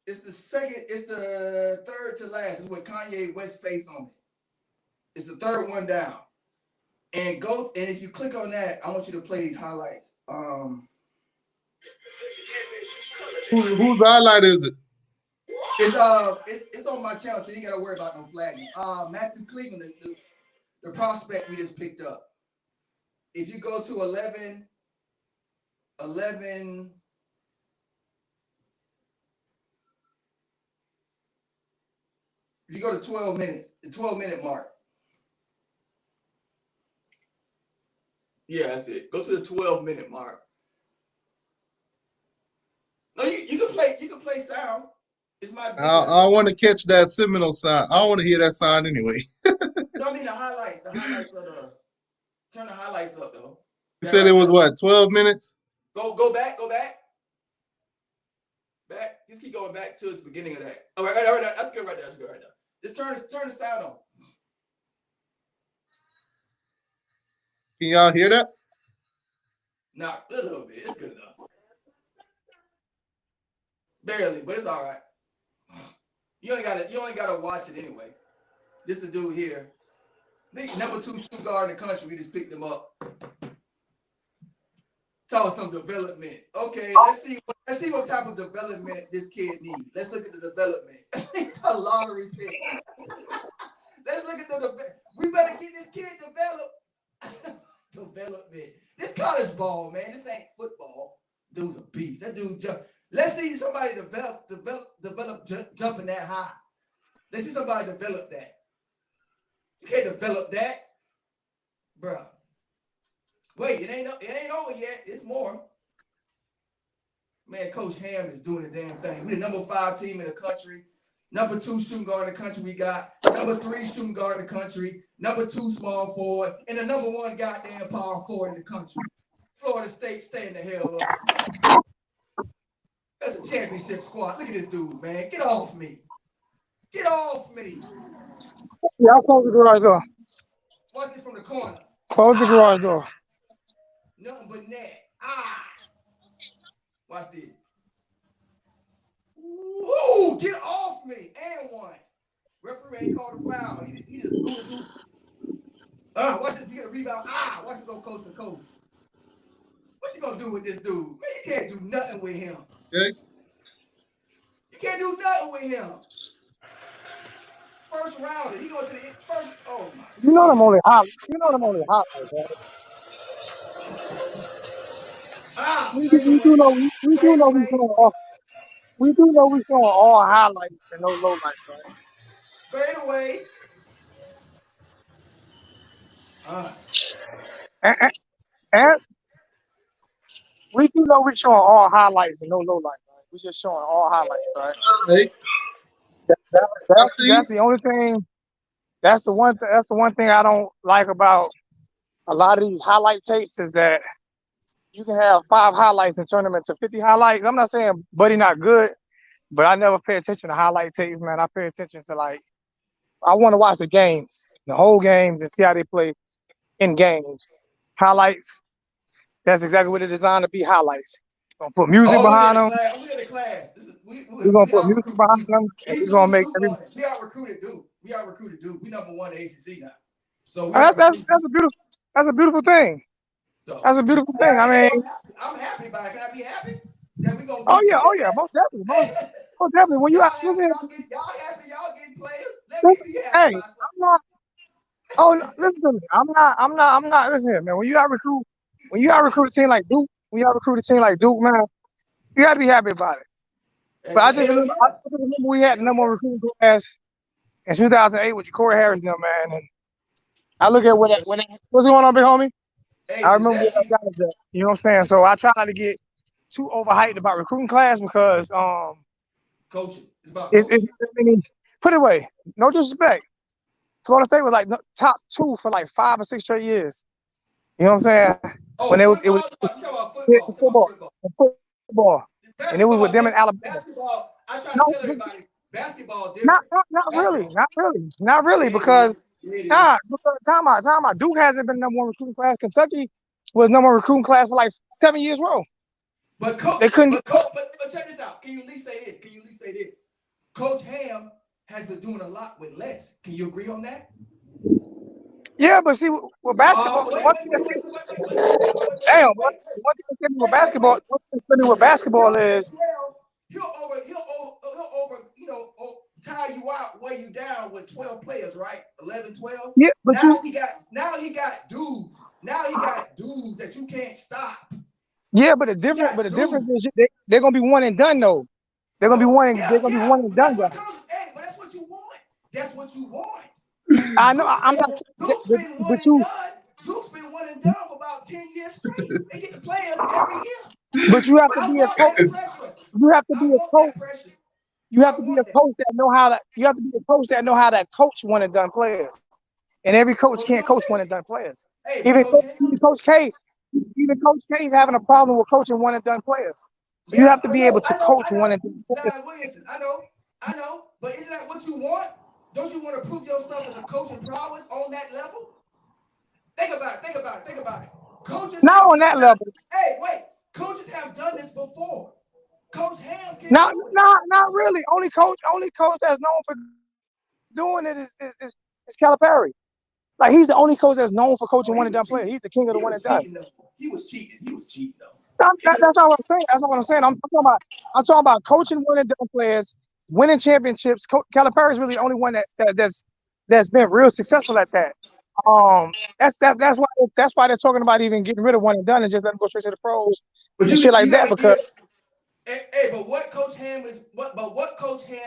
the second, it's the third to last. It's with Kanye West face on it. It's the third one down. And if you click on that, I want you to play these highlights.
Whose highlight is it?
It's on my channel, so you gotta worry about no flagging. Matthew Cleveland, the prospect we just picked up. If you go to 11, if you go to 12 minutes, the 12-minute mark. Yeah, that's it. Go to the 12-minute mark. No, you can play sound. It's my video.
I want to catch that Seminole sound. I want to hear that sound anyway.
No, I mean the highlights of the. Turn the highlights up though.
You said it was what, 12 minutes?
Go back. Back. Just keep going back to the beginning of that. All right. That's good right there. Just turn the sound on.
Can y'all hear that?
Nah, a little bit. It's good enough. Barely, but it's all right. You only gotta watch it anyway. This the dude here. I think number 2 shooting guard in the country. We just picked him up. Talk some development. Okay, let's see what type of development this kid needs. Let's look at the development. It's a lottery pick. Let's look at we better get this kid developed. Development. This college ball, man. This ain't football. Dude's a beast. That dude jump. Let's see somebody develop jumping that high. Let's see somebody develop that. You can't develop that, bro. Wait, it ain't over yet. It's more. Man, Coach Ham is doing the damn thing. We the number 5 team in the country. Number 2 shooting guard in the country we got. Number 3 shooting guard in the country. Number 2 small forward. And the number 1 goddamn power forward in the country. Florida State staying the hell up. That's a championship squad. Look at this dude, man. Get off me. Get off me.
Yeah, I'll close the garage door.
Watch this from the corner.
Close the garage door.
Nothing but net. Watch this. Ooh, get off me. And 1. Referee ain't called a foul. He just do. Watch this. He get a rebound. Watch him go coast to coast. What you gonna do with this dude? Man, you can't do nothing with him.
Okay.
You can't do nothing with him. First rounder. He going to the first. Oh my.
You know them only hot. You know them only hot like that. We do know we showing all highlights and no lowlights, right?
Fade away.
And we do know we're showing all highlights and no lowlights, right? We're just showing all highlights, right?
Hey.
That's the only thing. That's the one thing I don't like about a lot of these highlight tapes is that you can have 5 highlights and turn them into 50 highlights. I'm not saying Buddy not good, but I never pay attention to highlight tapes, man. I pay attention to I want to watch the games, the whole games, and see how they play in games. Highlights, that's exactly what they're designed to be, highlights. We're going to put music behind them.
Look at the class.
We're going to put music behind them, and we're going to make everything.
We are recruited, dude. We number 1 in ACC now. So
that's a beautiful thing. So, that's a beautiful thing. I mean,
I'm happy about it. Can I be happy? That we gonna
oh yeah, most definitely. Most definitely. When y'all happy, y'all getting players. Let me be happy. Hey, I'm not. Oh, listen to me. I'm not. Listen here, man. When you got recruit a team like Duke, man, you gotta be happy about it. But I just remember we had the number 1 recruiting class in 2008 with Corey Harris, them, man. And I look at what's going on, big homie.
Hey,
I remember where
Shazeki,
I got it. You know what I'm saying? So I try not to get too overhyped about recruiting class because
coaching. It's about
it's
coaching.
I mean, put it away. No disrespect. Florida State was like top 2 for like 5 or 6 straight years. You know what I'm saying?
Oh,
When it was
football? You talking about football. You talking about
football,
football.
football, and it was with
Basketball
them in
different.
Alabama.
Basketball, I try to
No,
tell everybody, basketball
not
different.
not really,
Basketball.
not really,
Yeah, it
because
is. Yeah, it is.
time out. Duke hasn't been number one recruiting class. Kentucky was number one recruiting class for like 7 years row.
But coach,
They couldn't.
but check this out. Can you at least say this? Can you at least say this? Coach Ham has been doing a lot with less. Can you agree on that?
Yeah, but see, with basketball,
Wait,
one
wait,
thing
wait,
that's
wait, wait, wait, wait, wait, wait, wait,
damn,
wait, wait,
one thing that's with
wait, wait,
basketball,
wait.
one thing that's with basketball is
Tire you out, weigh you down with 12 players, right? 11, 12.
yeah, but
Now he got dudes. Now he got dudes that you can't stop.
yeah, but the difference is they're gonna be one and done though. They're gonna be one and
Yeah.
done.
That's what comes. Hey, but that's what you want. That's what you want.
I know. I'm not saying
Duke's been one
but
and
you
done. Duke's been one and done for about 10 years straight. They get the players every year.
but you have to
I
be a
want
coach.
that pressure.
You have to
I
be a
want
coach.
that pressure.
You have
I
to be
want
a
that.
coach that know how to. You have to be a coach that know how to coach one and done players. And every coach
So you
can't
don't
coach
say
one
that.
and done players.
Hey, but
Even
Coach Ham,
Coach K is having a problem with coaching one and done players. So you
yeah,
have to be able to coach one and done players.
Zion Williamson, I know. But isn't that what you want? Don't you want to prove yourself as a coach in prowess on that level? Think about it. Coaches
Not
have
on
done
that
this.
level.
Hey, wait. Coaches have done this before. Coach Ham can
Not
do it.
not really. Only coach that's known for doing it is Calipari. Like he's the only coach that's known for
Oh,
coaching
he
one and
was
done players.
cheating.
He's the king of the
He
one and
was cheating
dones.
though. He was cheating though.
That's not what I'm saying. That's not what I'm saying. I'm talking about coaching one and done players, winning championships. Calipari is really the only one that's been real successful at that. That's why they're talking about even getting rid of one and done and just let them go straight to the pros
But
and shit
you
like that.
gotta
Because
give. Hey, but what Coach Ham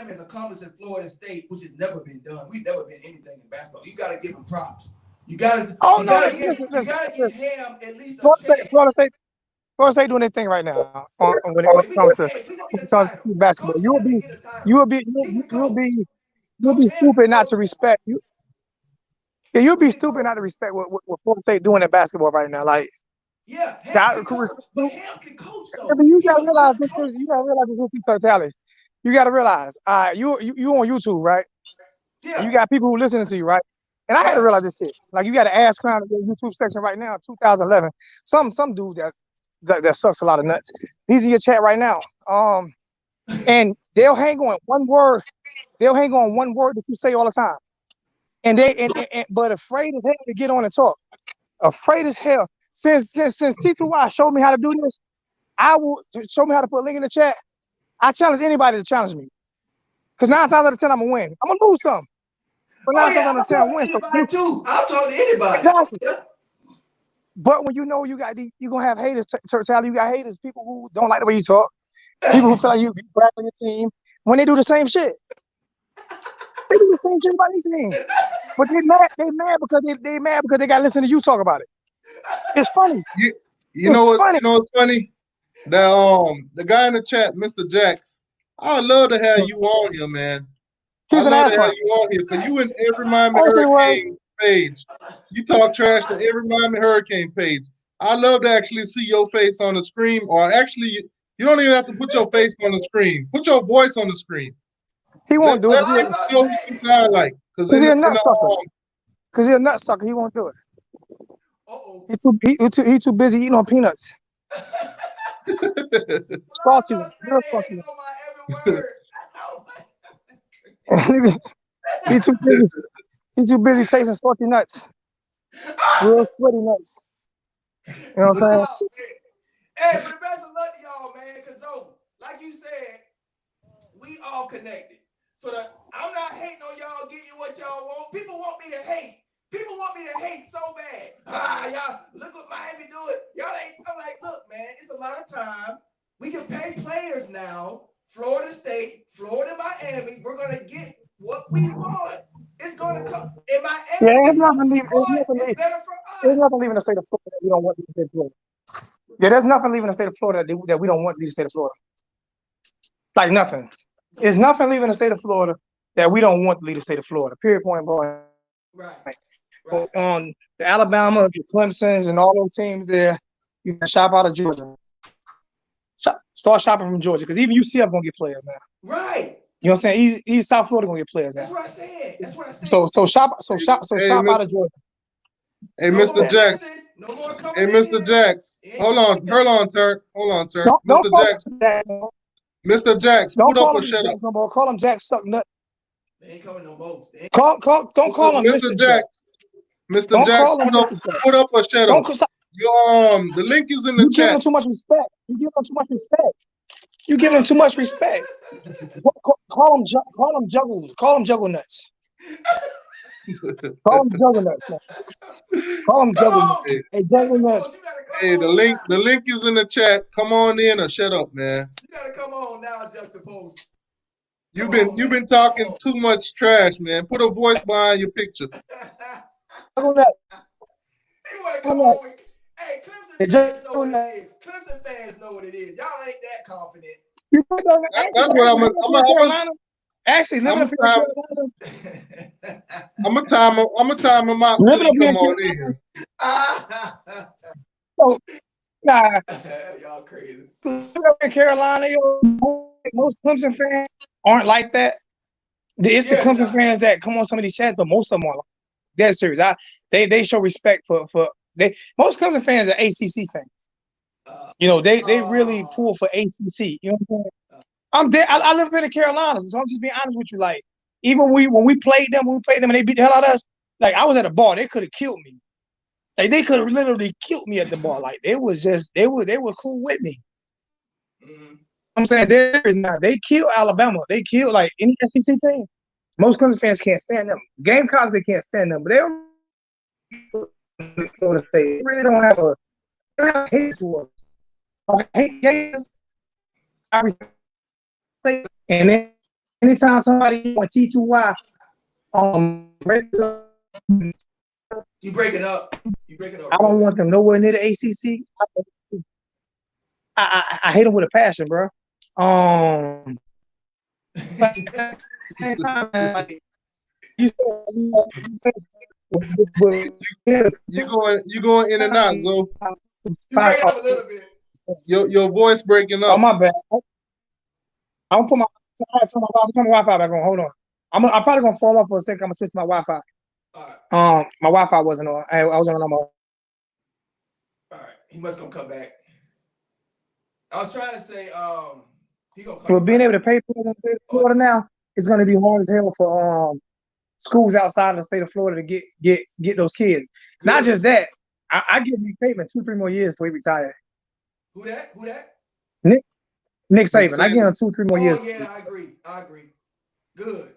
has accomplished in Florida State, which has never been done. We've never been anything in basketball. You gotta give him props. You gotta give Ham at least a chance.
Florida State doing their thing right now when
Oh,
it comes to
we gonna get a title.
basketball.
Coach Ham can get a title.
You'll be
He can coach.
you'll
Coach
be
Ham can
stupid not
coach
to
now.
respect you. Yeah, you'll
He
be
can
stupid
coach.
not to respect what Florida State doing in basketball right now. Like,
Yeah, Ham can coach. But Ham can coach though.
but you
He's
gotta
a
realize
good
this
coach.
is Turnt Tally. You gotta realize, you on YouTube, right? And you
Yeah.
got people who listening to you, right? And I had to
Yeah.
realize this shit. Like you got to ask around the YouTube section right now, 2011. Some dude that sucks a lot of nuts. He's in your chat right now. And they'll hang on one word. They'll hang on one word that you say all the time. And but afraid as hell to get on and talk. Afraid as hell. Since T2Y showed me how to do this, I will show me how to put a link in the chat. I challenge anybody to challenge me. Because 9 times out of 10, I'm gonna win. I'm gonna lose some. But 9
Oh
times
yeah,
out
I'll
of 10, I
talk
win.
to
So
anybody too. I'll talk to anybody.
exactly.
Yeah.
But when you know you got these, you're gonna have haters. You got haters, people who don't like the way you talk, people who feel like you brag on your team. When they do the same shit, they do the same shit about these teams. But they mad because they got to listen to you talk about it. It's funny.
You know what's funny? The guy in the chat, Mr. Jax, I would love to have you on here, man.
He's
I'd
an
love to have
asshole.
you on here because you in every Miami
Anyway,
Hurricane page. You talk trash to every Miami Hurricane page. I love to actually see your face on the screen, or actually, you don't even have to put your face on the screen. Put your voice on the screen.
he won't do it
Let
because
people know what you sound like. Because
he's a nut sucker. Because he's a nut sucker, he won't do it. He too busy eating on peanuts. Salty one, real salty one.
On my every word.
He too busy. He's too busy tasting salty nuts. Real sweaty nuts. You know what I'm saying?
Hey, but the best of luck to y'all, man. Because like you said, we all connected. So I'm not hating on y'all getting what y'all want. People want me to hate. People want me to hate so bad. Y'all, look what Miami doing. Y'all ain't. I'm like, look, man, it's a lot of time. We can pay players now. Florida State, Florida, Miami. We're gonna get what we want. It's gonna come. In Miami, what we want is better for
there's nothing leaving the state of Florida that we don't want to leave the state of Florida. Yeah, there's nothing leaving the state of Florida that we don't want to leave the state of Florida. Like nothing. There's nothing leaving the state of Florida that we don't want to leave the state of Florida. Period. Point blank.
Right.
On the Alabama, the Clemsons, and all those teams there, you can shop out of Georgia. Start shopping from Georgia because even UCF gonna get players now.
Right.
You know what I'm saying? East South Florida gonna get players now.
That's what I said. That's what I said.
So shop out of Georgia.
Hey, Mr. Jacks.
No more coming
Hey, Mr. Jacks. Hold on, Turnt. Mr. Jacks. Mr. Jacks, put up or shut up.
No, call him Jack Stuck Nut.
They ain't coming no more.
Don't call him
Mr. Jacks. Mr. Jacks, put up or shut up. The link is in the chat.
You give him too much respect. You give him too much respect. Call him Juggle. Call him Juggle Nuts. Call him Juggle Nuts. Call him Juggle Nuts. Hey, Juggle Nuts.
Hey, the link is in the chat. Come on in or shut up, man.
You gotta come on now, Juxtapose.
You've been talking too much trash, man. Put a voice behind your picture.
He wanna come on with, hey, Clemson fans know what it is. Clemson fans know what it is. Y'all ain't that confident.
That's what I'm
actually living up here in Carolina.
I'm gonna time him out till he come on in here.
So, nah,
y'all crazy.
Living up in Carolina, most Clemson fans aren't like that. It's the Clemson fans that come on some of these chats, but most of them are like dead serious. They show respect for most Clemson fans are ACC fans. You know, they really pull for ACC. You know what I'm saying? I live in the Carolinas, so I'm just being honest with you. Like, even when we played them and they beat the hell out of us, like I was at a bar, they could have killed me. Like they could have literally killed me at the bar. Like they were cool with me. Mm-hmm. I'm saying they killed Alabama. They killed like any SEC team. Most Clemson fans can't stand them. Gamecocks, they can't stand them, but they Florida State. They really don't have a hate towards us. I hate games. I respect. And then anytime somebody on T2Y
you break it up.
I don't want them nowhere near the ACC. I hate them with a passion, bro. Same time, like, you
going in and out, Zo.
You break up a little bit.
Your voice breaking up.
Oh, my bad. I'm gonna turn my Wi-Fi back on. Hold on. I'm probably gonna fall off for a second. I'm gonna switch to my Wi-Fi.
All right.
My Wi-Fi wasn't on. I was on my.
All right. He must gonna come back. I was trying to say, he gonna come.
So being able to pay for it in the state of Florida now, it's gonna be hard as hell for schools outside of the state of Florida to get those kids. Good. Not just that, I give you payment 2-3 more years before he retire.
Who that?
Nick Saban. I give him 2-3 more years.
Oh yeah, I agree. Good.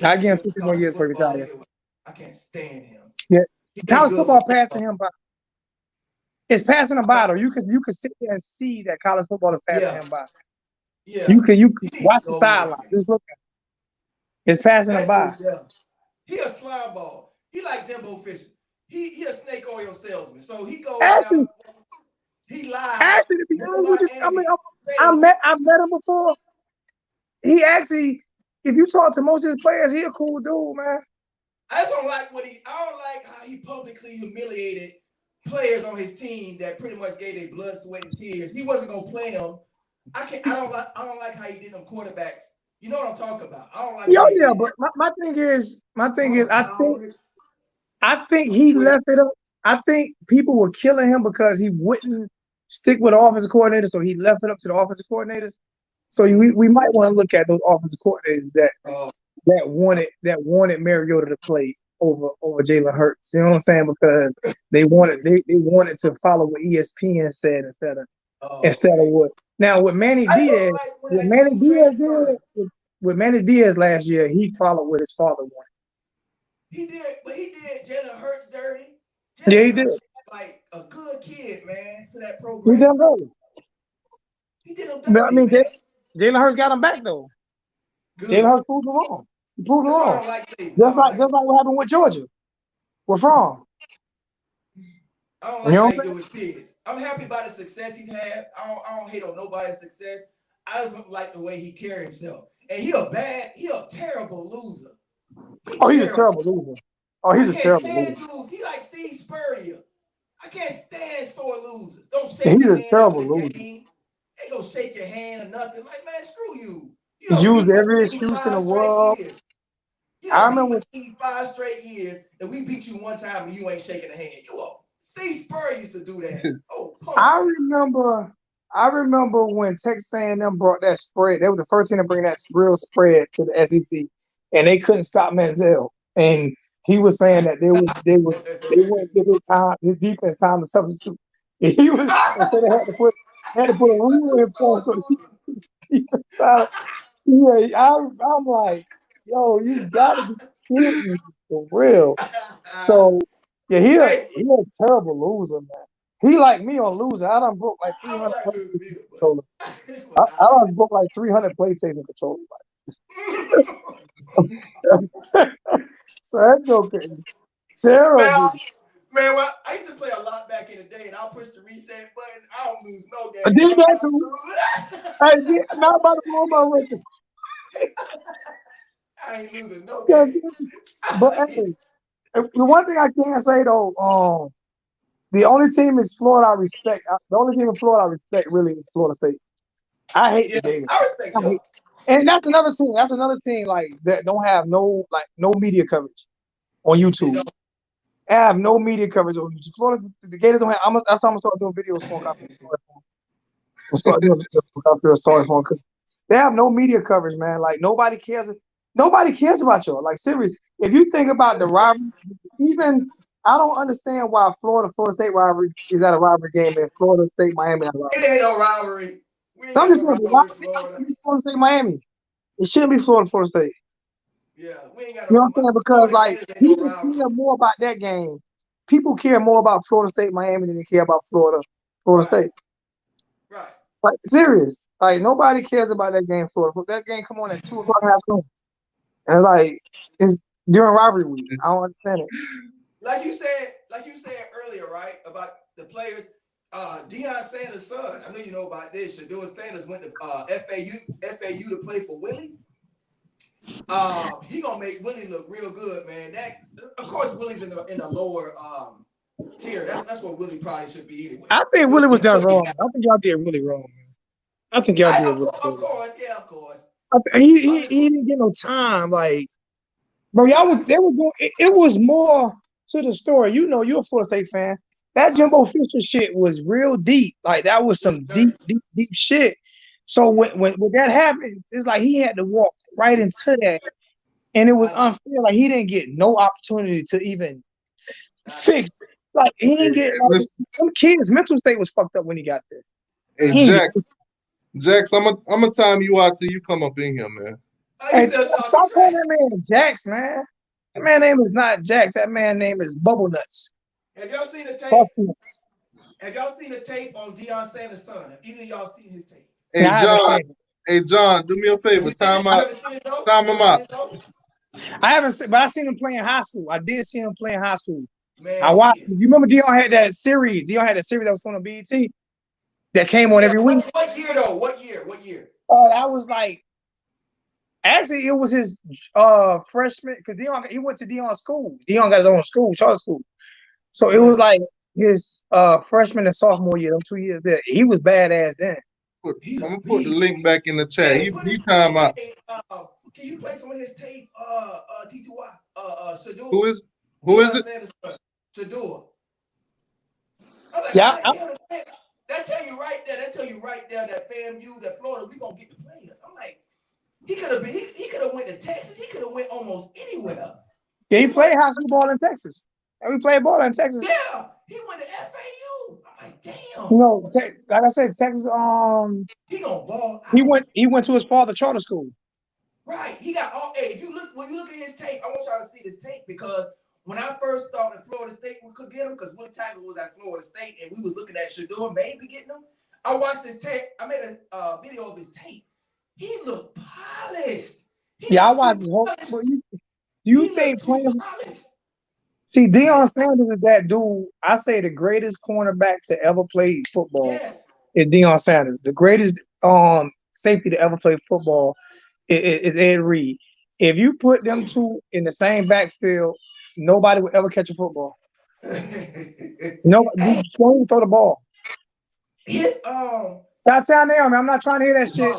I give him 2-3 more years before he retire.
Anyway. I can't stand him.
Yeah, college football passing him by. It's passing him by though. You can sit there and see that college football is passing him by.
Yeah.
You can watch the sideline. Just look at it. It's passing him by.
He a slime ball. He like Jimbo Fisher. He a snake oil salesman. So he goes
actually,
out. He lies.
Actually, to be honest with you, I met him before. He actually, if you talk to most of his players, he a cool dude, man.
I don't like how he publicly humiliated players on his team that pretty much gave their blood, sweat, and tears. He wasn't gonna play them. I don't like how he did them quarterbacks. You know what I'm talking about. I don't like.
But my thing is, I think he left it up. I think people were killing him because he wouldn't stick with the offensive coordinator, so he left it up to the offensive coordinators. So we might want to look at those offensive coordinators that wanted Mariota to play over Jalen Hurts. You know what I'm saying? Because they wanted to follow what ESPN said instead of what. Now with Manny Diaz, with Manny Diaz last year, he followed what his father wanted.
He did Jalen Hurts dirty.
He did.
Like a good kid, man, to that program.
He did him dirty.
He did him dirty.
I mean, Jalen Hurts got him back though. Good. Jalen Hurts proved him wrong. He proved him wrong. Just like what happened with Georgia. We're from.
I don't
You
like
know
how
what
he
I'm
do his kids. I'm happy about the success he's had. I don't hate on nobody's success. I just don't like the way he carry himself. And he a terrible loser. He
Oh, he's a
terrible.
terrible loser. Oh,
I
he's a
can't
terrible
stand
loser.
dudes. He like Steve Spurrier. I can't stand sore losers. Don't
He's
shake your
a
hand after
terrible
the
loser.
game. Ain't gonna shake your hand or nothing. Like, man, screw you. You
He's
don't
used
beat my
every
team
excuse in the
5 straight
world.
years. You
I
don't beat my
remember.
team 5 straight years, and we beat you one time and you ain't shaking a hand. You are. Steve Spurrier used to do that. Oh, come on.
I remember when Texas A&M brought that spread. They were the first team to bring that real spread to the SEC, and they couldn't stop Manziel. And he was saying that they wouldn't give his defense time to substitute. And he was, and so they had to put a rule in place so he could stop. Yeah, I'm like, yo, you gotta be kidding me for real. So yeah,
Hey,
he a terrible loser, man. He like me on loser. I done broke like
I don't
300
like
play
losing
tapes
either,
in controller.
but
I done broke like 300 play tapes in controller. So that joker is terrible.
man, well, I used to play a lot back in the day, and I'll push the reset button. I don't lose no
I
game.
did that too. I did not about to blow my record.
I ain't losing no
Yeah,
games.
but hey, the one thing I can't say though, the only team is Florida I respect. The only team in Florida I respect really is Florida State. I hate
Yeah,
the Gators.
I respect y'all.
And that's another team. That's another team like that don't have no media coverage on
They
YouTube.
don't.
I have no media coverage on YouTube. Florida, the Gators don't have. That's how I'm gonna start doing videos for them. I'm start doing videos. I feel sorry for them because they have no media coverage, man. Like nobody cares. Nobody cares about y'all. Like serious. If you think about the rivalry, even I don't understand why Florida State rivalry is at a rivalry game and Florida State Miami at a rivalry.
It ain't no rivalry. We ain't
I'm
got
just
no
saying,
rivalry
why
with
it
Florida.
should be Florida State Miami? It shouldn't be Florida State.
Yeah, we ain't got
You know
no
what I'm saying? Because
Florida
like
Gators ain't no
people
rivalry.
care more about that game. People care more about Florida State Miami than they care about Florida
Right,
State.
right.
Like serious. Like nobody cares about that game. Florida. That game come on at 2:00 in the afternoon, and like it's during rivalry week. I don't understand it.
Like you said earlier, right? About the players. Deion Sanders' son. I know you know about this. Shador Sanders went to FAU to play for Willie. He gonna make Willie look real good, man. That of course Willie's in the lower tier. That's what Willie probably should be anyway.
I think
Willie
Willie was
a
done
cookie
wrong.
guy.
I think y'all did really wrong, man. I think y'all did really
Of
wrong.
course, yeah, of course.
He didn't get no time. Like, bro, it was more to the story. You know, you're a Florida State fan. That Jimbo Fisher shit was real deep. Like that was some deep shit. So when that happened, it's like he had to walk right into that. And it was unfair. Like he didn't get no opportunity to even fix it. Like he didn't get like some kids' mental state was fucked up when he got there.
Hey, Jax, I'm gonna time you out till you come up in here, man.
Hey, stop calling that man Jax, man. That man name is not Jax. That man name is Bubble Nuts.
Have y'all seen the tape? Have y'all seen the tape on Deion Sanders' son? Have either of y'all seen his tape?
Hey John, do me a favor. Time him out.
I haven't seen, but I seen him playing high school. I did see him playing high school.
Man,
I watched. You remember Deion had that series? Deion had a series that was on BET that came on every week.
What year though? What year?
That was like. Actually, it was his freshman because he went to Deion's school. Deion got his own school, charter school. So it was like his freshman and sophomore year, them 2 years there. He was badass then.
I'm gonna put the link back in the chat. He time out.
Can you play some of his tape? T2Y. Shador.
Who is it?
Shador.
Yeah.
That tell you right there that FAMU, that Florida, we gonna get the players. I'm like, he could have went to Texas. He could have went almost anywhere.
Yeah, he played high school ball in Texas. And we played ball in Texas.
Yeah, he went to FAU. I'm like, damn.
You know, like I said, Texas.
He gonna ball
out. He went to his father's charter school.
Right. He got all. Hey, when you look at his tape, I want y'all to see this tape because when I first thought that Florida State could get him, because Willie Taggart was at Florida State and we was looking at Shador maybe getting him. I watched this tape. I made a video of his tape. He looked polished.
I watched his whole. You think playing? See, Deion Sanders is that dude. I say the greatest cornerback to ever play football
Yes.
is Deion Sanders. The greatest safety to ever play football is Ed Reed. If you put them two in the same backfield, nobody will ever catch a football. Nobody,
Hey,
you can't even throw the ball.
his
Stop telling them, man. I'm not trying to hear that shit.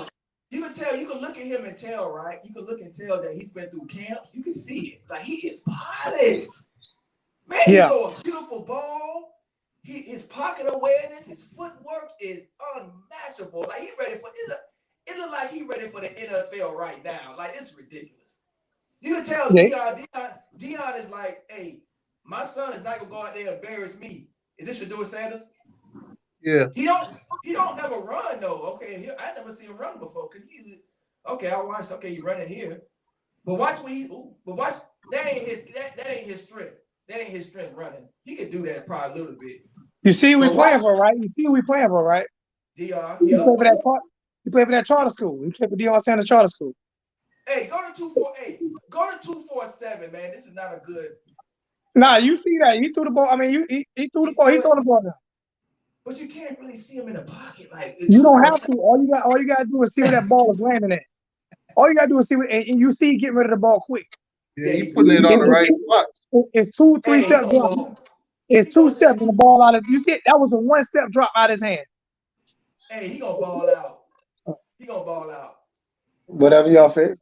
you can tell, you can look at him and tell, right? You can look and tell that he's been through camps. You can see it. Like, he is polished. Man, he throw a beautiful ball. His pocket awareness, his footwork is unmatchable. Like, he ready for it. Look like he ready for the NFL right now. Like, it's ridiculous. You can tell Deion is like, hey, my son is not gonna go out there and embarrass me. Is this Shedeur Sanders?
Yeah.
He don't never run though. Okay, I never seen him run before because he's okay. I watched. Okay, he running here, but watch when that ain't his strength. That ain't his strength running. He could do that probably a little bit.
You see who we playing for, right? You see who we playing for, right?
Deion.
He played for that charter school. He played for Deion Sanders charter school.
Hey, go to 248. Go to 247, man. This is not a good.
Nah, you see that he threw the ball. I mean, he threw the ball. He threw the ball down.
But you can't really see him in the pocket. Like,
you don't have to. All you got to do is see where that ball is landing at. All you got to do is see and you see getting rid of the ball quick.
Yeah, you putting it on the right spot.
It's 2, 3 step drop. It's 2 steps and the ball out of. You see, that was a 1-step drop out of his hand.
Hey, he gonna ball out. He gonna ball out.
Whatever y'all feel.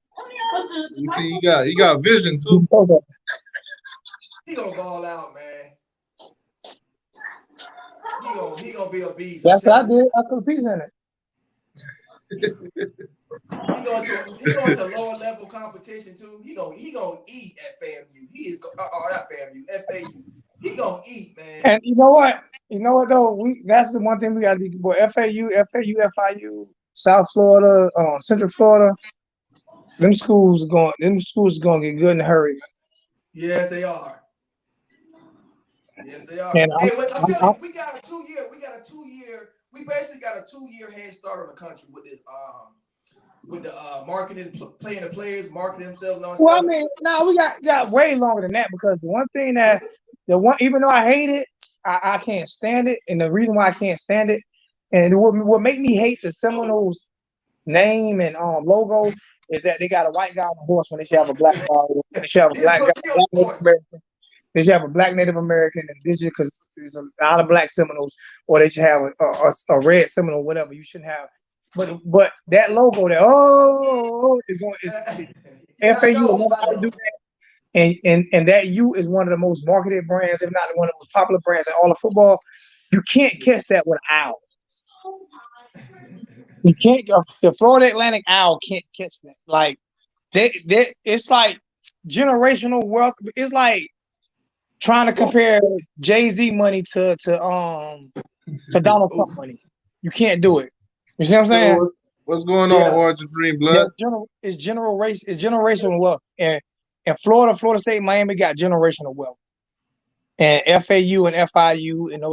You see, he got vision too.
He gonna ball out, man. He gonna be a beast.
That's what I did. I put a piece in it.
He going to lower level competition too. He gonna eat at FAMU. He is not FAMU, FAU. He gonna eat, man.
And you know what? Though, that's the one thing we gotta be boy. FAU, FIU, South Florida, Central Florida. Them schools are gonna get good in a hurry.
Yes, they are. Yes, they are.
And
hey, I'm telling you, we got a 2 year. We basically got a 2-year head start on the country with this with the marketing, playing the players, marketing themselves and all that
stuff.
I
mean, we got way longer than that because the one thing that even though I hate it, I can't stand it, and the reason why I can't stand it, and what make me hate the Seminoles name and logo is that they got a white guy on the horse when they should have a black guy. They should have a black guy. They should have a black Native American, and this is because there's a lot of black Seminoles, or they should have a red Seminole, whatever. You shouldn't have. But that logo there, FAU will never do that. And that U is one of the most marketed brands, if not one of the most popular brands in all of football. You can't catch that with an owl. You can't. The Florida Atlantic Owl can't catch that. Like it's like generational wealth. It's like trying to compare Jay-Z money to Donald Trump money. You can't do it. You see what I'm saying?
So what's going on, Orange and Green Blood?
It's generational wealth. And Florida State, Miami got generational wealth. And FAU and FIU and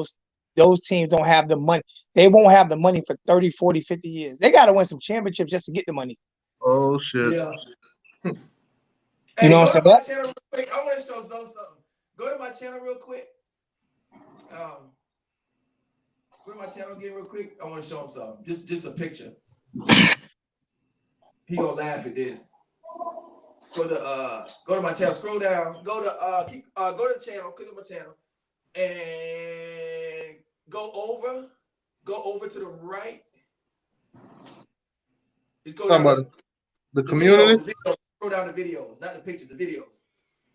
those teams don't have the money. They won't have the money for 30, 40, 50 years. They got to win some championships just to get the money.
Oh, shit.
Yeah.
You know what I'm saying?
Channel real quick. I want to show Zoe something. Go to my channel real quick. Go to my channel again real quick. I want to show him something. Just a picture. He gonna laugh at this. Go to my channel. Scroll down. Go to the channel. Click on my channel, and go over to the right. Just go down
about the community.
videos. Scroll down the videos, not the pictures. The videos.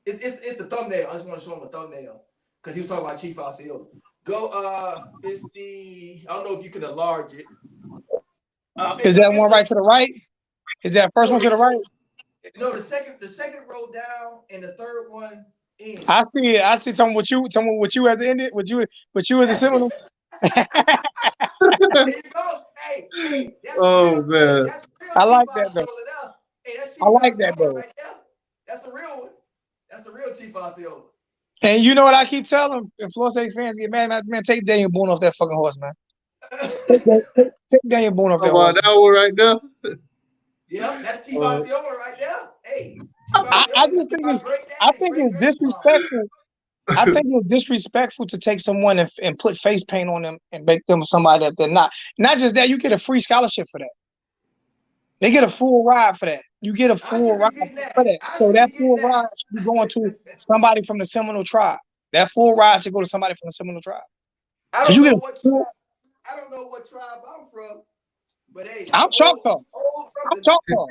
It's the thumbnail. I just want to show him a thumbnail because he was talking about Chief Osceola. It's the. I don't know if you can enlarge it.
Is that one right to the right? Is that first one to the right?
No, the second row down and the third one in.
I see it. I see someone with you at the end. With you as a Seminole.
There you go. Hey, that's real,
man.
That's real.
I like that though.
Hey, that's
I like that though.
Right there. That's the real one. That's the real Chief Osceola.
And you know what I keep telling them? If Florida State fans get mad, man, take Daniel Boone off that fucking horse, man. Take Daniel Boone off that horse.
That one right there.
Yeah, that's Chief Osceola right there. Hey,
I think it's disrespectful. I think it's disrespectful to take someone and put face paint on them and make them somebody that they're not. Not just that, you get a free scholarship for that. They get a full ride for that. You get a
I should
full
be
ride
getting that.
for that.
I
So
should
that
be getting
full ride should be going to somebody from the Seminole tribe. That full ride should go to somebody from the Seminole tribe.
I
Because
don't
you
know
get
what tribe. I don't know what tribe I'm from, but hey,
I'm
I'm old
Choctaw.
from
I'm
the.
Choctaw.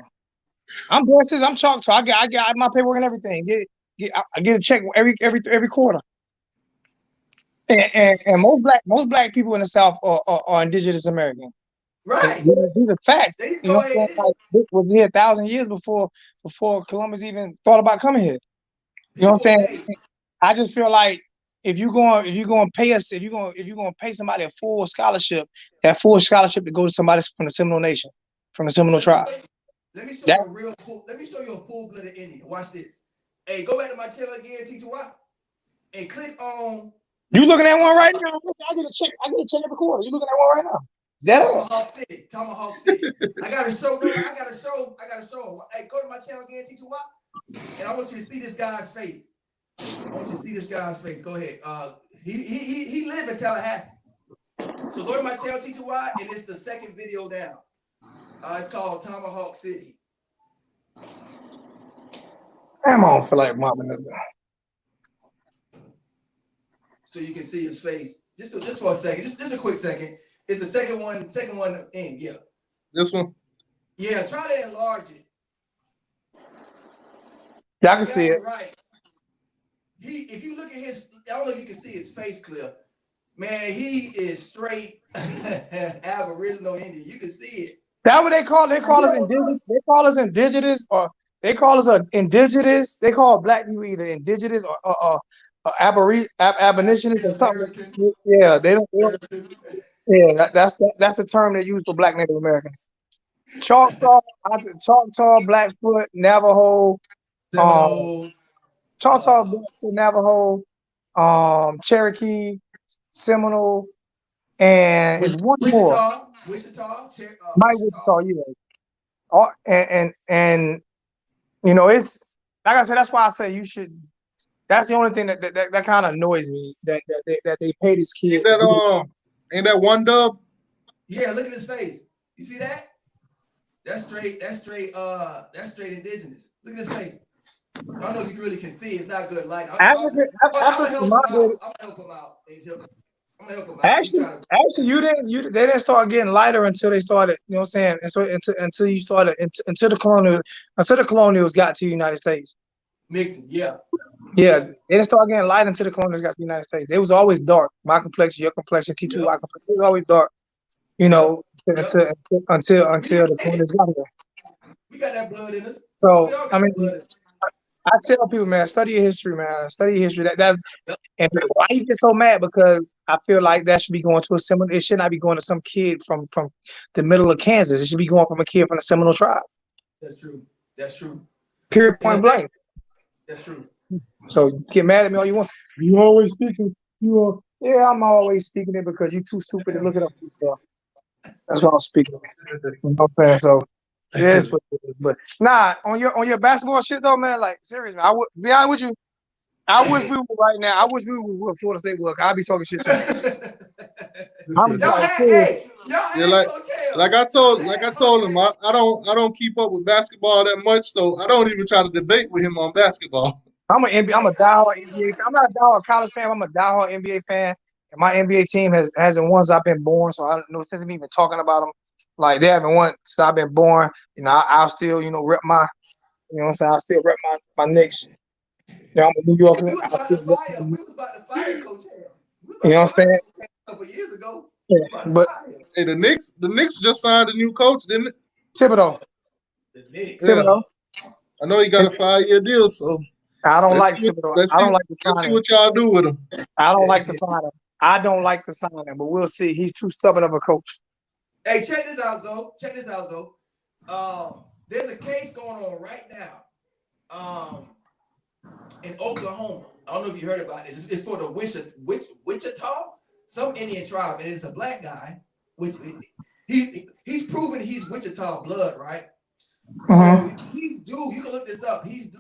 I'm blessed. I'm Choctaw. I got my paperwork and everything. I get a check every quarter. And most black people in the South are indigenous American.
Right.
These are facts.
They
You know
go
what I'm saying?
ahead.
Like, this was here 1,000 years before Columbus even thought about coming here. You know what I'm
People,
saying?
hey,
I just feel like if you're going to pay us, if you're going to pay somebody a full scholarship, that full scholarship to go to somebody from the Seminole Nation, from the Seminole
let me
tribe.
show you. Let me show
That
you a real cool. Let me show you a full-blooded Indian. Watch this. Hey, go back to my channel again, T2Y, and click on
you looking at one right now? I get a check. I get a check every quarter. You looking at one right now? That is.
Tomahawk City. Tomahawk City. I gotta show. No, I gotta show. Hey, go to my channel again, T2Y, and I want you to see this guy's face. I want you to see this guy's face. Go ahead. He live in Tallahassee. So go to my channel, T2Y, and it's the second video down. It's called Tomahawk City.
I'm on for like mama.
So you can see his face. Just for a second. Just a quick second. It's the second one in. Yeah.
This one.
Yeah. Try to enlarge it.
Yeah, I can see it.
Right. If you look at his, I don't know if you can see his face clear. Man, he is straight Aboriginal Indian. You can see it.
That what they call? They call us indigenous. They call us indigenous, or they call us indigenous. They call black people either indigenous or abolitionists or something. Yeah, they don't. Yeah, that's the term they use for black Native Americans. Choctaw, Blackfoot, Navajo, Choctaw, Blackfoot, Navajo, Cherokee, Seminole, and it's one more.
Wichita.
Mike Wichita, yeah. And you know, it's like I said. That's why I say you should. That's the only thing that kind of annoys me that they pay these kids.
Ain't that one dub?
Yeah, look at his face. You see that? That's straight indigenous. Look at his face. I don't know if you really can see. It's not good light. I'm gonna help him out.
Actually, they didn't start getting lighter until they started. You know what I'm saying? And so until the colonials got to the United States.
Mixing, yeah.
Yeah, they didn't start getting light until the colonials got to the United States. It was always dark. My complexion, your complexion, T2Y complexion, it was always dark. You know, until the colonials got here.
We got that blood in us.
So I mean, I tell people, man, study your history, man. Study your history. And why you get so mad? Because I feel like that should be going to a Seminole. It should not be going to some kid from the middle of Kansas. It should be going from a kid from the Seminole tribe.
That's true.
Period. Point blank.
That's true.
So get mad at me all you want. You always speaking. Yeah, I'm always speaking it because you're too stupid to look it up yourself. That's what I'm speaking. You know what I'm saying? So it is what it is. But nah, on your basketball shit though, man. Like seriously, I would be honest with you. I wish we were right now. I wish we were where Florida State was. I'd be talking shit to
like I told him, I don't keep up with basketball that much, so I don't even try to debate with him on basketball.
I'm a diehard NBA. I'm not a diehard college fan. I'm a diehard NBA fan, and my NBA team hasn't won since I've been born. So I don't know since I'm even talking about them. Like they haven't won since I've been born. You know, I'll still rep my. You know what I'm saying? I'll still rep my Knicks. You know, I'm a New Yorker.
We was about to fire Coach Hale.
You know what I'm saying?
A couple years ago.
Yeah, but
hey, the Knicks just signed a new coach, didn't it?
Thibodeau.
The Knicks.
Thibodeau.
I know he got a 5-year deal, so
I don't like Thibodeau.
Let's see what y'all do with him.
I don't like the signing. I don't like the signing, but we'll see. He's too stubborn of a coach.
Hey, check this out, Zoe. There's a case going on right now. In Oklahoma. I don't know if you heard about this. It's for the Wichita, some Indian tribe, and it's a black guy. Which he's proven he's Wichita blood, right? So he's due. You can look this up. He's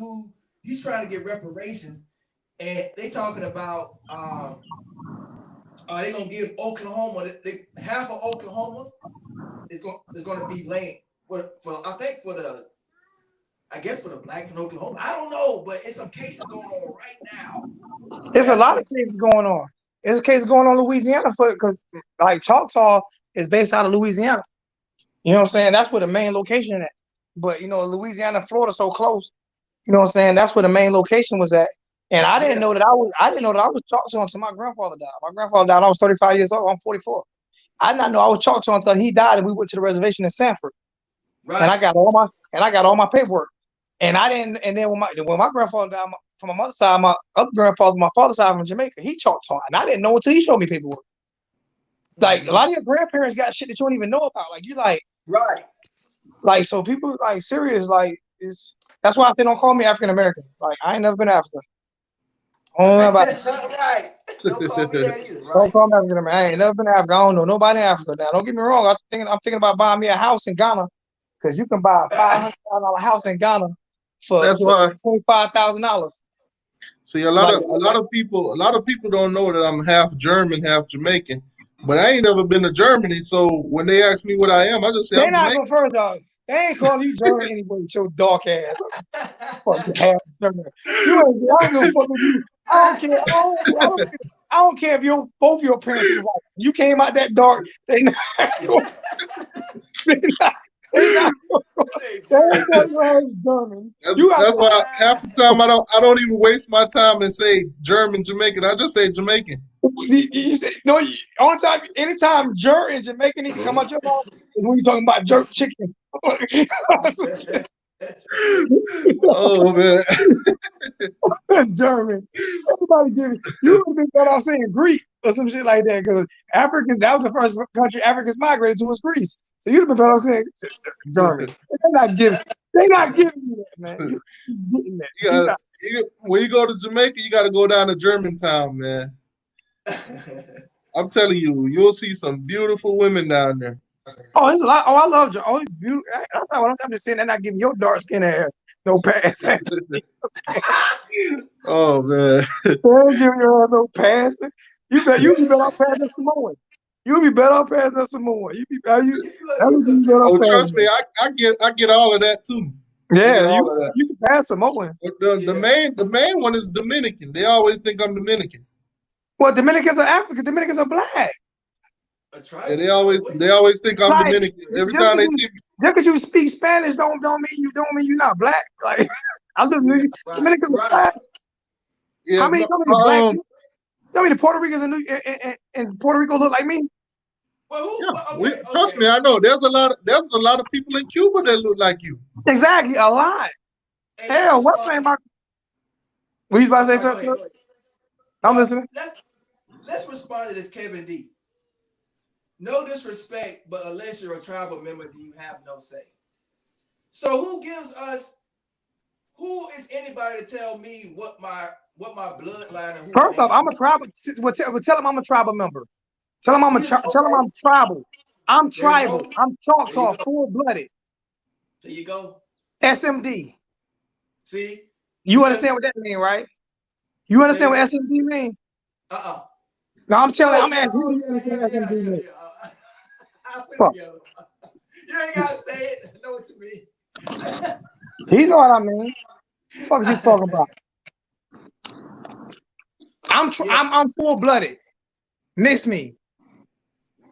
trying to get reparations, and they talking about they gonna give Oklahoma half of Oklahoma is gonna be land for I think for the I guess for the blacks in Oklahoma. I don't know, but it's some cases going on right now.
There's a
That's
lot
what.
of cases going on. There's a case going on in Louisiana because like Choctaw is based out of Louisiana. You know what I'm saying? That's where the main location at. But you know, Louisiana and Florida so close. You know what I'm saying? That's where the main location was at. And I didn't
Yeah.
know that I was Choctaw until my grandfather died. My grandfather died when I was 35 years old. I'm 44. I did not know I was Choctaw until he died and we went to the reservation in Sanford. And I
Right.
got all my paperwork. And I didn't. And then when my grandfather died from my mother's side, my other grandfather, my father's side from Jamaica, he Choctaw, and I didn't know until he showed me paperwork. Like a lot of your grandparents got shit that you don't even know about. Like you
Right.
like so people like serious like is that's why I say don't call me African American. Like I ain't never been to Africa.
Right. Don't call me that either.
Don't
Right.
call me African American. I ain't never been to Africa. I don't know nobody in Africa. Now don't get me wrong. I'm thinking about buying me a house in Ghana because you can buy a $500,000 house in Ghana for
That's why.
$25,000.
See, a lot of people don't know that I'm half German, half Jamaican. But I ain't never been to Germany, so when they ask me what I am, I just say
They
I'm
not
Jamaican.
going further. They ain't calling you German anyway with your dark ass. Fuck you, half German. You ain't. I don't give a fuck if you. I don't care. I don't care if both your parents is white. You came out that dark. They not. They not. They not. They ain't calling your ass German. You got
That's
to.
why half the time I don't even waste my time and say German, Jamaican. I just say Jamaican.
You say no. Anytime jerk in Jamaican need to come out your mouth is when you talking about jerk chicken.
Oh man.
German. Everybody give it. You would have been better off saying Greek or some shit like that because Africans, that was the first country Africans migrated to was Greece. So you'd have been better off saying German. They're not giving you that, man. You getting that.
When you go to Jamaica, you got to go down to Germantown, man. I'm telling you, you'll see some beautiful women down there.
Oh, there's a lot. Oh, I love you. Oh, you. That's not what I'm just saying. They're not giving your dark skin ass no pass.
Oh man.
They ain't giving your ass no pass. You be better off passing Samoan. You be better off passing Samoan. You be better off
Oh, trust me,
passing.
I get all of that too. I get
Yeah,
all of that.
you can pass Samoan.
But the main one is Dominican. They always think I'm Dominican.
Well, Dominicans are African. Dominicans are black.
Yeah, they always think I'm
Like
Dominican. Every time they see me.
just because you speak Spanish don't mean you're not black. Like I'm just Dominicans are black.
Yeah,
How many black people? How many Puerto Ricans in Puerto Rico look like me?
Well,
trust me, I know. There's a lot of people in Cuba that look like you.
Exactly, a lot. Hell, what's name? What you about to say, sir? I'm listening.
Let's respond to this, Kevin D. No disrespect, but unless you're a tribal member, then you have no say. So who is anybody to tell me what my bloodline and who
First
I
off,
am?
I'm a tribal. Tell him I'm a tribal member. Tell him I'm tribal. I'm tribal. I'm Choctaw, full-blooded.
There you go.
SMD.
See?
You understand what that means, right? You understand what SMD means? No, I'm telling you, I'm asking you what SMD means.
I put it together. You ain't gotta say it. I know what you mean.
He know what I mean. What the fuck is he talking about? I'm full-blooded. Miss me.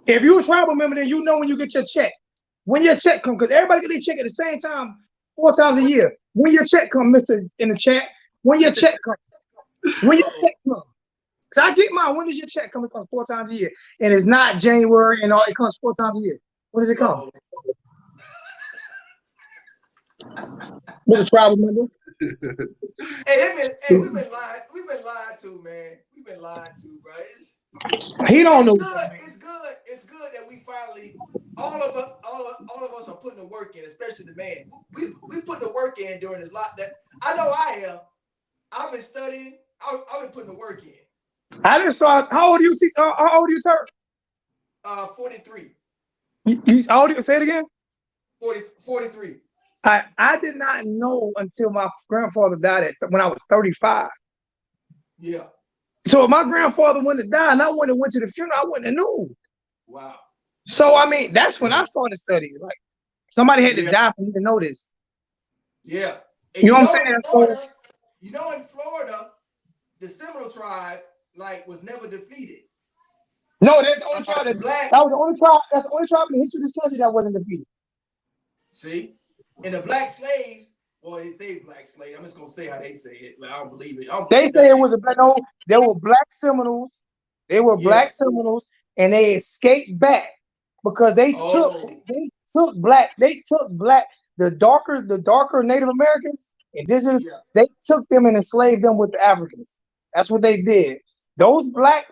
If you're a tribal member, then you know when you get your check. When your check comes, because everybody get their check at the same time, 4 times a year. When your check comes, Mr. in the chat, when your check comes. When your check comes. Because I get mine. When does your check come? It comes 4 times a year. And it's not January and all, it comes 4 times a year. When does it come? Mr. Tribal member.
Hey, we've been lied to, man. We've been lied to, bro.
He don't know.
It's good that we finally all of us are putting the work in, especially the man. We put the work in during this lockdown. I know I am. I've been studying. I've been putting the work in.
I didn't start. How old are you, how old are you, Turnt?
43.
How old are you? Say it again.
43.
I did not know until my grandfather died when I was 35.
Yeah.
So if my grandfather wouldn't have died and I wouldn't have went to the funeral, I wouldn't have known.
Wow.
So I mean, that's when I started studying. Like somebody had to die for me to know this.
Yeah. And
you know what I'm saying?
In Florida, the Seminole tribe was never defeated.
No, that's the only tribe that was the only tribe. That's the only tribe in the history of this country that wasn't defeated.
See, and the black slaves. Well, they say black slave. I'm just gonna say how they say it, but I don't believe it.
They say it was a black. No, they were black Seminoles. They were black Seminoles, and they escaped back because they took black. The darker Native Americans, indigenous. They took them and enslaved them with the Africans. That's what they did. Those black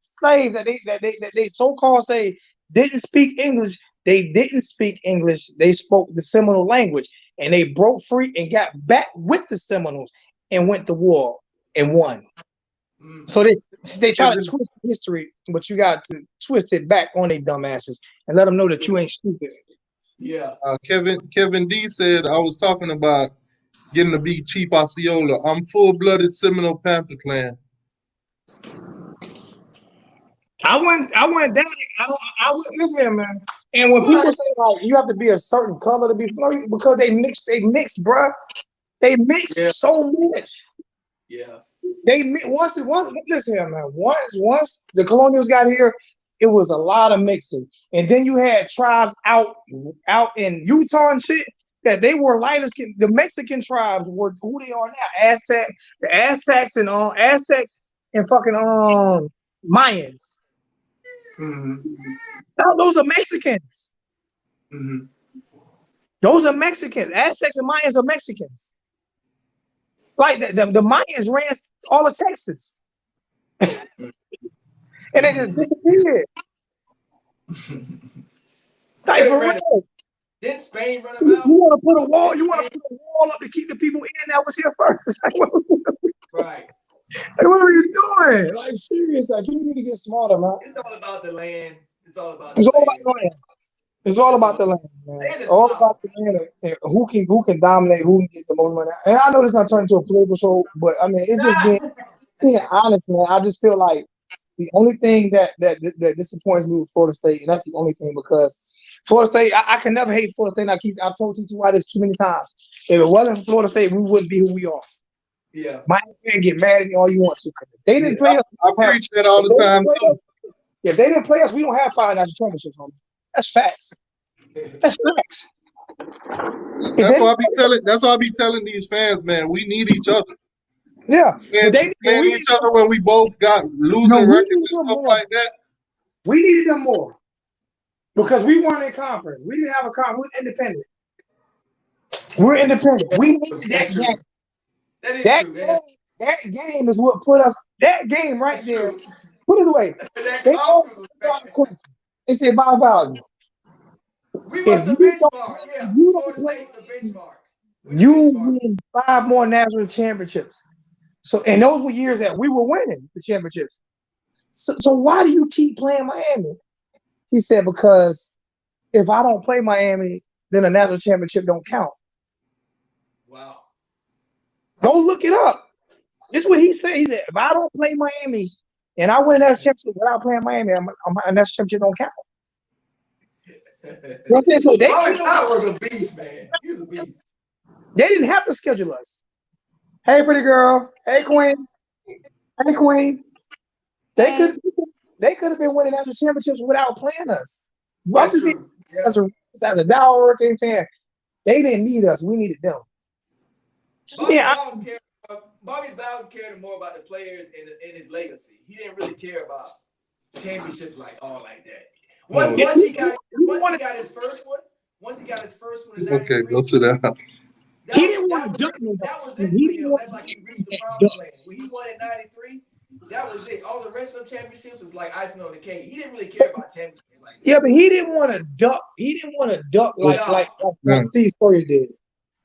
slaves that they so-called say didn't speak English. They didn't speak English. They spoke the Seminole language, and they broke free and got back with the Seminoles and went to war and won. So they try to twist history, but you got to twist it back on their dumbasses and let them know that you ain't stupid.
Yeah.
Kevin D said I was talking about getting to be Chief Osceola. I'm full-blooded Seminole Panther Clan.
I went down. I listen here, man. And when people say like you have to be a certain color to be Floyd, because they mix, bruh. They mix so much.
Yeah.
They listen here, man. Once the colonials got here, it was a lot of mixing. And then you had tribes out in Utah and shit that they were lighter skin. The Mexican tribes were who they are now. Aztecs and fucking Mayans. Now, those are Mexicans. Those are Mexicans. Aztecs and Mayans are Mexicans. Like the Mayans ran all of Texas. And they just disappeared. Like, for real.
Did Spain run them out?
You want to put a wall? You want to put a wall up to keep the people in that was here first?
Right.
Like, what are you doing? Like, serious? Like, you need to get smarter, man.
It's all about the land. It's all about
the
land.
It's all about the land, man. It's all about the land and who can dominate, who can get the most money. And I know this not turning into a political show, but I mean, it's just being honest, man. I just feel like the only thing that disappoints me with Florida State, and that's the only thing, because Florida State, I can never hate Florida State. I've told T2Y this too many times. If it wasn't for Florida State, we wouldn't be who we are.
Yeah.
Miami can get mad at me all you want to. They didn't play us.
I preach that all the time too.
If they didn't play us, we don't have 5 national championships, homie. That's facts. That's facts.
That's why I be telling these fans, man, we need each other.
Yeah.
And we need each other when we both got losing records and stuff like that.
We needed them more. Because we weren't in conference. We didn't have a conference. We were independent. We're independent. We needed that game.
That is true.
That game is what put us. That game right there. Put it away. They say by value.
We was the benchmark. Yeah. Florida State's the benchmark.
You win 5 more national championships. So, and those were years that we were winning the championships. So why do you keep playing Miami? He said, because if I don't play Miami, then a national championship don't count.
Wow.
Go look it up. This is what he said. He said, if I don't play Miami and I win a national championship without playing Miami, a national championship don't count. You know what I'm saying? So they
was a beast, man. He was a beast.
They didn't have to schedule us. Hey, pretty girl. Hey, queen. Hey, queen. They could have been winning national championships without playing us.
That's true.
As a Dow Hurricane fan, they didn't need us. We needed them.
Bobby Bowden cared more about the players and his legacy. He didn't really care about championships like that. Once he got his first one in 93,
okay, go sit down.
He didn't want to duck me.
That was it for him. That's like he reached the promised land. When he won in 93, that was it. All the rest of the championships was like icing on the cake. He didn't really care about championships like that.
Yeah, but he didn't want to duck. He didn't want to duck like Steve Spurrier did.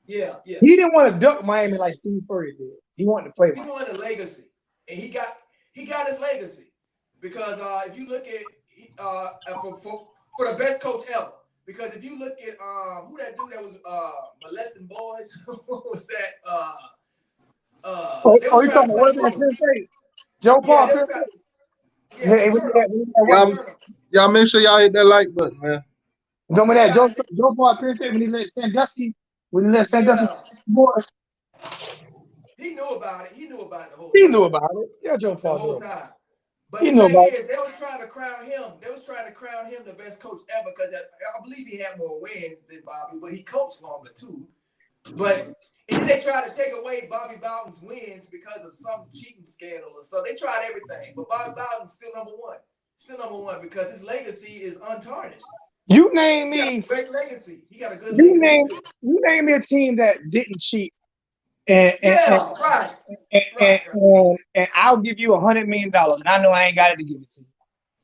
Yeah.
He didn't want to duck Miami like Steve Spurrier did. He wanted to play.
He wanted a legacy, and he got his legacy because if you look at for the best coach ever. Because if you look at who that dude that was molesting boys, what was that?
Oh,
They
oh,
was
you
trying
talking
to
about
play
what about
him.
Penn State? Joe
Yeah,
Paul,
they
Penn
was trying.
State.
Yeah,
Hey,
with
we
Turner.
Y'all,
Turner.
y'all make sure y'all hit that like button, man.
don't
They
that
tried.
Joe Paul, Penn State when he let Sandusky,
Yeah,
boys,
he knew about it. He knew about it the whole
he knew
time.
about it. Yeah, Joe
The
Paul knew
whole
about it.
time. But
He
the
knew
thing
about it.
is, they was trying to crown him. They was trying to crown him the best coach ever because I believe he had more wins than Bobby, but he coached longer too. But and then they tried to take away Bobby Bowden's wins because of some cheating scandal or so. They tried everything, but Bobby Bowden's still number one. Still number one because his legacy is untarnished.
You name
He got
me.
a great legacy. He got a good
You
legacy.
name me a team that didn't cheat, and and and,
Yeah, right.
and,
Right.
and I'll give you $100 million, and I know I ain't got it to give it to you.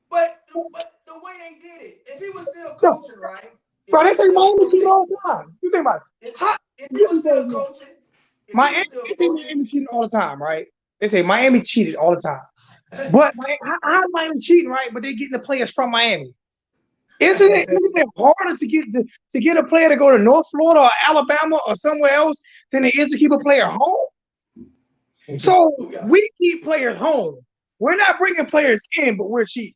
But the way they did it, if he was still
No,
coaching, right? If
bro,
he
they
was
say
still
Miami cheat
coaching,
all the time. You think about it.
if he
This
was
is
still
what
coaching, if he
Miami.
was still
They say
coaching,
Miami cheating all the time, right? They say Miami cheated all the time. But how's Miami cheating, right? But they getting the players from Miami. Isn't it harder to get a player to go to North Florida or Alabama or somewhere else than it is to keep a player home? So we keep players home. We're not bringing players in, but we're cheap.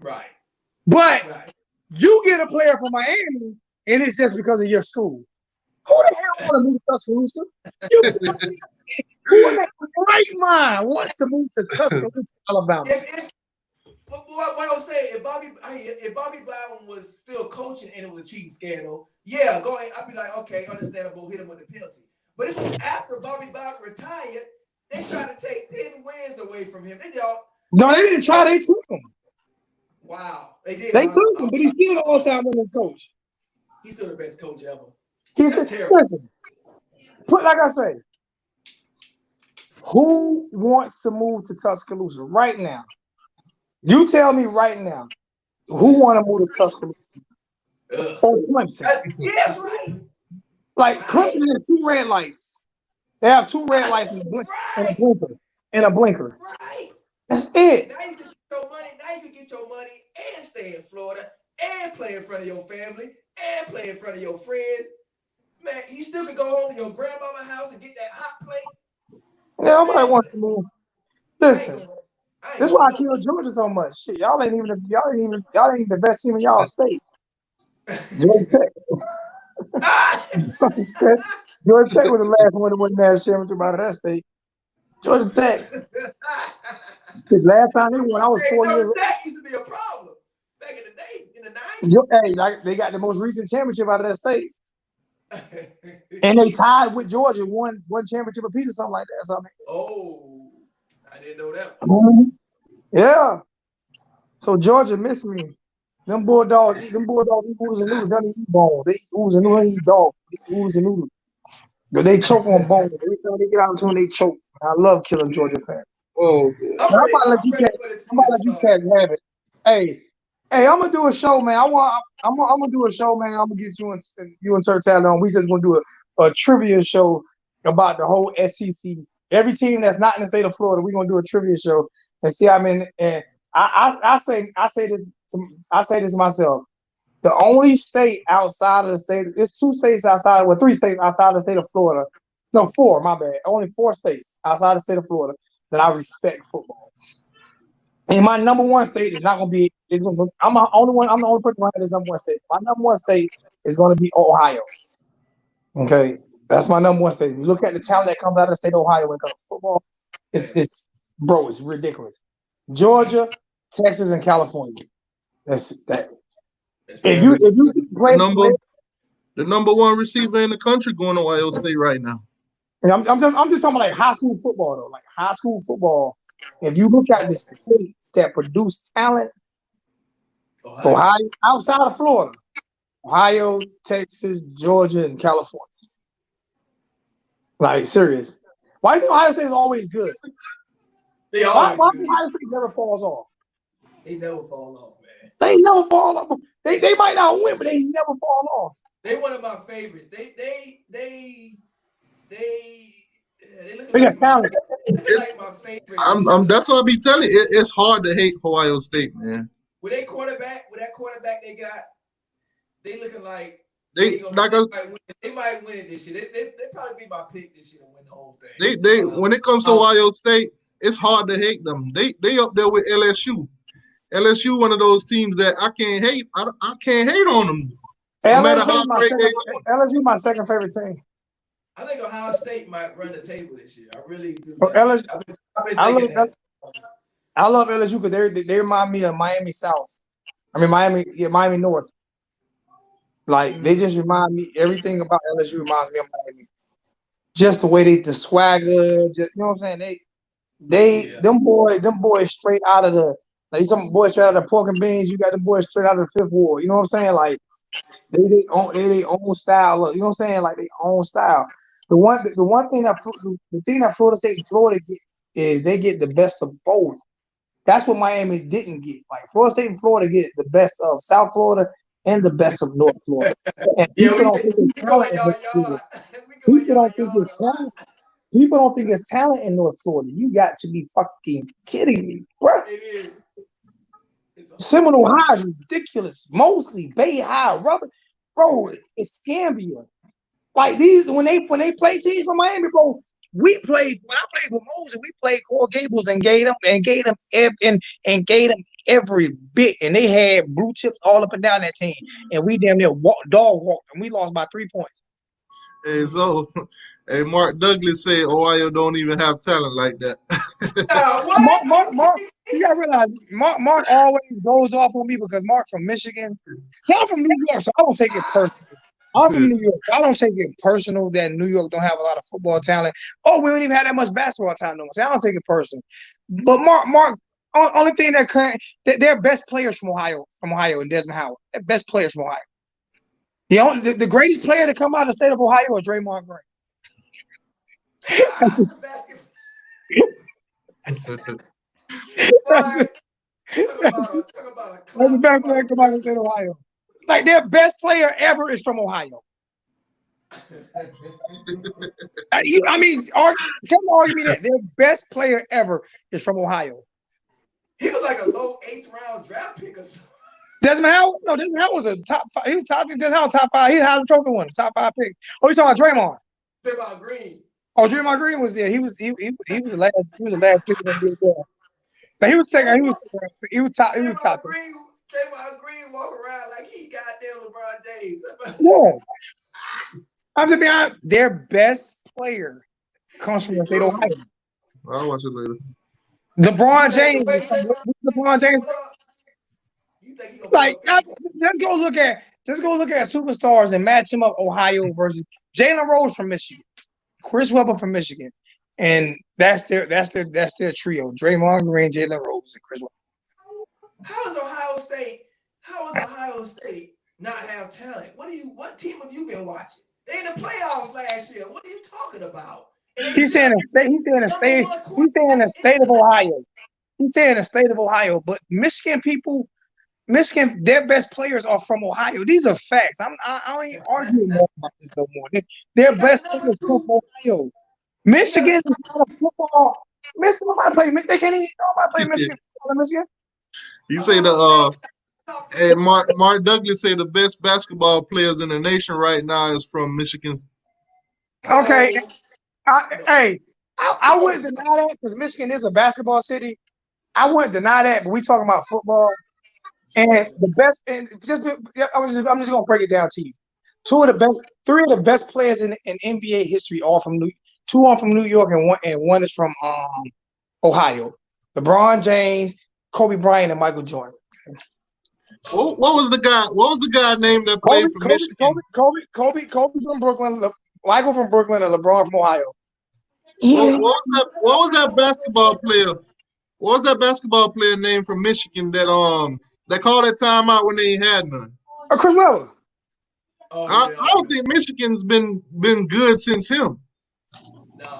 right.
But
Right.
you get a player from Miami, and it's just because of your school. Who the hell want to move to Tuscaloosa? Who in their right mind wants to move to Tuscaloosa, Alabama?
What I'm saying, if Bobby Bowden was still coaching and it was a cheating scandal, yeah, go ahead. I'd be like, okay, understandable, hit him with the penalty. But this was after Bobby Bowden retired. They tried to take 10 wins away from him.
No, they didn't try. They took him.
Wow, they did.
They took him, but he's still the all-time winners coach.
He's still the best coach ever.
That's terrible. Put like I say, who wants to move to Tuscaloosa right now? You tell me right now, who want to move to Tuscaloosa? Or Clemson?
Yeah, that's right.
Like Clemson has 2 red lights. They have 2 red lights and a blinker. And a blinker.
Right.
That's it.
Now you can get your money. Now you can get your money and stay in Florida and play in front of your family and play in front of your friends. Man, you still can go home to your grandmama's house and get that hot plate.
Yeah, nobody wants to move. Listen, this is why I kill Georgia so much. Shit, y'all ain't even the best team in y'all state. Georgia Tech. Georgia Tech was the last one to win the national championship out of that state. Georgia Tech. Shit, last time they won, I was 4 years old.
Georgia Tech used to be a problem back in the day, in the 90s.
Hey, like, they got the most recent championship out of that state. And they tied with Georgia, one championship apiece or something like that. So,
oh, I didn't know that.
Yeah. So Georgia missed me. Them Bulldogs eat oodles and noodles. They don't eat bones. They eat oodles and noodles. They eat dogs. They eat oodles and noodles. But they choke on bones. Every time they get out into they choke. I love killing Georgia fans.
Oh,
I'm
about to let you cats have it. Hey, I'm gonna do a show, man. I'm gonna do a show, man. I'm gonna get you and Turnt Tally on. We just gonna do a trivia show about the whole SEC. Every team that's not in the state of Florida, we're gonna do a trivia show and see. I mean, and I say this to myself. The only state outside of the state, there's 2 states outside, 3 states outside of the state of Florida. No, 4, my bad. Only 4 states outside the state of Florida that I respect football. And my number 1 state is not going to be. I'm the only person who has this number 1 state. My number 1 state is going to be Ohio. Okay, that's my number 1 state. If you look at the talent that comes out of the state of Ohio when it comes to football, it's ridiculous. Georgia, Texas, and California. That's that. If you play
the number 1 receiver in the country going to Ohio State right now.
And I'm just talking about like high school football though, like high school football. If you look at the states that produce talent, Ohio outside of Florida, Ohio, Texas, Georgia, and California. Like serious. Why do you think Ohio State is always good? Why do Ohio State never falls off?
They never fall off, man.
They never fall off. They might not win, but they never fall off.
They one of my favorites. They look
got talent.
like my favorite.
That's what I be telling you. It's hard to hate Ohio State, man.
With that quarterback they got, they looking like
They like
they might win it this year. They probably be my pick this year to win the whole thing.
they when it comes to Ohio State, it's hard to hate them. They up there with LSU. LSU one of those teams that I can't hate. I can't hate on them. No matter how great they doing.
LSU my second favorite team.
I think Ohio State might run the table this year. I really do.
LSU, I love LSU because they remind me of Miami South. I mean Miami North. Like they just remind me, everything about LSU reminds me of Miami. Just the way the swagger, just, you know what I'm saying? Them boys straight out of the, like, you talking boys straight out of the pork and beans. You got the boys straight out of the Fifth Ward. You know what I'm saying? Like they own style. You know what I'm saying? Like they own style. The one thing that Florida State and Florida get is they get the best of both. That's what Miami didn't get. Like Florida State and Florida get the best of South Florida and the best of North Florida. And people don't think it's talent. People don't think it's talent. People don't think it's talent in North Florida. You got to be fucking kidding me, bro.
It is.
Seminole High is ridiculous. Mosley, Bay High, Rutherford, bro, it's Scambia. Like these, when they play teams from Miami, bro. When I played for Mosley, we played Coral Gables and gave them every bit, and they had blue chips all up and down that team, and we damn near dog walked, and we lost by 3 points.
Hey, so, Mark Douglas said Ohio don't even have talent like that.
Mark, you gotta realize, Mark always goes off on me because Mark from Michigan. So I'm from New York, so I don't take it personally. I'm from New York. I don't take it personal that New York don't have a lot of football talent. Oh, we don't even have that much basketball talent no more. So I don't take it personal. But Mark, only thing that they're best players from Ohio, and Desmond Howard. They're best players from Ohio. The greatest player to come out of the state of Ohio is Draymond Green. That's the best player to come out of the state of Ohio. Like their best player ever is from Ohio. I mean, argue me that their best player ever is from Ohio.
He was like a low 8th round draft pick or something.
Desmond Howard? No, Desmond Howard was a top 5. He was Desmond Howard top 5. He had a trophy winner, top 5 pick. Oh, you talking about Draymond?
Draymond Green.
Oh, Draymond Green was there. He was the last pick of the year. But he was top.
Draymond Green walk around like he goddamn LeBron James.
Yeah. I'm just being honest. Their best player comes from the state of Ohio.
I'll watch it later.
LeBron James. LeBron James. Like, just go look at superstars and match him up. Ohio versus Jalen Rose from Michigan, Chris Webber from Michigan, and that's their trio: Draymond Green, Jalen Rose, and Chris Webber.
How is Ohio State not have talent? What team have you been watching? They in the playoffs last year. What are you talking about?
He's saying the state of Ohio. He's saying the state of Ohio, but Michigan, their best players are from Ohio. These are facts. I ain't arguing more about this no more. Their best players from Ohio. Michigan is not a football. Michigan might play. They can't even play Michigan. Michigan.
You say hey, Mark Douglas say the best basketball players in the nation right now is from Michigan.
Okay. I wouldn't deny that because Michigan is a basketball city. I wouldn't deny that, but we talking about football. And the best, and I'm just gonna break it down to you. 3 of the best players in NBA history, two are from New York, and one is from Ohio. LeBron James, Kobe Bryant, and Michael Jordan.
What was the guy named that played for Michigan?
Kobe from Brooklyn, Michael from Brooklyn, and LeBron from Ohio.
What was that basketball player? What was that basketball player named from Michigan that called that timeout when they ain't had none?
Chris Webber.
I don't think Michigan's been good since him.
No,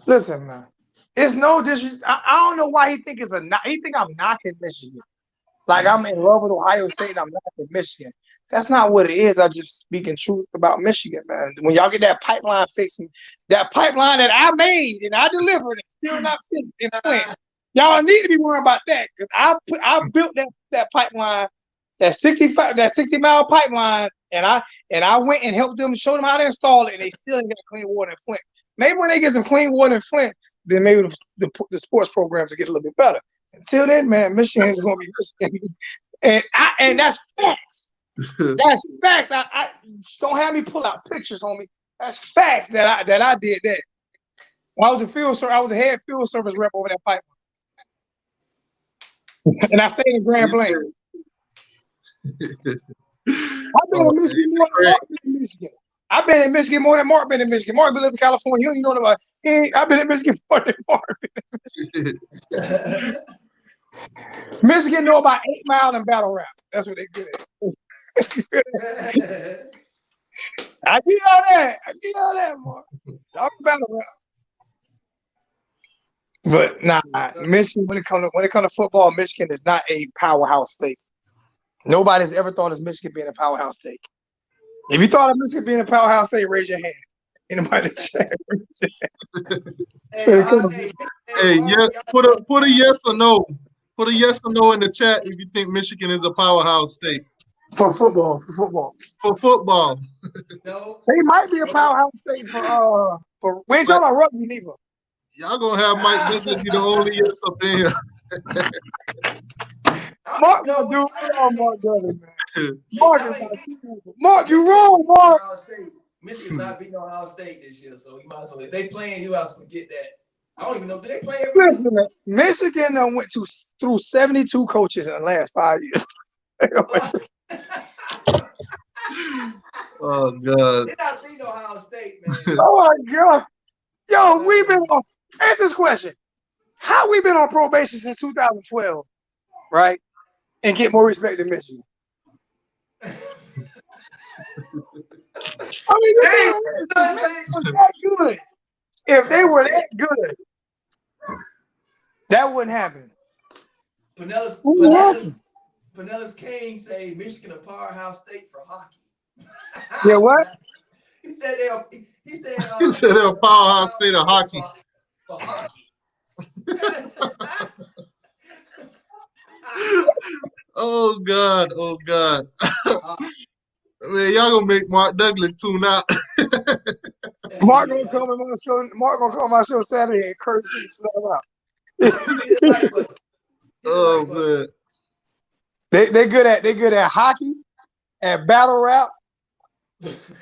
listen, man. It's no disrespect. I don't know why he think I'm knocking Michigan. Like I'm in love with Ohio State and I'm knocking Michigan. That's not what it is. I'm just speaking truth about Michigan, man. When y'all get that pipeline fixed, that pipeline that I made and I delivered, it's still not fixed in Flint. Y'all need to be worried about that because I built that pipeline that 60-mile pipeline, and I went and helped them, show them how to install it, and they still ain't got clean water in Flint. Maybe when they get some clean water in Flint, then maybe the sports programs will get a little bit better. Until then, man, Michigan is going to be Michigan, and that's facts. That's facts. I don't have me pull out pictures, homie. That's facts that I did that. I was a head field service rep over that pipeline. And I stayed in Grand Blanc. I've been in Michigan more than Mark been in Michigan. I've been in Michigan more than Mark been in Michigan. Mark been living in California. You don't even know about. I've been in Michigan more than Mark been in Michigan. Michigan know about 8 Mile and battle rap. That's what they good at. I get all that, Mark. Talk battle rap. But nah, Michigan, when it comes to football, Michigan is not a powerhouse state. Nobody's ever thought of Michigan being a powerhouse state. If you thought of Michigan being a powerhouse state, raise your hand. Anybody check?
Hey, yeah, put a yes or no. Put a yes or no in the chat if you think Michigan is a powerhouse state.
For football.
For football.
No.
They might be a powerhouse state for we ain't talking about rugby neither.
Y'all gonna have Mike Douglas be the only yes up in here.
Mark gonna do it on Mark Douglas, man. Mark, you wrong, Mark.
Michigan's not beating Ohio State this year, so you might as well. If they playing, you have to forget that. I don't even know. Do they play every year?
Listen, man, Michigan went through 72 coaches in the last 5 years.
Oh God.
They're not beating Ohio State, man.
Oh my God. Yo, we've been on. Answer this question. How we been on probation since 2012, right? And get more respect than Michigan. I mean, that good. If they were that good, that wouldn't happen.
Pinellas Kane say Michigan a powerhouse state for hockey.
Yeah, what?
He said
they're a powerhouse state of hockey.
For hockey.
Oh God. Man, y'all gonna make Mark Douglas tune out.
Mark gonna come on my show Saturday and curse me stuff out.
Oh man.
They good at hockey, at battle rap,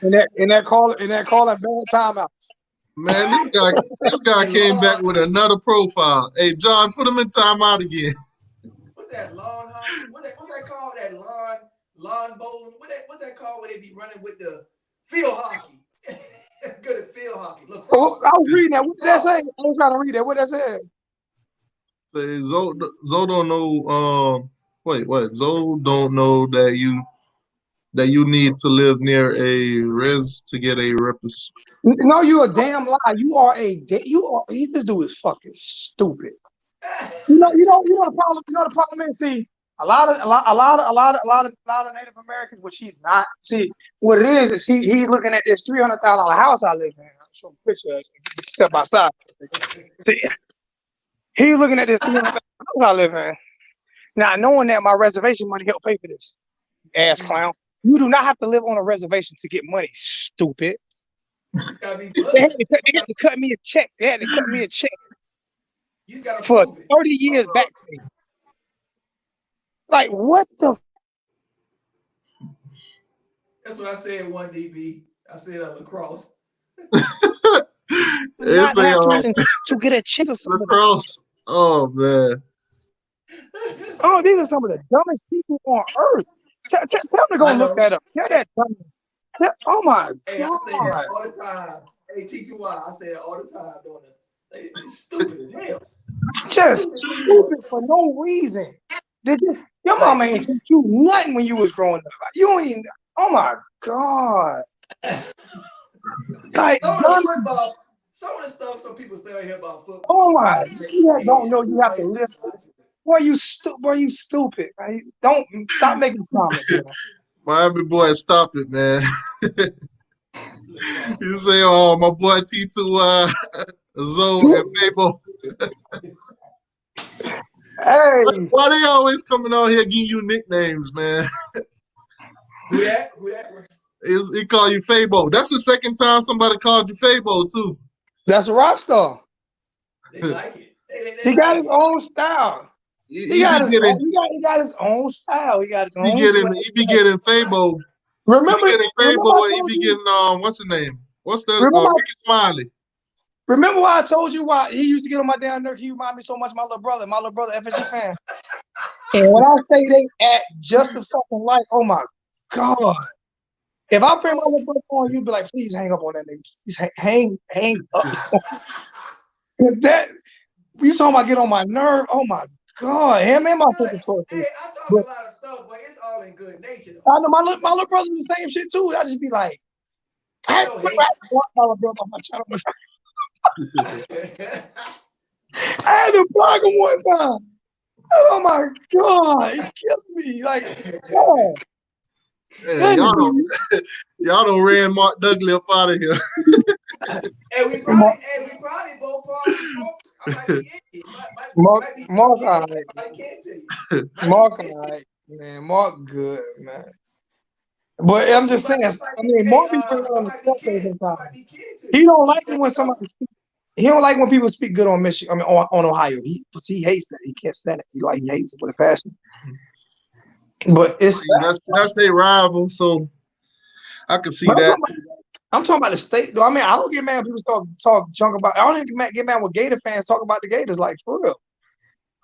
and that calling bad timeouts.
Man, this guy came back with another profile. Hey John, put him in timeout again.
What's that lawn hockey? What's that called? That lawn bowling? What's that called where they be running with the field hockey? Good at field hockey. Lacrosse.
Oh, I was reading that. What did that say? I was trying to read that. What that said?
Say Zoe don't know. Wait, what? Zoe don't know that you need to live near a res to get a representation.
No, you a damn lie. This dude is fucking stupid. You know the problem. You know the problem is, see, a lot of Native Americans, which he's not. See, what it is he's looking at this $300,000 house I live in. I'll show him a picture. Step outside. See, he's looking at this $300,000 house I live in. Now, knowing that my reservation money helped pay for this, ass clown. You do not have to live on a reservation to get money, stupid. They had to cut me a check. For 30 years back. Like, what the?
That's what I said, 1DB. I said lacrosse.
To get a check or something.
Lacrosse. Oh, man.
Oh, these are some of the dumbest people on earth. Tell them to go look that up. Tell that dumbass. Oh my
Hey,
God.
I say that all the time. Hey, T2Y, I say that all the time, don't I? It's stupid as hell.
Just stupid for no reason. Your mama ain't teach you nothing when you was growing up. You don't even. Oh my God. Like
some of the stuff some people say here about football.
Oh my! You don't know you have to live. Boy, you stupid. Right? Don't stop making comments.
Miami boy, stop it, man. You say, "Oh, my boy T2Y, Zoe, and Mabel."
Hey,
Why they always coming on here giving you nicknames, man?
Who that?
He call you Fabo. That's the second time somebody called you Fabo too.
that's a rock star.
They like it.
He got his own style. He got his own style. He got his own style.
He be getting Fabo.
Remember,
He be getting
remember
Fabo,
I
and he
told
be
you.
getting what's the name? What's that?
Remember,
Ricky Smiley.
remember why I told you why he used to get on my damn nerve? He reminded me so much of my little brother. My little brother, FSU fan. And when I say they act just a fucking like, oh my god. If I bring my little brother on, you'd be like, please hang up on that nigga. Please hang up. That you talking about get on my nerve? Oh my god, him and my sister talk.
Hey, I talk a lot of stuff, but it's all in good nature.
I know my little brother do the same shit too. I just be like, I had to block my little brother on my channel. I had to block him one time. Oh my god, he killed me. Like, God.
Hey, y'all don't ran Mark Dudley up out of here.
And we probably both I might be icky.
Mark, all
right. I can't tell you.
Mark, all right, man. Mark, good, man. But I'm just saying. I mean, Mark be putting on the stuff sometimes. He don't like it when somebody speaks. He don't like when people speak good on Michigan. I mean, on Ohio. He hates that. He can't stand it. He hates it with a passion. But
that's their rival, so I can see that.
I'm talking about the state, though. I mean, I don't get mad when people talk junk about. I don't even get mad when Gator fans talk about the Gators, like for real.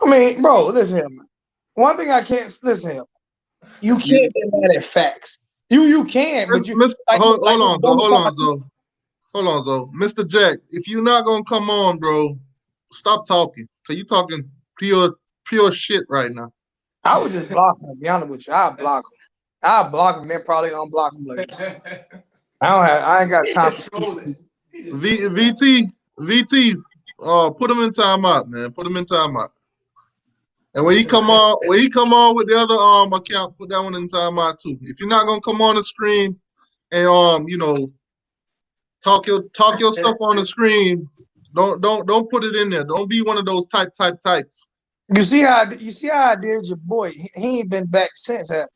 I mean, bro, listen here, man. One thing I can't listen here. You can't get mad at facts. You can, but you.
Hold on, Zoe. Mr. Jack, if you're not gonna come on, bro, stop talking. Cause you talking pure shit right now.
I would just block him. To be honest with you, I'll block him. Then probably unblock him later. I ain't got time for
VT. Put him in timeout, man. Put him in timeout. And when he come on with the other account, put that one in timeout too. If you're not gonna come on the screen and talk your stuff on the screen, don't put it in there. Don't be one of those types.
You see how I did your boy. He ain't been back since that.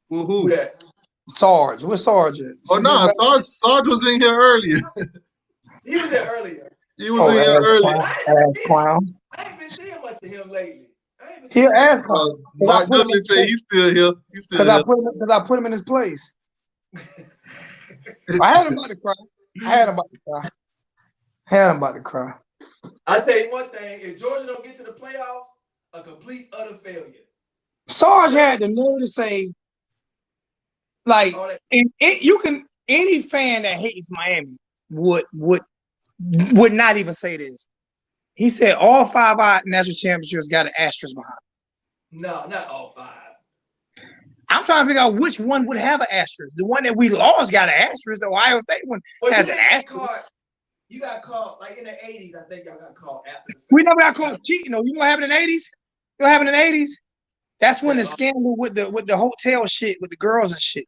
Who that?
Sarge. Where's Sarge at?
Oh no, Sarge was in here earlier.
He was there earlier.
He was in here earlier.
Clown.
I ain't been seeing much of him lately.
He an ass clown.
Mark Dudley say he's still here.
Because I put him in his place. I had him about to cry.
I tell you one thing: if Georgia don't get to the playoff, a complete utter failure.
Sarge had the nerve to say, like, any fan that hates Miami would not even say this. He said all 5 national championships got an asterisk behind.
No, not all 5.
I'm trying to figure out which one would have an asterisk. The one that we lost got an asterisk. The Ohio State one has an asterisk.
You got caught like in the 80s. I think y'all got caught after the fact.
We never got caught cheating. No, you know what happened in the 80s? You know what happened in the 80s? That's when the scandal with the hotel shit, with the girls and shit.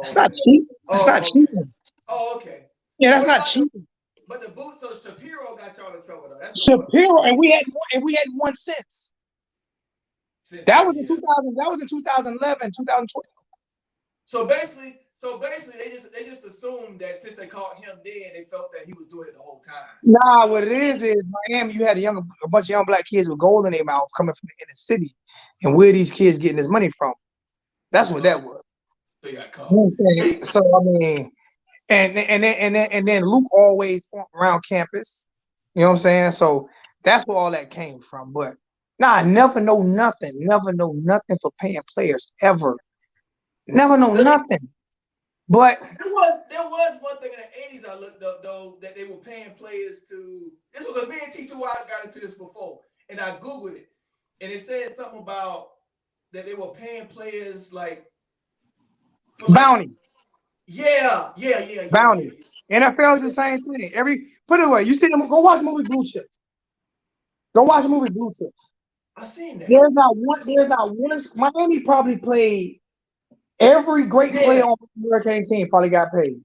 It's not cheating. It's not cheating.
Oh, okay.
Yeah, that's not cheating.
But the boot, so Shapiro got y'all in trouble though. That's
Shapiro, and we had one since. That was in 2000. That was in 2011, 2012.
So basically, they just assumed that since they caught him then, they felt that he was doing it the whole time.
Nah, what it is Miami. You had a bunch of young black kids with gold in their mouth coming from the inner city, and where these kids getting this money from? That's what that was.
So you got caught.
You know what I'm saying? So I mean, and then Luke always around campus. You know what I'm saying? So that's where all that came from. But I never know nothing for paying players ever. Never know nothing. But
there was one thing in the 80s I looked up though that they were paying players to. This was me and T2Y got into this before, and I googled it, and it said something about that they were paying players like
bounty.
Yeah.
Bounty. NFL is the same thing. Put it away. You see them? Go watch the movie Blue Chips. Go watch the movie Blue Chips.
I seen that.
There's not one. Miami probably played. Every great player on the Hurricane team probably got paid.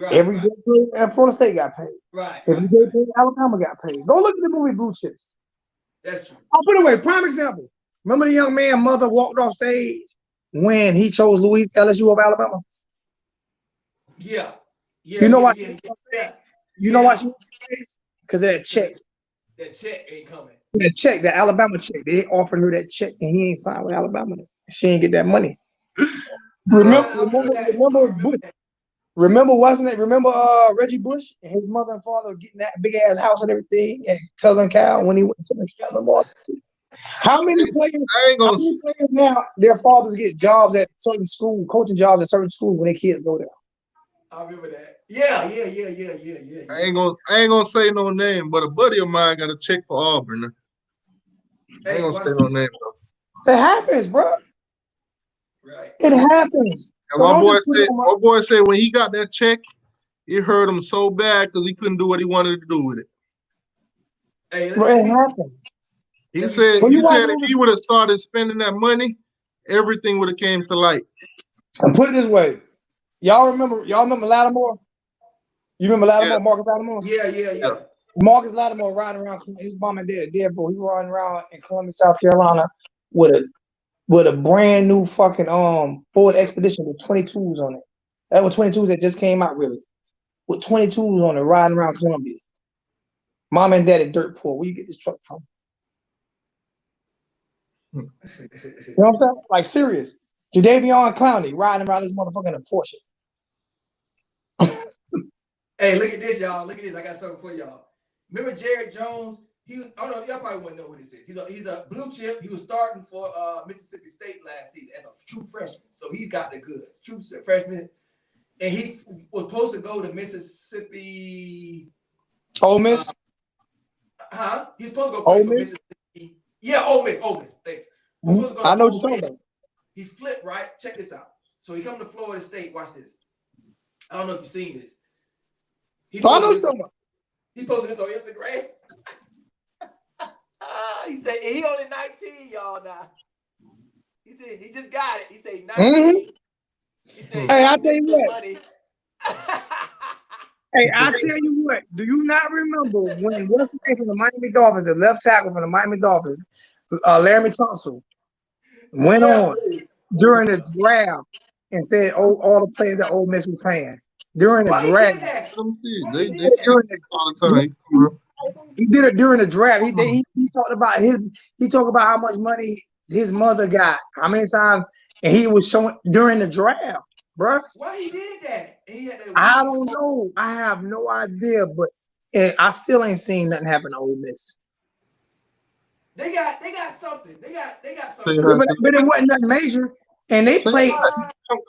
Right,
Every great player at Florida State got paid.
Right.
Every great player at Alabama got paid. Go look at the movie Blue Chips.
That's true.
I'll put it away. Prime example. Remember the young man mother walked off stage when he chose LSU of Alabama?
Yeah. Yeah.
You know why?
Yeah.
You know why she went off stage? Because of that check.
That check ain't coming.
That check, the Alabama check. They offered her that check and he ain't signed with Alabama. She ain't get that money. Remember wasn't it? Remember Reggie Bush and his mother and father getting that big ass house and everything at Southern Cal when he went to Southern Cal. How many players now their fathers get jobs at certain schools, coaching jobs at certain schools when their kids go there?
I remember that. Yeah.
I ain't gonna say no name, but a buddy of mine got a check for Auburn. I ain't gonna say no name though.
It happens, bro.
Right.
It happens.
And my boy said when he got that check, it hurt him so bad because he couldn't do what he wanted to do with it.
Hey,
it happens.
He said if he would have started spending that money, everything would have came to light.
And put it this way, y'all remember Lattimore? You remember Lattimore, yeah. Marcus Lattimore?
Yeah.
Marcus Lattimore riding around, his mom and dad dead, bro. He riding around in Columbia, South Carolina with a brand new fucking Ford Expedition with 22s on it. That was 22s that just came out, really. With 22s on it, riding around Columbia. Mom and dad are dirt poor. Where you get this truck from? You know what I'm saying? Like, serious. Jadeveon Clowney riding around this motherfucker in a Porsche.
Hey, look at this, y'all. Look at this. I got something for y'all. Remember Jared Jones? Y'all probably wouldn't know who this is. He's a blue chip. He was starting for Mississippi State last season as a true freshman. So he's got the goods. True freshman. And he was supposed to go to Mississippi.
Ole Miss?
He's supposed to go play for Mississippi. Yeah, Ole Miss. Thanks.
I know what you're talking about.
He flipped, right? Check this out. So he come to Florida State. Watch this. I don't know if you've seen this. He posted this on Instagram. He said he only 19, y'all now. He said he just got it. He said 19. Mm-hmm. He said,
hey, I'll tell you what. Hey, I'll tell you what. Do you not remember when what's the name from the Miami Dolphins, the left tackle from the Miami Dolphins, Laramie Tunsil, went on during the draft and said, all the players that Ole Miss were playing during the draft. He did it during the draft. He talked about how much money his mother got, how many times, and he was showing during the draft, bro.
Why he did that?
I don't know. I have no idea, but I still ain't seen nothing happen to Ole Miss.
They got something. They got something.
But it wasn't nothing major. And they played.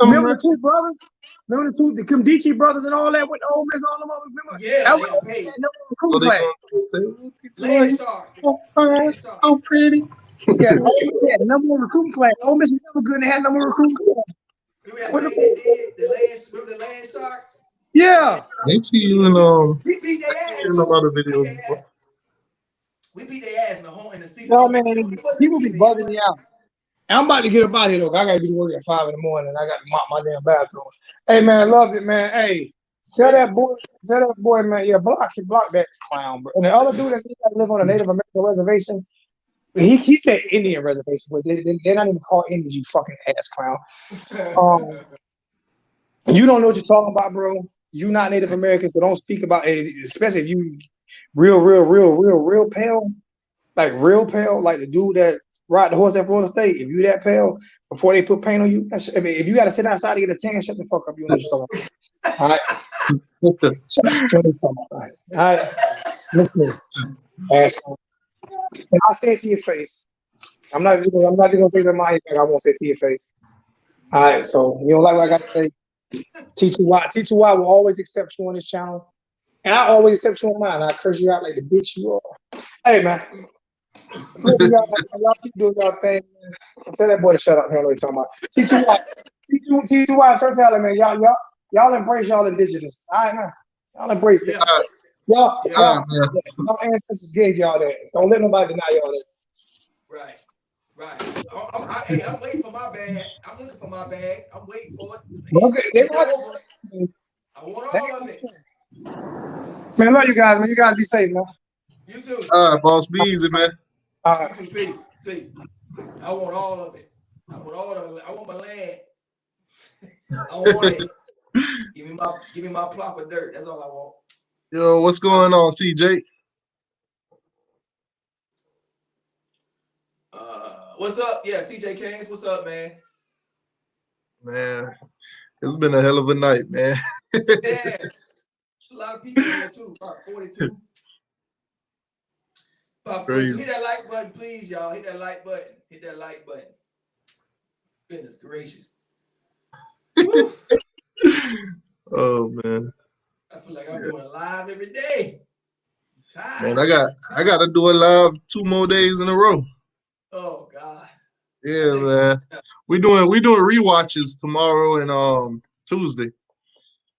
Remember the two brothers? Remember the Kumdichi brothers and all that with Ole Miss, all them others? Remember?
Yeah, they recruiting class.
So pretty.
Yeah, Ole Miss had number one recruiting class. Ole Miss was never good and had number one recruiting class.
Remember that thing they did? The Land Sharks?
Yeah.
They see you in
we beat their ass.
In a lot of videos.
We beat their ass in the season.
No, man, people be bugging me out. I'm about to get up out of here, though. I got to be to work at 5 in the morning. I got to mop my damn bathroom. Hey, man, I loved it, man. Hey, tell that boy, man, yeah, block that clown, bro. And the other dude that said he live on a Native American reservation, he said Indian reservation, but they're not even called Indians, you fucking ass clown. You don't know what you're talking about, bro. You not Native American, so don't speak about it, especially if you real pale, like real pale, like the dude that ride the horse at Florida State. If you that pale, before they put paint on you, if you got to sit outside to get a tan, shut the fuck up. You know what you're talking about. All right. All right. Listen, asshole. And I'll say it to your face. I'm not just gonna say something I won't say it to your face. All right. So you don't like what I got to say. T2Y will always accept you on this channel, and I always accept you on mine. I curse you out like the bitch you are. Hey, man. Y'all keep doing y'all thing, man. Tell that boy to shut up. He don't know what you're talking about. T2Y, Turnt Tally, man. Y'all embrace y'all indigenous. All right, man. Y'all embrace it. Y'all ancestors gave y'all that. Don't let nobody deny y'all that.
Right. I'm waiting for my bag. I'm looking for my bag. I'm waiting for it. I want all of it.
Man, I love you guys, man. You guys be safe, man.
You too.
Boss, be easy, man.
See, I want all of it. I want all of it. I want my land. I want it. Give me my plot of dirt. That's all I want.
Yo, what's going on, CJ?
What's up? Yeah, CJ Keynes, what's up, man?
Man, it's been a hell of a night, man.
Yes. A lot of people here too. About 42. About 42. Hit that like button, please, y'all. Hit that like button. Hit that like button. Goodness gracious.
Oh man.
I feel like I'm doing it live every day.
Man, I got to do it live 2 more days in a row.
Oh God.
Yeah, man. We doing rewatches tomorrow and Tuesday.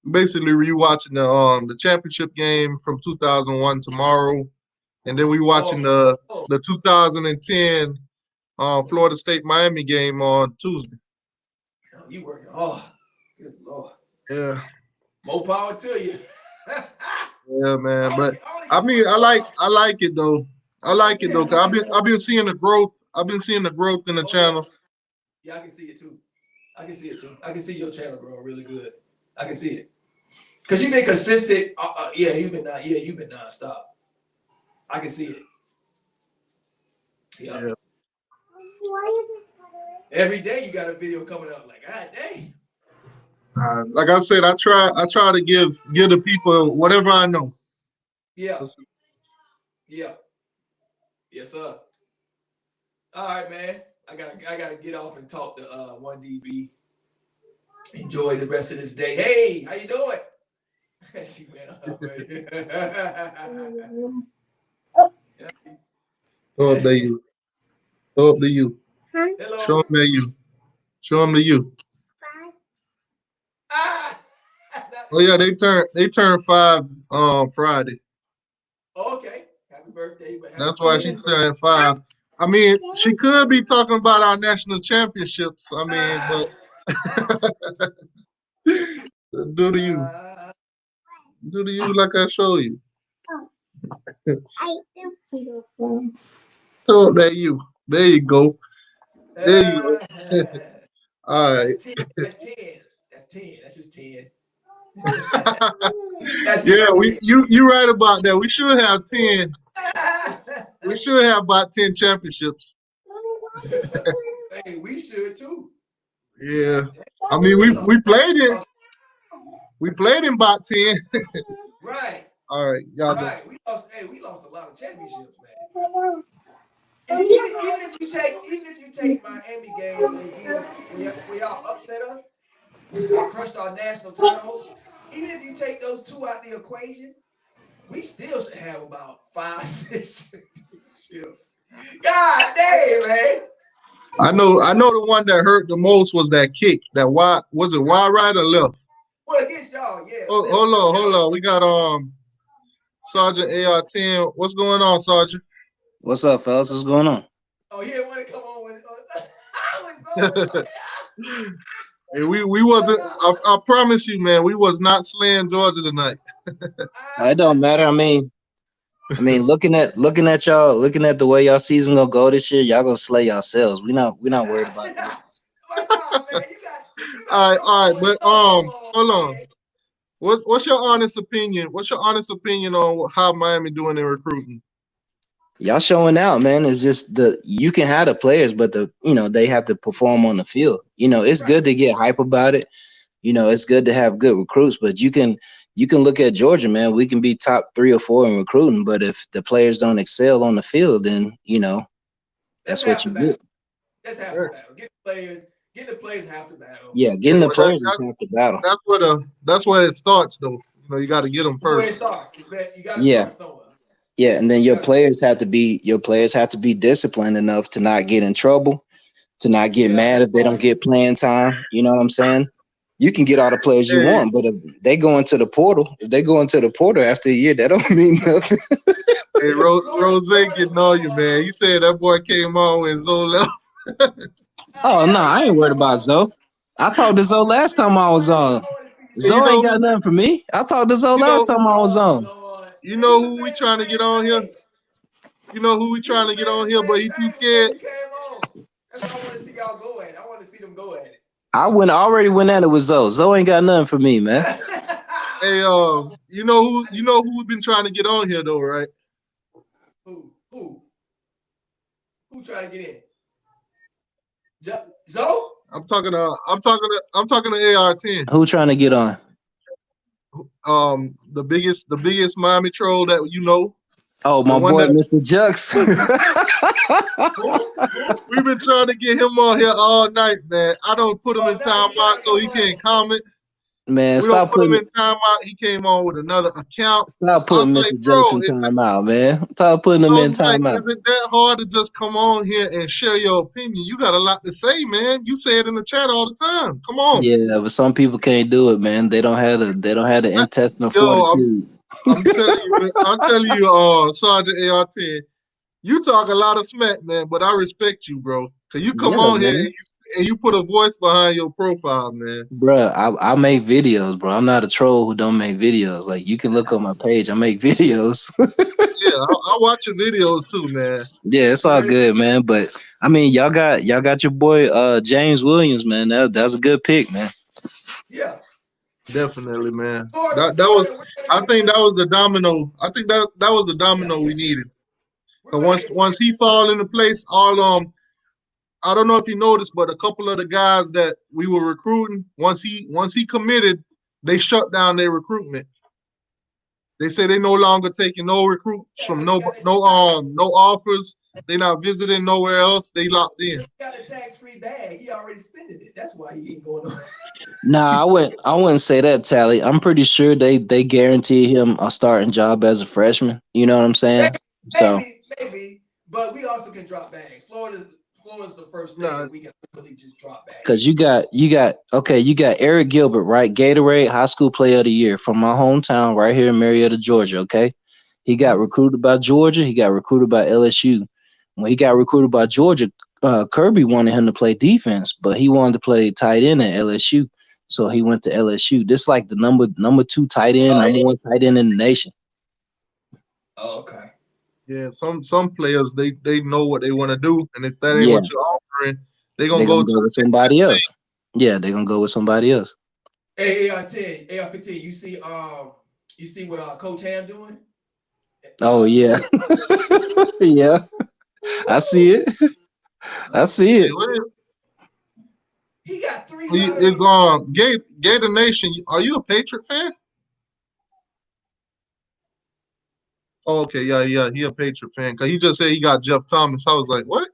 Basically rewatching the championship game from 2001 tomorrow, and then we watching the 2010 Florida State Miami game on Tuesday.
Oh, you working? Oh, good Lord.
Yeah.
More power to you.
Yeah, man. But I mean, I like it though. I like it though. Cause I've been seeing the growth. I've been seeing the growth in the channel.
Yeah, I can see it too. I can see your channel growing really good. I can see it. Cause you've been consistent. You've been nonstop. I can see it. Yeah. Every day you got a video coming up. Like, God dang.
Like I said, I try to give the people whatever I know.
Yeah. Yeah. Yes, sir. All right, man. I gotta get off and talk to 1DB. Enjoy the rest of this day. Hey, how you doing? She went up, right?
Go up to you. Go up to you.
Hello.
Show them to you. Show them to you. Oh yeah, they turned 5 Friday.
Okay. Happy birthday.
That's why she turned 5. I mean, she could be talking about our national championships. I mean, but do to you. Do to you like I show you. So there you go. There you go. All right.
That's 10. That's 10. That's just 10.
Yeah, you right about that. We should have 10. We should have about 10 championships.
Hey, we should too.
Yeah. I mean, we played it. We played in about 10.
Right.
All right, y'all.
Right. We lost a lot of championships, man. And even if you take Miami games and beat us, where y'all upset us and crushed our national title hopes, even if you take those 2 out the equation, we still should have about 5, 6 championships. God damn, man.
I know the one that hurt the most was that kick. That wide right or left?
Well, against y'all, yeah.
Hold on. We got Sergeant AR-10. What's going on, Sergeant?
What's up, fellas? What's going on?
Oh, he didn't want to come on with
Hey, we wasn't. I promise you, man. We was not slaying Georgia tonight.
It don't matter. I mean, looking at y'all, looking at the way y'all season gonna go this year, y'all gonna slay yourselves. We not worried about that.
All right, but hold on. What's your honest opinion? What's your honest opinion on how Miami doing in recruiting?
Y'all showing out, man. It's just you can have the players, but they have to perform on the field. It's good to get hype about it. It's good to have good recruits, but you can look at Georgia, man. We can be top 3 or 4 in recruiting, but if the players don't excel on the field, then that's what you get.
That's half the battle. Get the players half the battle.
Yeah, getting the players is half the battle.
That's where it starts, though. You got to get them first.
That's where it starts. You got to start somewhere.
Yeah, and then your players have to be disciplined enough to not get in trouble, to not get mad if they don't get playing time. You know what I'm saying? You can get all the players you want, but if they go into the portal after a year, that don't mean nothing.
Hey, Rose getting on you, man. You said that boy came on when Zoe left.
Oh no, I ain't worried about Zoe. I talked to Zoe last time I was on. Zoe ain't got nothing for me. I talked to Zoe last time I was on.
You know who we trying to get on here? You know who we trying to get on here, but he too scared.
You came on. That's what I want to see y'all go at. I want to see them go at it.
I already went at it with Zoe. Zoe ain't got nothing for me, man.
Hey, you know who we've been trying to get on here though, right?
Who trying to get in? Zoe?
I'm talking to AR10.
Who trying to get on?
The biggest Miami troll that you know.
Oh, my boy, Mr. Jux.
We've been trying to get him on here all night, man. I don't put him in timeout so he can't comment.
Man,
we don't put him in timeout. He came on with another account.
Stop putting Mr. Jux in timeout, man. Stop putting him in timeout.
Is it that hard to just come on here and share your opinion? You got a lot to say, man. You say it in the chat all the time. Come on.
Yeah, but some people can't do it, man. They don't have the intestinal fortitude.
I'm telling you, Sergeant AR10, you talk a lot of smack, man, but I respect you, bro. Cause you come on here and you put a voice behind your profile, man.
Bro, I make videos, bro. I'm not a troll who don't make videos. Like, you can look on my page. I make videos.
Yeah, I watch your videos too, man.
Yeah, it's all good, man. But I mean, y'all got your boy James Williams, man. That's a good pick, man.
Yeah.
Definitely, man. I think that was the domino. I think that was the domino we needed. Once he fall into place, I don't know if you noticed, but a couple of the guys that we were recruiting, once he committed, they shut down their recruitment. They say they no longer taking no recruits from no offers. They not visiting nowhere else. They locked in.
He got a tax-free bag. He already spent it. That's why he ain't going on.
Nah, I wouldn't say that, Tally. I'm pretty sure they guarantee him a starting job as a freshman. You know what I'm saying?
Maybe, but we also can drop bags. Florida's the first thing that we can really just drop bags.
Because you got Eric Gilbert, right? Gatorade High School Player of the Year from my hometown right here in Marietta, Georgia, okay? He got recruited by Georgia. He got recruited by LSU. When he got recruited by Georgia, Kirby wanted him to play defense, but he wanted to play tight end at LSU. So he went to LSU. This like the number 2 tight end, number 1 tight end in the nation.
Oh, okay.
Yeah, some players they know what they want to do, and if that ain't what you're offering, they're gonna go
with somebody else. Yeah, they're gonna go with somebody else.
Hey, AR15, you see what Coach Ham doing?
Oh yeah, yeah. I see it. I see it.
He got 3.
It's Gator Nation. Are you a Patriot fan? Oh, okay, yeah. He a Patriot fan because he just said he got Jeff Thomas. I was like, what?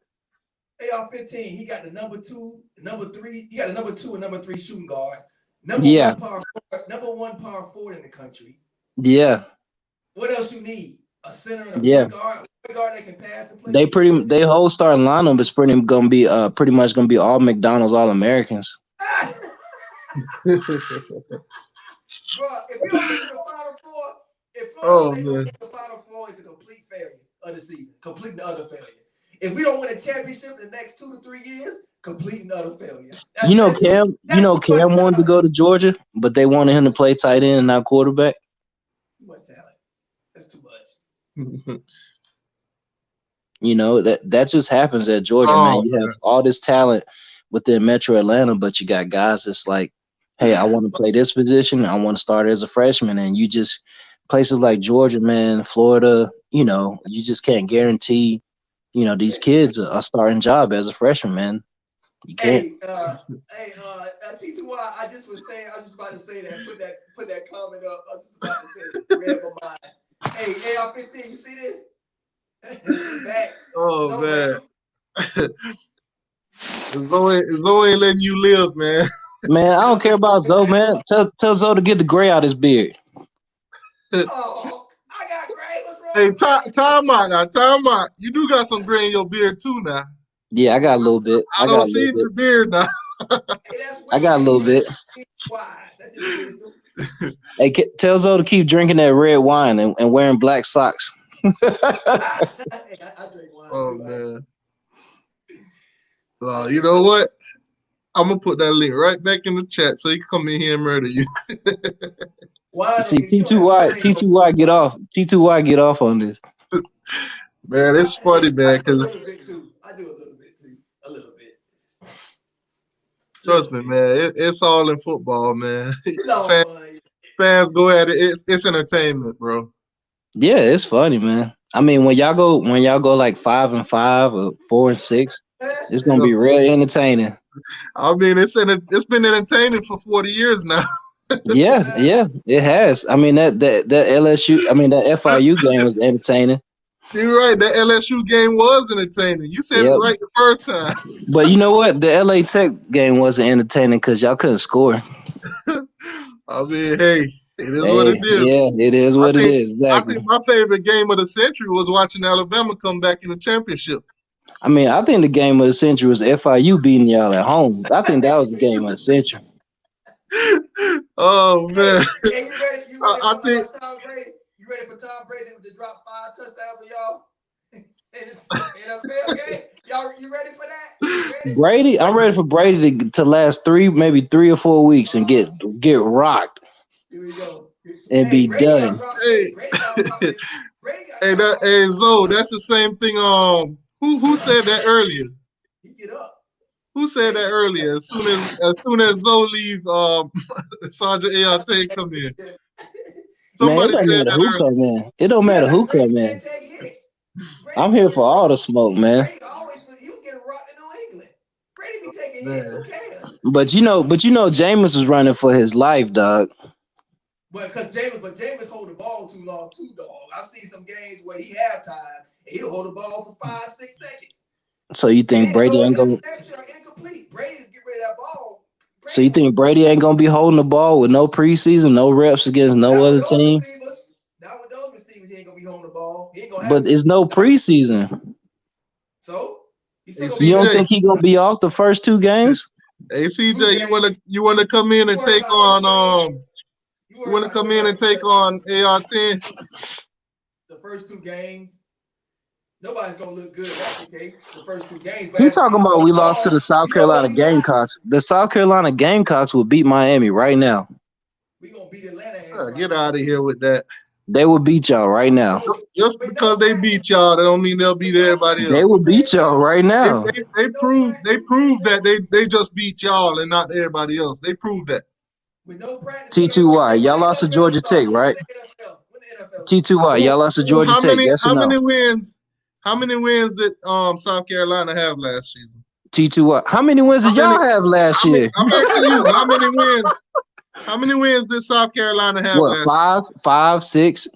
AR15. He got the number 2, number 3. He got the number 2 and number 3 shooting guards. Number one power forward in the country.
Yeah.
What else you need? A center and a point guard that can pass and play.
They whole starting lineup is pretty much gonna be all McDonald's All-Americans.
Bro, if we don't get to the Final Four, if Florida State don't get to the Final Four, it's a complete failure of the season. Complete and utter failure. If we don't win a championship in the next 2 to 3 years, complete and utter failure.
Cam wanted to go to Georgia, but they wanted him to play tight end and not quarterback.
Too much talent. That's too much.
That just happens at Georgia, man. You have all this talent within Metro Atlanta, but you got guys that's like, hey, I want to play this position. I want to start as a freshman. And you just places like Georgia, man, Florida, you just can't guarantee, these kids a starting job as a freshman, man. You can't.
Hey, T2Y, I was just about to say that. Put that comment up. I was just about to say it. Read my mind. Hey, AR15, you see this? Back.
Oh, man. Zoe ain't letting you live, man.
Man, I don't care about Zoe, man. Tell Zoe to get the gray out his beard.
Oh, I got gray. What's wrong?
Hey, time out now. Time out. You do got some gray in your beard too now.
Yeah, I got a little bit.
I don't see the beard now.
I got a little bit.
That's just wisdom.
Hey, tell Zoe to keep drinking that red wine and wearing black socks.
I drink wine
oh,
too,
man. You know what? I'm gonna put that link right back in the chat so he can come in here and murder you.
See, T2Y get off. T2Y get off on this.
Man, it's funny, man,
I do a
because
little bit too. A little bit.
trust me, man, it's all in football, man.
It's all
fans,
fun.
fans go at it. It's entertainment, bro.
Yeah, it's funny, man. I mean, when y'all go like 5-5 or 4-6, it's gonna be real entertaining.
I mean, it's been entertaining for 40 years now.
Yeah, it has. I mean that LSU, I mean that FIU game was entertaining.
You're right. The LSU game was entertaining. You said it
Yep.
right the first time.
But you know what? The LA Tech game wasn't entertaining because y'all couldn't score.
I mean, hey, it is what
Hey,
it is.
yeah, it is
I
what it
think
is.
I
Exactly.
think my favorite game of the century was watching Alabama come back in the championship.
I mean, I think the game of the century was FIU beating y'all at home. I think that was the game of the century.
Oh man,
Hey, you ready? You ready
I
for
think
Tom Brady? You ready for Tom Brady to drop 5 touchdowns on y'all in this NFL game? Y'all, you ready for that? You ready?
Brady, I'm ready for Brady to last maybe 3 or 4 weeks and get rocked
Here we go.
and
Hey,
be
Brady
done.
got rocked.
hey,
Hey, Brady got rocked. Brady
hey,
got rocked.
hey Zoe, that's the same thing. Who said that earlier?
He get up.
Who said that earlier? As soon as Zoe leave, Sergeant ART come in.
Man, it
Somebody
don't
said
matter
that
who
earlier.
come in. It don't
Yeah,
matter
like
who
Brady
come
can't
in.
take hits. Brady
I'm
be
here
getting
for all
rocked.
the smoke, man.
Brady always he was getting rocked in New England. Brady be taking hits. Who
Man,
cares?
But Jameis was running for his life, dog.
But Jameis hold the ball too long, too, dog. I've seen some games where he have time and he'll hold the ball for 5-6 seconds.
So you think
And it'll
Brady
go
ain't gonna?
interception or incomplete. Brady get rid of that ball.
So you think Brady ain't gonna be holding the ball with no preseason, no reps against no
Not with
other
those
team?
receivers. Not with those receivers. He ain't gonna be holding the ball. He ain't gonna have
But
to.
it's no preseason.
So he's still
hey
gonna be
You don't
CJ,
think he gonna be off the first 2 games?
hey
2
CJ,
games.
you wanna come in
You
and
worry
take
about 2
on
games. You
you
worry
wanna
about
come
2
in and
games.
take on AR-10?
The first 2 games. Nobody's gonna look good if that's the case. The first 2 games, but
He's
as the
talking
season
about
goes
we lost to
on,
the South
you know what
Carolina
we got.
Gamecocks. The South Carolina Gamecocks will beat Miami right now.
We gonna beat Atlanta ass right
Get
now
out of
too.
here with that.
They will beat y'all right now.
Just
With
because
no
they
practice.
beat y'all, that don't mean they'll beat
With no
everybody
practice.
They
else.
will beat y'all right
They,
now.
they, they
No
proved
practice.
that they just beat y'all and not everybody else. They proved that.
With no practice together.
T2Y,
Hey,
y'all
when
lost
the
to
NFL
Georgia Tech,
start? When
right?
the NFL? When the NFL start?
T2Y, y'all lost to Georgia Tech. Yes or
How
no?
many wins? How many wins did South Carolina have last season?
T2Y. How many wins
How
did
many?
y'all have last year?
I'm asking you. How many wins? How many wins did South Carolina have
What,
last?
5? 5, 6?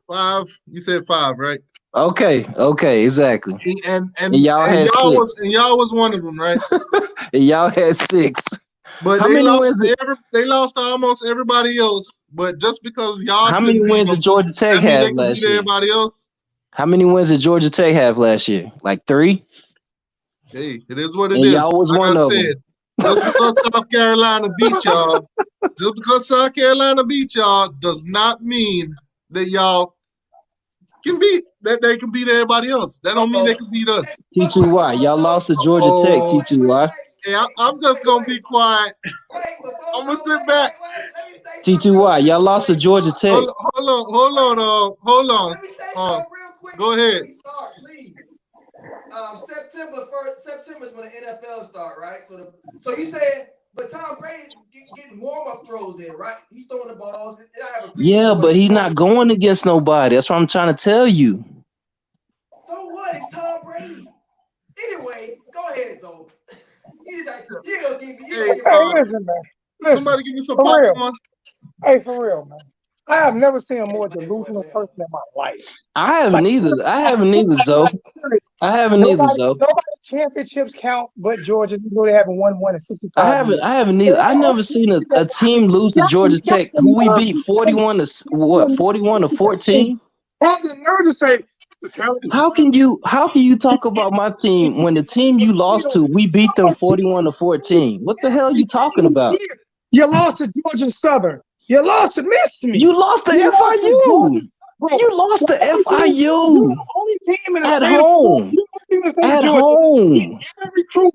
5. You said 5, right?
Okay, exactly.
And
And y'all had 6.
y'all was one of them, right?
And y'all had 6.
But
How many wins?
they lost to almost everybody else. But just because y'all
How many
couldn't beat
wins did
them,
Georgia Tech
that mean
have
they can beat
last year?
everybody else.
How many wins did Georgia Tech have last year? Like 3?
Hey, it is what it
And
is.
y'all was
Like I
one of them.
said, just because South Carolina beat y'all, does not mean that y'all they can beat everybody else. That don't mean they can beat us.
But quick
T2Y,
before
y'all
so
lost to
wait,
Georgia Tech,
Oh,
T2Y.
hey, I'm just gonna be quiet.
before
I'm gonna
so
sit back.
let me say something real
T2Y,
quick
y'all
before
lost to
they
Georgia
start.
Tech.
Hold on.
Let me say something real quick
Go
before
ahead.
we start, please. September's when the NFL start, right? So you said, but Tom Brady getting warm up throws in, right? He's throwing the balls. And I have a
Yeah,
preseason, but
but
he's
he's
throwing.
not going against nobody. That's what I'm trying to tell you.
So what? It's Tom Brady. Anyway, go ahead, Zoe. You gonna give me. You gonna
Hey,
give
Hey,
me.
listen, man. Listen,
somebody give me some
for real.
popcorn.
Hey, for real, man. I have never seen a more delusional person in my life.
I haven't
Like,
either, Zoe.
serious.
I haven't either, Zoe.
Nobody championships count but Georgia. You know they haven't won one in 65 years.
I haven't either. I never seen a team lose to Georgia Tech who we beat 41 to 14.
Have the nerve to say the talent.
How can you talk about my team when the team you lost to, we beat them 41 to 14? What the hell are you talking about?
You lost to Georgia Southern. You lost to Miss Me.
You lost to
You lost to
FIU.
Georgia. Bro,
You lost to
you're
FIU
the only team in the
at
state of Georgia.
home.
You're the only team in the state of
At
Georgia.
home.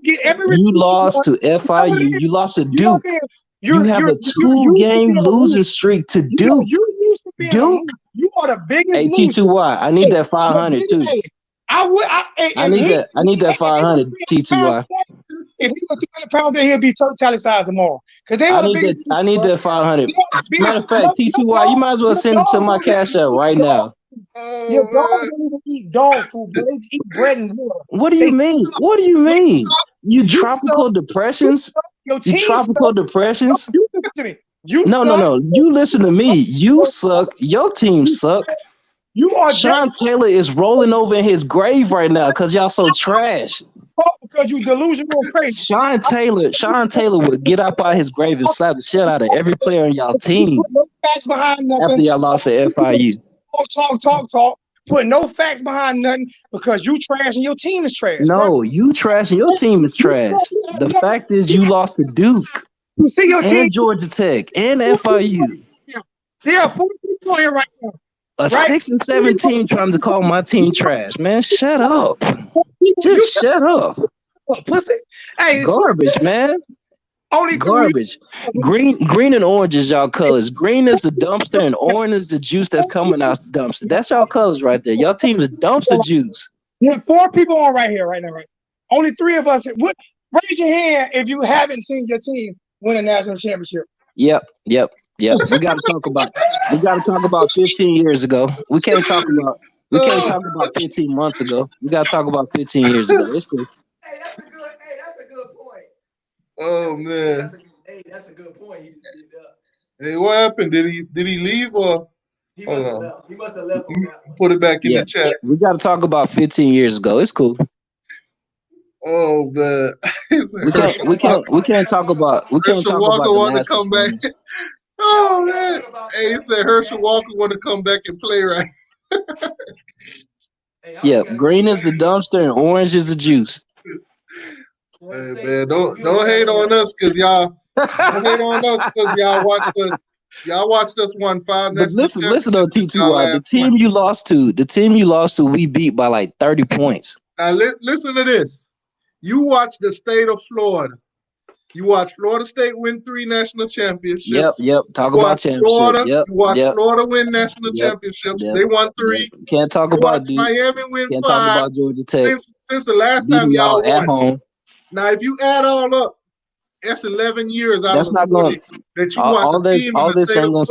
Get every recruit you
You
want.
lost to
You know what it
FIU.
is?
You lost to
You know
Duke.
what it is?
You have a two-game losing streak to Duke.
You used to be
Duke.
You are the biggest
Hey,
loser.
T2Y, I need that 500 too.
I
need that 500 T2Y.
If he was 200 pounds, then he'll be Turnt Tally size tomorrow. Because they
I need that 500. Matter of fact, T2Y, you might as well send it to my Cash App right now.
Your dogs don't even eat dog food, but they eat bread and water.
What do you mean? What do you mean? You tropical depressions? You tropical depressions?
You listen to me.
No. You listen to me. You suck. Your team suck. Sean Taylor is rolling over in his grave right now because y'all so trash.
Because you delusional and crazy.
Sean Taylor would get up out his grave and slap the shit out of every player on y'all team after y'all lost at FIU.
Talk. Put no facts behind nothing because you trash and your team is trash.
No, you trash and your team is trash. The fact is you lost to Duke and Georgia Tech and FIU.
There are 4 people here right now.
A 6 and 7 team trying to call my team trash. Man, shut up. Just shut up.
Pussy. Hey,
garbage, man.
Only
garbage. Green and orange is y'all colors. Green is the dumpster and orange is the juice that's coming out the dumpster. That's y'all colors right there. Y'all team is dumpster juice.
There are 4 people on right here right now, right? Only 3 of us. Raise your hand if you haven't seen your team win a national championship.
Yep. We gotta talk about 15 years ago. We can't talk about 15 months ago. We gotta talk about 15 years ago. It's cool.
Hey, that's a good point.
Oh man.
That's a good point. He just did that.
Hey, what happened? Did he leave or
he must have left on that one.
Put it back in the chat.
We gotta talk about 15 years ago. It's cool.
Oh man.
we can't talk about
Herschel Walker want to come back. Oh man. Hey, he said Herschel Walker want to come back and play right.
Yeah, green is the dumpster and orange is the juice.
Hey man, don't hate on us because y'all watched us won 5
but
national
listen on T2Y. The team you lost to, we beat by like 30 points.
Now listen to this. You watch the state of Florida. You watch Florida State win 3 national championships.
Yep. Talk about championships.
You watch Florida win national championships. They won 3.
Can't talk about Duke.
Miami win 5.
Talk about Georgia Tech.
Since the last time y'all won.
At home.
Now, if you add all up, that's 11 years out of the 40 that you watch a team in the state of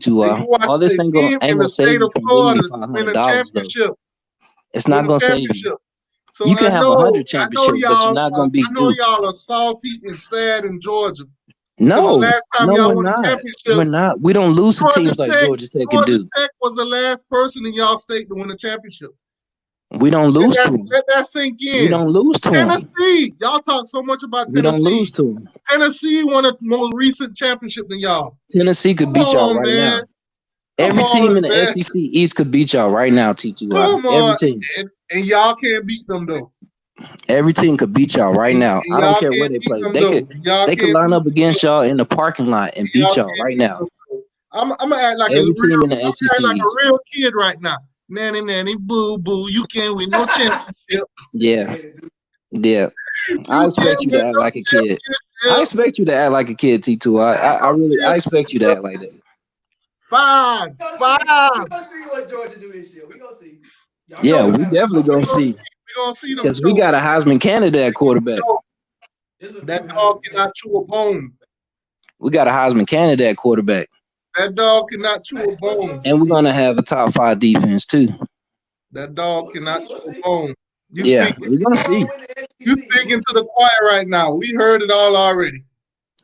Florida.
All this ain't gonna save you from winning $500. It's not gonna save you.
So
you can have 100 championships, but you're not going to be.
I know y'all are salty and sad in Georgia.
No,
last time y'all won
not.
The championship,
we're not. We don't lose to teams like Georgia Tech and Duke.
Georgia Tech was the last person in y'all state to win a championship.
We don't lose to them.
Let that sink in.
We don't lose to them.
Tennessee, y'all talk so much about Tennessee.
We don't lose to them.
Tennessee won a more recent championship than y'all.
Tennessee could beat y'all right now. Every team in the SEC East could beat y'all right now, T2Y. Every team.
And y'all can't beat them though.
Every team could beat y'all right now. I don't care where they play. They could line up against y'all in the parking lot and beat y'all right now.
I'm gonna act like
every team in the SEC.
Like a real kid right now. Nanny, boo, boo. You can't win no championship.
Yeah. I expect you to act like a kid. I expect you to act like a kid, T2Y. I expect you to act like that.
5.
We're gonna see what Georgia do this year. We're gonna see.
Yeah, we definitely gonna see. Because we got a Heisman candidate at quarterback.
That dog cannot chew a bone.
We got a Heisman candidate at quarterback.
That dog cannot chew a bone.
And we're gonna have a top 5 defense too.
That dog cannot chew a bone.
We're gonna see.
You speaking to the choir right now. We heard it all already.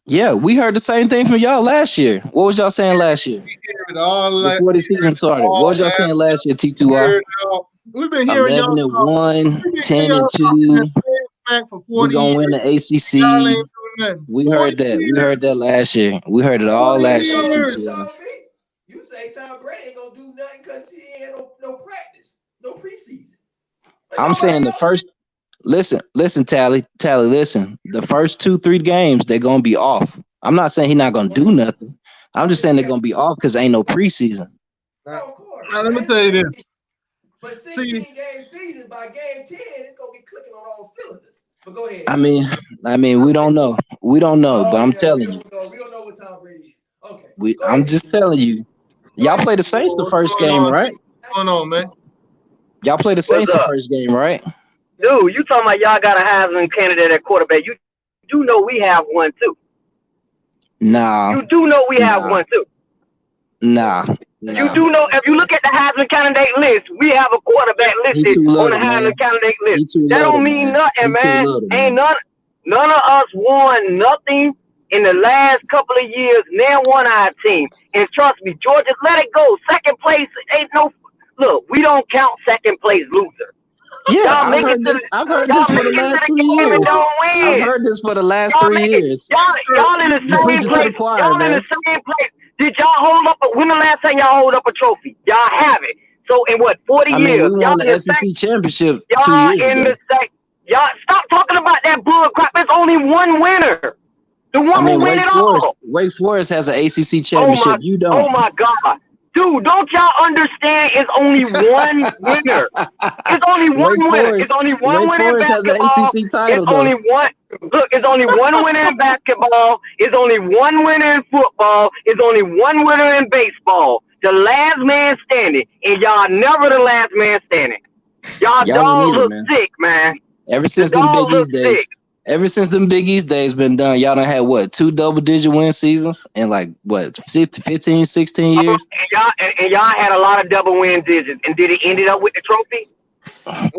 Yeah, we heard the same thing from y'all last year. What was y'all saying last year?
We heard it all
before the season started. What was y'all saying last year, T2Y?
We've been hearing
11-1, 10-2. We're gonna win the ACC. We heard that. We heard that last year. We heard it all last year.
You say Tom Brady ain't gonna do nothing because he ain't no practice, no preseason.
I'm saying the first. Listen, Tally, listen. The first 2-3 games, they're gonna be off. I'm not saying he's not gonna do nothing. I'm just saying they're gonna be off because ain't no preseason.
Of course.
Now, let me tell you this.
But 16-game season, by game 10, it's gonna be clicking on all cylinders. But go ahead.
I mean, we don't know. We don't know, but I'm telling you.
We don't know what Tom Brady is. Okay.
I'm just telling you. Y'all play the Saints the first game, right?
What's going on, man?
Y'all play the Saints the first game, right?
Dude, you talking about y'all got a Heisman candidate at quarterback. You do know we have one, too.
Nah.
You do know we have one, too.
Nah.
You do know, if you look at the Heisman candidate list, we have a quarterback listed on the Heisman candidate list. That don't mean nothing, man. Ain't none of us won nothing in the last couple of years. Now one our team. And trust me, Georgia, let it go. Second place ain't no. Look, we don't count second place loser.
Yeah, I've heard this for the last 3 years. I've heard this for the last 3 years.
Y'all in the same place. Y'all in the same place. Did y'all hold up? When the last time y'all hold up a trophy? Y'all have it. So in what 40 years?
We won the SEC championship 2 years ago.
Y'all stop talking about that bull crap. There's only one winner. The one who win it all.
Wake Forest has an ACC championship. You don't.
Oh my God. Dude, don't y'all understand? It's only one winner. It's only one winner. It's only one winner in basketball.
Has an ACC title,
it's only one. Look, it's only one winner in basketball. It's only one winner in football. It's only one winner in baseball. The last man standing, and y'all never the last man standing. Y'all dogs look sick, man.
Ever since them Big East days. Ever since them Big East days been done, y'all done had what, 2 double-digit win seasons in like what, 15, 16 years?
And y'all had a lot of double win digits. And did it end up with the trophy?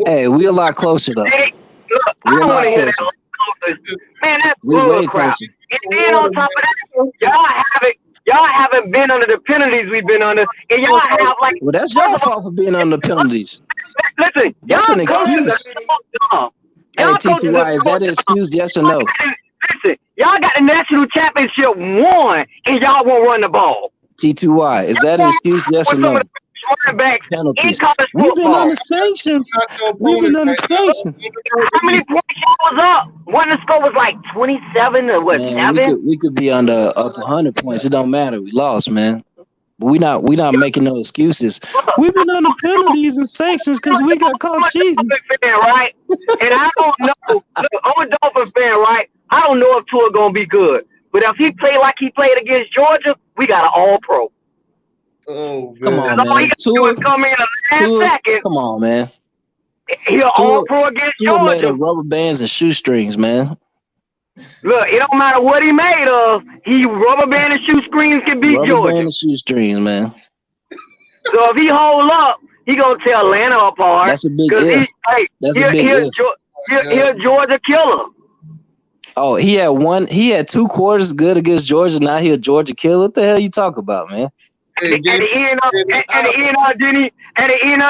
Hey, we a lot closer though.
Look, I don't want to hear that. Man, that's bull crap. And then on top of that, y'all haven't been under the penalties we've been under, and y'all have like.
Well, that's y'all fault for being under the penalties.
Listen,
that's an excuse. Hey, T2Y, is that an excuse? Yes or no?
Listen, y'all got the national championship won, and y'all won't run the ball.
T2Y, is that an excuse? Yes or no? Penalties. We've been under sanctions. We've been under sanctions.
How many points y'all was up? One the score was like 27 or what?
Man,
7?
we could be under up 100 points. It don't matter. We lost, man. But we not making no excuses. We've been under penalties and sanctions because we got caught cheating.
I'm a Dolphin fan, right? And I don't know. Look, I'm a Dolphin fan, right? I don't know if Tua gonna be good, but if he play like he played against Georgia, we got an All-Pro.
Oh,
come on, man.
All he got to do is come in the last second.
Come on, man.
He'll All-Pro against Georgia.
Made of rubber bands and shoestrings, man.
Look, it don't matter what he made of. He rubber band and shoestrings can beat Georgia.
Rubber band and shoestrings, man.
So if he hold up, he gonna tear Atlanta apart.
That's a big if. That's a big if.
He's a Georgia killer.
Oh, he had 2 quarters good against Georgia. Now he a Georgia killer. What the hell you talk about, man?
At the end of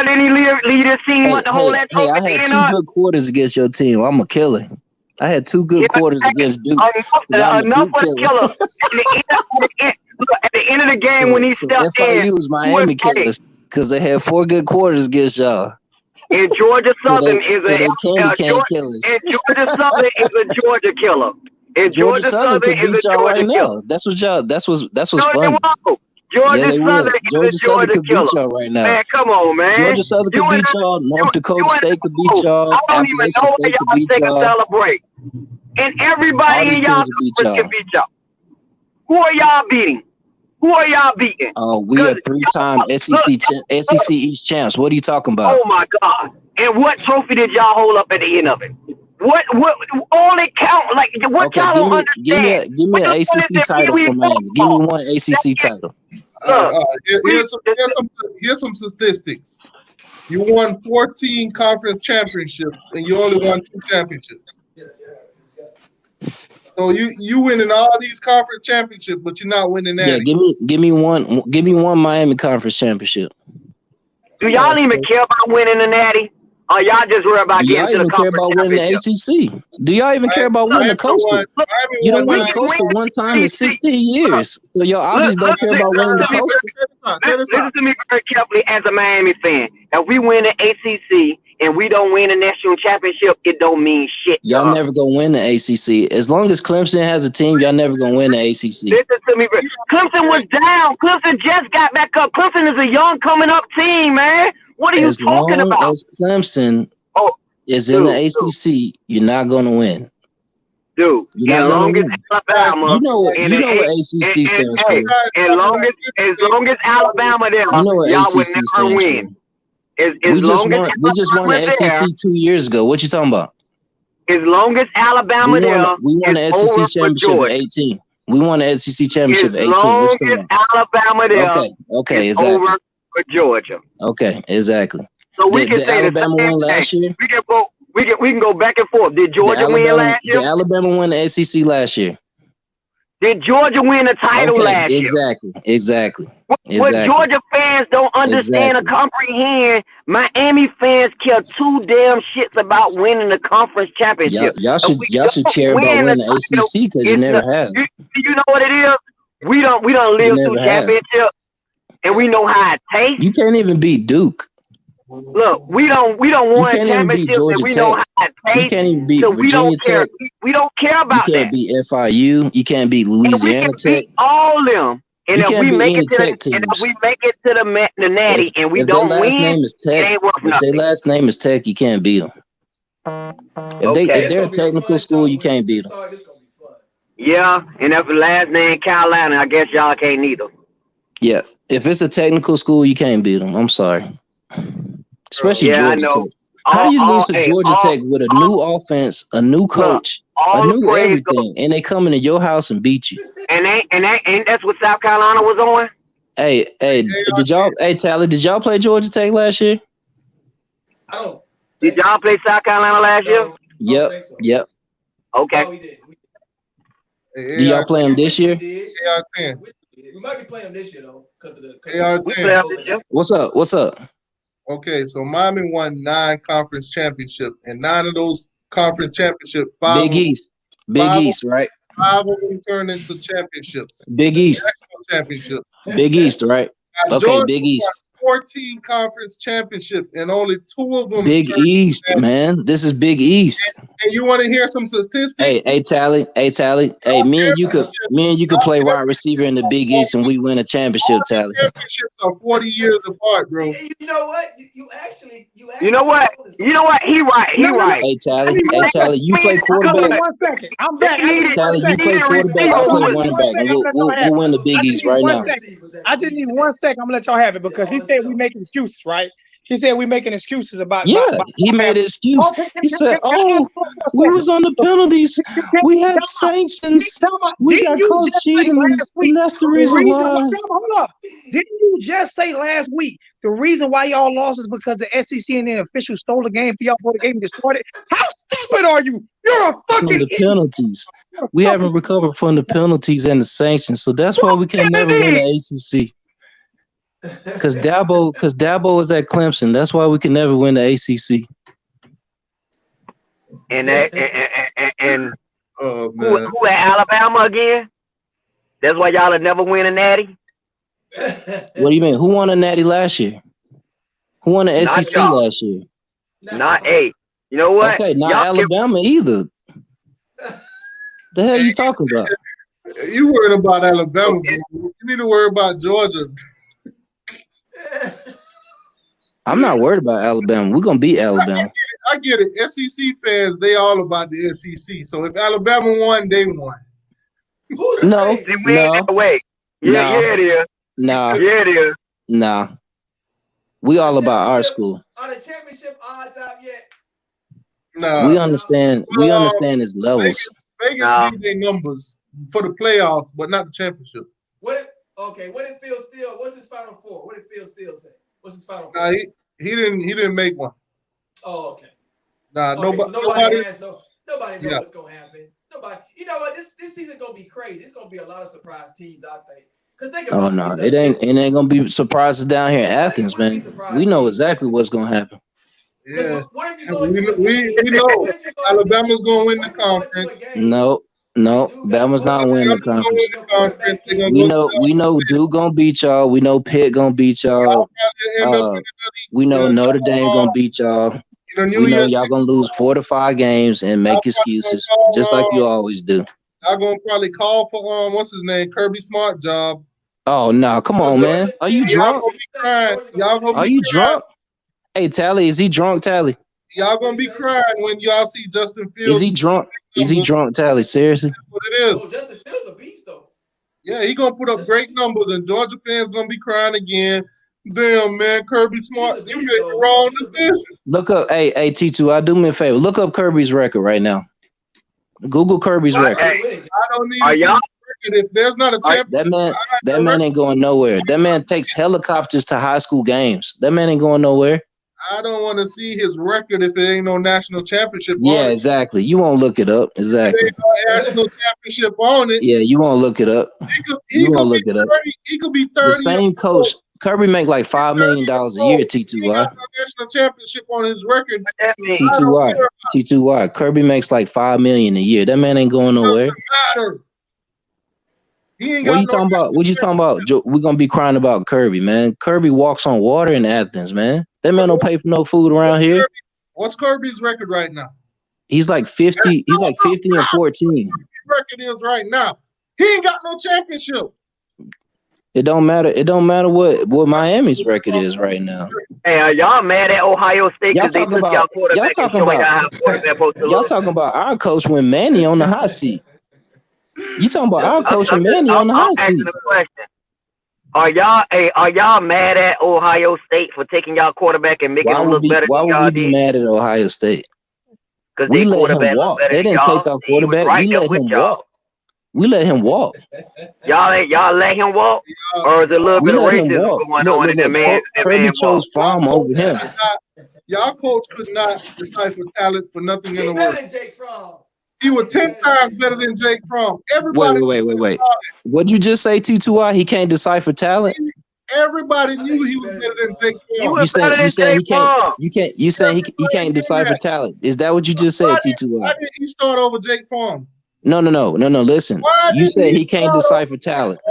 then he lead his team to hold that trophy.
I had 2 good quarters against your team. I'm a killer. I had 2 good quarters against Duke.
Enough for the killer. At the end of the game, when he stepped in,
FIU was Miami killers because they had 4 good quarters against y'all.
And Georgia Southern is a
killers.
And Georgia Southern is a Georgia killer. And Georgia Southern could beat y'all right now.
That's what's fun.
Georgia Southern
Georgia Southern could beat y'all right now.
Man, come on, man.
Georgia Southern could beat y'all. North Dakota State could beat y'all.
I don't even know why y'all take a celebrate. And everybody in y'all can beat y'all. Who are y'all beating? Who are y'all beating?
Oh, we are 3-time SEC East champs. What are you talking about?
Oh my God! And what trophy did y'all hold up at the end of it? What all it count like? What y'all don't understand?
Give me an ACC title for Miami. Give me one ACC title.
Here's some statistics. You won 14 conference championships, and you only won 2 championships. So you winning all these conference championships, but you're not winning that.
Yeah, give me one Miami conference championship.
Do y'all even care about winning the Natty? Or y'all just worry about getting to the conference championship?
Do y'all even care about winning the ACC? Do y'all even care about winning the Coastal? You don't win the Coastal one time in 16 years. So y'all obviously don't care about winning the Coastal.
Listen to me very carefully as a Miami fan. If we win the ACC and we don't win the national championship, it don't mean shit.
Y'all never gonna win the ACC. As long as Clemson has a team, y'all never gonna win the ACC.
Listen to me. Clemson was down. Clemson just got back up. Clemson is a young coming up team, man. What are you talking about?
As Clemson is in the ACC, you're not going to win.
Dude, as long as Alabama,
you know what ACC stands for.
As long as Alabama there,
you know what
y'all
ACC
would never win.
We just won the SEC 2 years ago. What you talking about?
As long as Alabama
we won the SEC championship at 18. We won the SEC championship at 18.
As long as Alabama there,
okay,
it's
exactly.
over for Georgia.
Okay, exactly.
So we can say
Alabama win last year.
We can go back and forth. Did Georgia win last year?
Did Alabama win the SEC last year?
Did Georgia win the title last year?
Exactly.
What Georgia fans don't understand or comprehend, Miami fans care too damn shits about winning the conference championship.
Y'all should care about winning the ACC because you never have.
You know what it is? We don't live through championship, and we know how it tastes.
You can't even beat Duke.
Look, we don't want championships, and we know how it tastes.
You can't even beat Virginia Tech.
We don't care about that.
You can't beat FIU. You can't beat Louisiana Tech.
Beat all them. And if we make it to the Natty and we don't win, it ain't worth nothing.
If their last name is Tech, you can't beat them. If they're a technical school, you can't beat them.
Yeah, and if the last name Carolina, I guess y'all can't either.
Yeah, if it's a technical school, you can't beat them. I'm sorry. Especially Georgia Tech. How do you lose to Georgia Tech with a new offense, a new coach, a new everything, and they come into your house and beat you?
And that's what South Carolina was on?
Hey, Tally, did y'all play Georgia Tech last year?
Did y'all play South Carolina last year?
Yep.
Okay.
Do y'all play them this year?
We might be playing them this year though, because of the.
What's up?
Okay, so Miami won 9 conference championships, and 9 of those conference championships,
Big East, right?
5 of them turned into championships.
Big East,
championship.
Big East, right? Okay,
Georgia
Big East.
14 conference championships, and only 2 of them.
Big East, man. This is Big East.
And you want to hear some statistics?
Hey, Tally. Hey, me and you could play wide receiver in the Big East, and we win a championship, Tally.
Championships are 40 years apart, bro.
You know what? You actually.
You know what? He right.
Hey, Tally. You play quarterback.
1 second. I'm back.
Tally, you play quarterback. I play running back, and we'll win the Big East right now.
I just need 1 second. I'm gonna let y'all have it because he said we making excuses, right? He said we making excuses about.
He made an excuse. He said, "Oh, we was on the penalties. We had sanctions. We got coach cheating, and that's the reason why."
Hold up! Didn't you just say last week the reason why y'all lost is because the SEC and the officials stole the game for y'all before the game get started? How stupid are you? You're a fucking
idiot. The penalties. We haven't recovered from the penalties and the sanctions, so that's why we can never win the ACC. Because Dabo is at Clemson. That's why we can never win the ACC.
And who at Alabama again? That's why y'all will never win a natty?
What do you mean? Who won a natty last year? Who won the SEC last year?
Not 8. You know what?
Okay, not Alabama either. The hell you talking about?
You worried about Alabama. You need to worry about Georgia.
I'm not worried about Alabama. We're gonna beat Alabama.
I get it. SEC fans, they all about the SEC. So if Alabama won, they won.
No.
Wait. Yeah, it is.
No.
Yeah, it is.
No. We all about our school.
Are the championship odds out yet?
No.
We understand its levels.
Vegas need their numbers for the playoffs, but not the championship.
What did Phil Steele? What's his Final Four? What did Phil Steele say? What's his Final Four?
Nah, he didn't make one.
Oh, okay.
Nah,
so nobody knows
Yeah.
what's gonna happen. Nobody. You know what? This season gonna be crazy. It's gonna be a lot of surprise teams, I think.
Oh no, it ain't gonna be surprises down here in Athens, man. We know exactly what's gonna happen.
Yeah, we know Alabama's gonna win the conference.
No, Bama's not winning the conference. We know Duke gonna beat y'all. We know Pitt gonna beat y'all. We know Notre Dame gonna beat y'all. We know y'all gonna lose 4 to 5 games and make excuses, just like you always do.
Y'all gonna probably call for what's his name, Kirby Smart job.
Oh no, come on, man. Are you drunk?
Are
you drunk? Hey, Tally, is he drunk, Tally?
Y'all gonna be crying when y'all see Justin Fields.
Is he drunk? Is he drunk, Tally? Seriously?
That's what it is.
Oh, Justin Fields a beast though.
Yeah, he gonna put up great numbers, and Georgia fans gonna be crying again. Damn, man, Kirby Smart, you made the wrong decision.
Look up, hey, T2Y, do me a favor. Look up Kirby's record right now. Google Kirby's record.
I don't need to see the record. If there's not a champion,
that man ain't going nowhere. That man takes helicopters to high school games. That man ain't going nowhere.
I don't want to see his record if it ain't no national championship.
Yeah, exactly. You won't look it up. Exactly.
If there ain't no national championship on it.
Yeah, you won't look it up.
He could be 30. He could be 30.
The same coach. Kirby make like $5 million a year. T2Y.
He got no national championship on his record.
T2Y. Kirby makes like $5 million a year. That man ain't going nowhere.
Doesn't matter. He ain't
What
got
you talking about? What you talking about? We're gonna be crying about Kirby, man. Kirby walks on water in Athens, man. That man don't pay for no food around here.
What's Kirby's record right now?
He's like 50. He's like 50 and 14.
His record is right now. He ain't got no championship.
It don't matter. It don't matter what Miami's record is right now.
Hey, are y'all mad at Ohio State because they took y'all quarterback and showing y'all how quarterback supposed to look?
Y'all talking about our coach when Manny on the hot seat. You talking about our coach and Manny on the hot seat.
Are y'all mad at Ohio State for taking y'all quarterback and making them look better?
Why would we be mad at Ohio State? Because we let him walk. They didn't take our quarterback. We let him walk. We let him walk.
Y'all let him walk, or is it a little bit of racism going on in the man?
Kirby chose Fromm over him.
Y'all coach could not decipher talent for nothing in the world.
Better than Jake Fromm.
He was 10 times better than Jake Fromm. Everybody.
Wait. What'd you just say, T2Y? He can't decipher talent.
Everybody knew he was better than Jake Fromm.
You saying he can't decipher talent. Is that what you just said, T2Y?
Why didn't he start over Jake Fromm?
No. Listen, you said he can't decipher talent.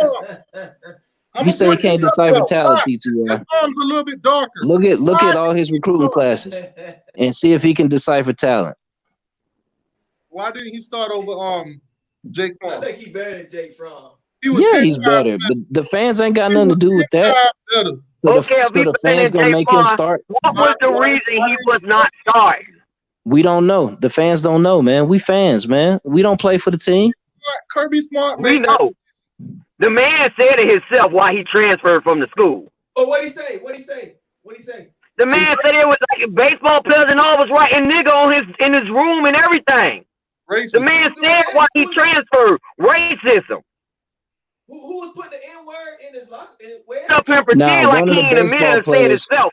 You say he can't decipher talent, T2Y.
His arm's a little bit darker.
Look at all his recruiting classes and see if he can decipher talent.
Why didn't he start over Jake Fromm?
I think he's better than Jake Fromm.
He's better, but the fans ain't got nothing to do with that. So the fans gonna make him start.
What was the reason he was not starting?
We don't know. The fans don't know, man. We fans, man. We don't play for the team.
Kirby Smart.
We know. The man said it himself why he transferred from the school.
Oh, what'd he say?
The man said it was like baseball players and all was writing nigga on in his room and everything.
Racist.
The man said why he transferred. Racism.
Who was putting the N-word in his locker?
Up here pretend like he in the mirror and said himself.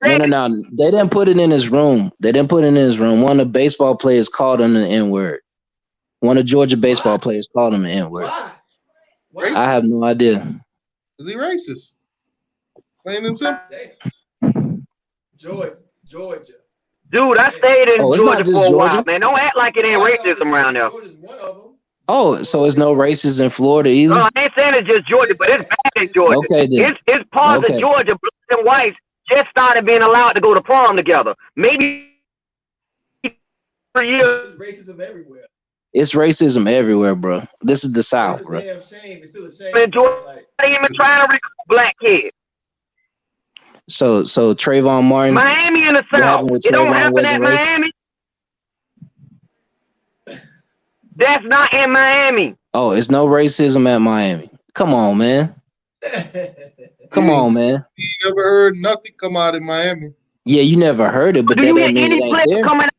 No. They didn't put it in his room. One of the baseball players called him the N-word. One of Georgia baseball players called him the N-word.
Why?
I have no idea.
Is he racist? Plain and simple.
Georgia.
Dude, I stayed in Georgia for a while,
Georgia?
Man. Don't act like it ain't racism around there.
Georgia's one of them.
Oh, so it's no racism in Florida either?
No, I ain't saying it's just Georgia, but it's bad in Georgia.
Okay, then.
It's parts of Georgia, blacks and whites just started being allowed to go to prom together. Maybe for years.
There's racism everywhere.
It's racism everywhere, bro. This is the South, bro.
It's a damn shame. It's still a shame.
In Georgia, they ain't even trying to recruit black kids.
So Trayvon Martin.
Miami in the South. It don't happen at Miami. That's not in Miami.
Oh, it's no racism at Miami. Come on, man. Come on, man.
You never heard nothing come out in Miami.
Yeah, you never heard it, but that doesn't mean it ain't there.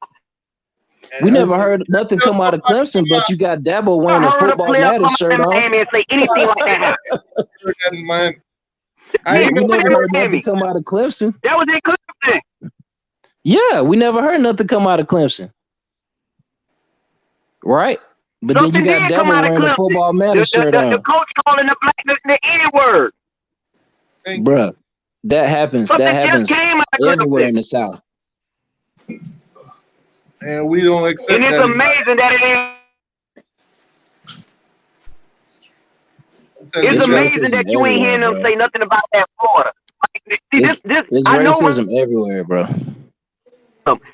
We never heard nothing come out of Clemson, but you got Dabo wearing a Football Matters shirt on.
Miami and say anything like that.
Heard that in Miami.
We never heard nothing come out of Clemson.
That was in Clemson.
Yeah, we never heard nothing come out of Clemson. Right? But then you got Dabo wearing a Football Matters shirt on.
The coach calling the black the N-word.
Bruh, that happens. That happens everywhere in the South.
And we don't accept that.
And it's amazing that it ain't. It's amazing that you ain't hearing them say nothing about that Florida.
It's racism everywhere, bro.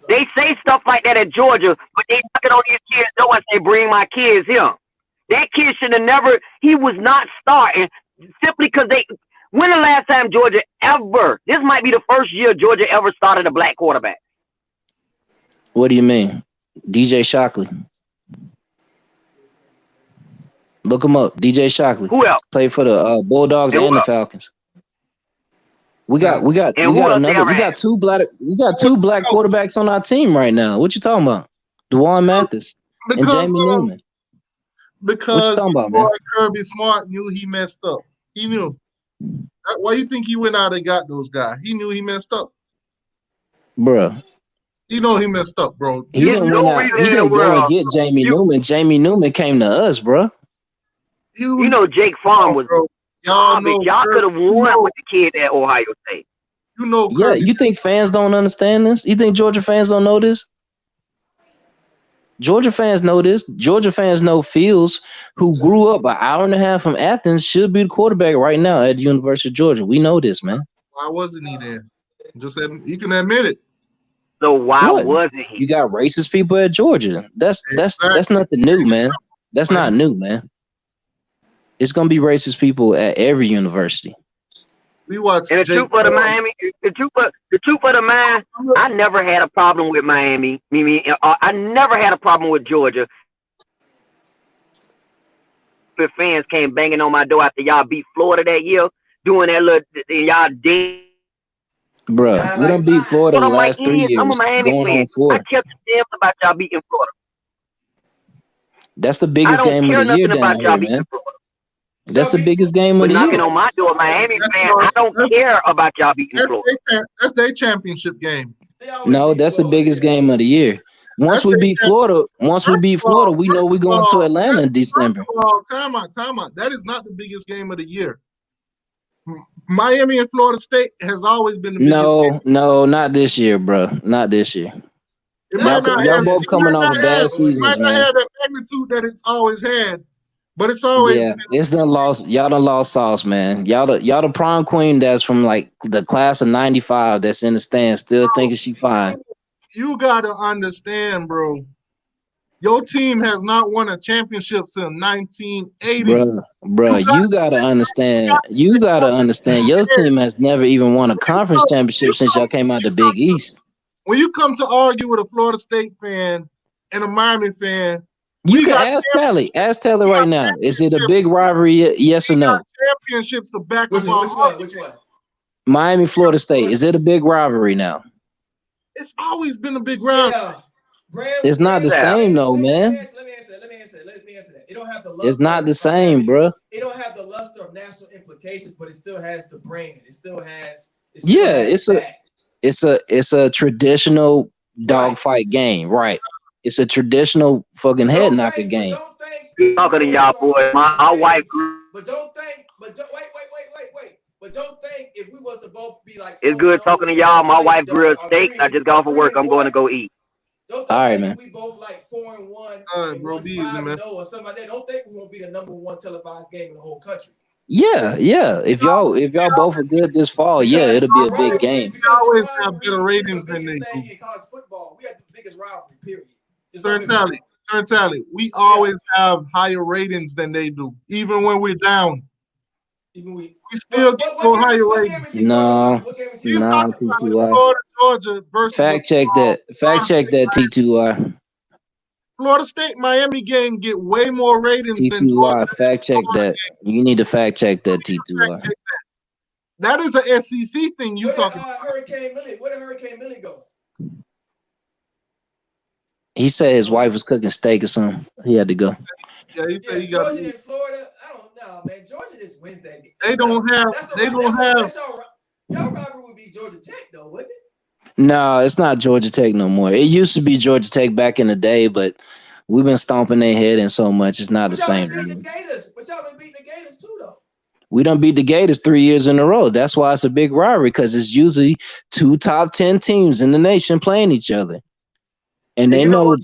They say stuff like that at Georgia, but they knock it on these kids. No one say, bring my kids here. That kid should have never, he was not starting simply because when the last time Georgia ever, this might be the first year Georgia ever started a black quarterback.
What do you mean? DJ Shockley. Look him up. DJ Shockley.
Who else?
Played for the Bulldogs and the Falcons. We got two black quarterbacks on our team right now. What you talking about? DeJuan Mathis and Jamie Newman.
Because Kirby Smart knew he messed up. He knew. Why you think he went out and got those guys? He knew he messed up.
Bruh.
You know he messed up, bro.
He didn't go and get Jamie Newman. Jamie Newman came to us, bro.
You know Jake Farm was y'all could have won with the kid at Ohio State.
You know,
yeah. You think fans don't understand this? You think Georgia fans don't know this? Georgia fans know this. Georgia fans know Fields, who grew up an hour and a half from Athens, should be the quarterback right now at the University of Georgia. We know this, man.
Why wasn't he there? Just you can admit it.
So why wasn't he?
You got racist people at Georgia. That's nothing new, man. That's not new, man. It's gonna be racist people at every university.
We watch.
And the truth for the Miami, the truth for the man, I never had a problem with Miami. I never had a problem with Georgia. The fans came banging on my door after y'all beat Florida that year, doing that little y'all did.
Bruh, we done beat Florida the last 3 years.
I'm a Miami fan. I kept saying about y'all beating Florida.
That's the biggest game of the year down here, man. That's the biggest game of the year.
Knocking on my door, Miami fan. I don't care about y'all beating Florida.
That's their championship game.
No, that's the biggest game of the year. Once we beat Florida, we know we're going to Atlanta in December.
Time out. That is not the biggest game of the year. Miami and Florida State has always been the biggest game.
No, not this year, bro. Not this year. Y'all both coming off of bad seasons, man.
It might not have that magnitude that it's always had. But it's always
it's done lost. Y'all done lost sauce, man. Y'all the prom queen that's from like the class of '95 that's in the stands still thinking she fine.
You gotta understand, bro. Your team has not won a championship since 1980.
Bro, you gotta understand. You gotta understand. Your team has never even won a conference championship since y'all came out the Big East.
When you come to argue with a Florida State fan and a Miami fan.
You can ask Tally. Ask Tally right now. Is it a big rivalry? Yes or no?
Championships to back
which one?
Miami, Florida State. Is it a big rivalry now?
It's always been a big rivalry.
It's not the same though, man.
Let me answer that. It don't have the
luster. It's not the same, bro.
It don't have the luster of national implications, but it still has the brand. It still has.
It's a traditional dogfight game, right? It's a traditional fucking head knocker game.
Talking to y'all boys, my wife grew.
Wait. But don't think if we was to both be like.
It's good talking to y'all. My wife grilled steak. I just got off of work. I'm going to go eat.
All
right, man.
We both like 4-1.
All right, bro. Be easy, man.
Or something like that. Don't think we won't be the #1 televised game in the whole country.
Yeah. If y'all both are good this fall, it'll be a big game.
We always have better ratings than they do.
In college football, we have the biggest rivalry. Period.
Turnt Tally. We always have higher ratings than they do, even when we're down. We still get higher ratings.
No, T2Y.
Georgia versus
Fact check that T2Y.
Florida State Miami game get way more ratings than Georgia.
Fact check that. You need to fact check that T2Y.
That is a SEC thing. You talking?
Where did Hurricane Millie go?
He said his wife was cooking steak or something. He had to go.
Yeah, he said he got.
Georgia and Florida. I don't know, man. Georgia is Wednesday.
They don't have.
Y'all rivalry would be Georgia Tech, though, wouldn't it?
No, it's not Georgia Tech no more. It used to be Georgia Tech back in the day, but we've been stomping their head in so much. It's not the same.
But y'all been beating the Gators too, though.
We done beat the Gators 3 years in a row. That's why it's a big rivalry, because it's usually 2 top 10 teams in the nation playing each other. And they know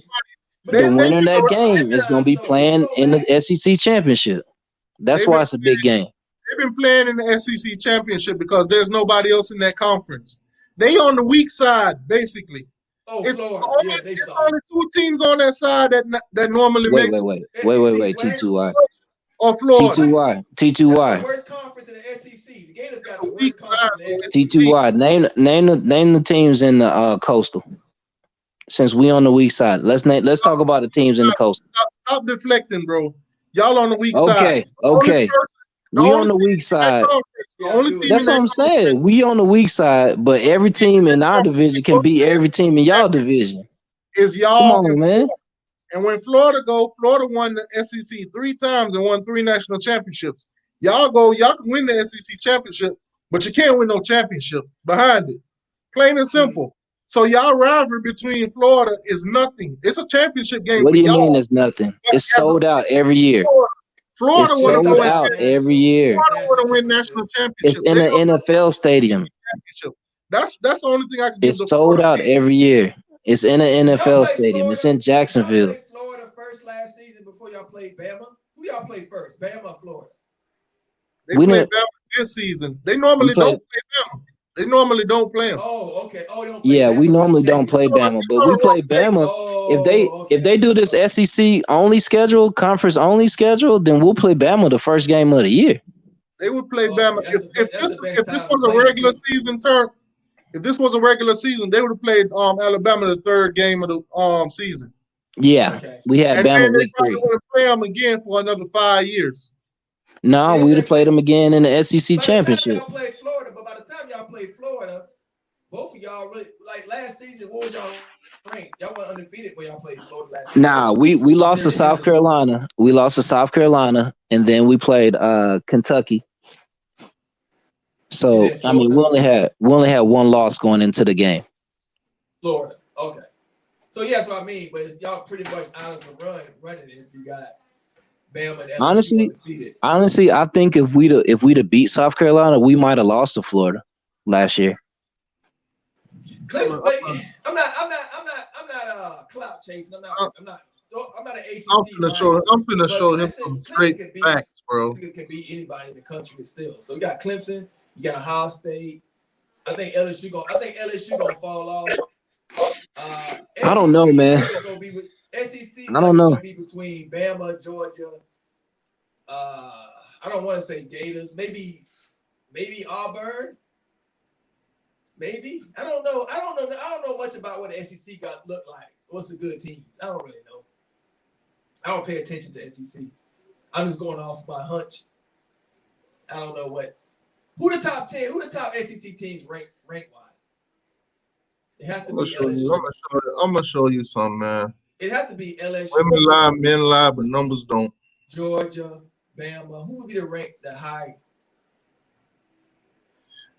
the winner of that game is going to be playing in the SEC championship. That's why it's a big game.
They've been playing in the SEC championship because there's nobody else in that conference. They on the weak side, basically. It's only 2 teams on that side that normally
wait, T2Y.
Or Florida.
T2Y.
That's the worst conference in the SEC. The Gators got the worst conference in the SEC.
T2Y. Name the teams in the Coastal. Since we on the weak side, let's talk about the teams in the coast.
Stop deflecting, bro. Y'all on the weak side.
Okay. We on the weak side. That's what I'm saying. We on the weak side, but every team in our division can beat every team in y'all division.
Is y'all
Come on, man.
And when Florida won the SEC 3 times and won 3 national championships. Y'all can win the SEC championship, but you can't win no championship behind it. Plain and simple. So y'all rivalry between Florida is nothing. It's a championship game.
What do you mean it's nothing? It's sold out every year.
Florida
sold out every year.
Florida want to win national championship.
It's in an NFL stadium.
That's the only thing I can.
It's sold out every year. It's in an NFL stadium. It's in Jacksonville.
Y'all played Florida first last season before y'all played Bama. Who y'all play first, Bama or Florida?
They played Bama this season. They normally don't play Bama. They normally don't play them.
Oh, okay. Oh, don't play
Bama we normally don't play Bama, but we play Bama. If they do this SEC only schedule, conference only schedule, then we'll play Bama the first game of the year.
They would play Bama if this was a regular season term. If this was a regular season, they would have played Alabama the third game of the season.
Yeah, we had Bama week 3.
They would have play them again for another 5 years.
No, we would have played them again in the SEC championship.
Y'all played Florida, but by the time y'all played Florida, both of y'all really like last season. What was y'all rank? Y'all went undefeated when y'all played Florida last season.
Nah, we lost to South Carolina. We lost to South Carolina, and then we played Kentucky. So I mean, we only had one loss going into the game.
Florida, okay. So yeah, that's what I mean. But y'all pretty much out of the running it if you got Bama and LSU undefeated.
Honestly, I think if we'd have beat South Carolina, we might have lost to Florida last year.
I'm not clout chasing. I'm not an ACC.
I'm finna show him some straight facts, bro.
It can beat anybody in the country still. So you got Clemson, you got Ohio State. I think LSU gonna fall off.
I don't know, man.
SEC.
I don't know.
Gonna be between Bama, Georgia. I don't want to say Gators. Maybe Auburn. Maybe I don't know. I don't know much about what the SEC got look like. What's the good teams? I don't really know. I don't pay attention to SEC. I'm just going off my hunch. I don't know who the top 10. Who the top SEC teams rank wise? It has to be LSU.
I'm gonna show you something, man.
It has to be LSU.
Women lie, men lie, but numbers don't.
Georgia, Bama. Who would be the rank that high?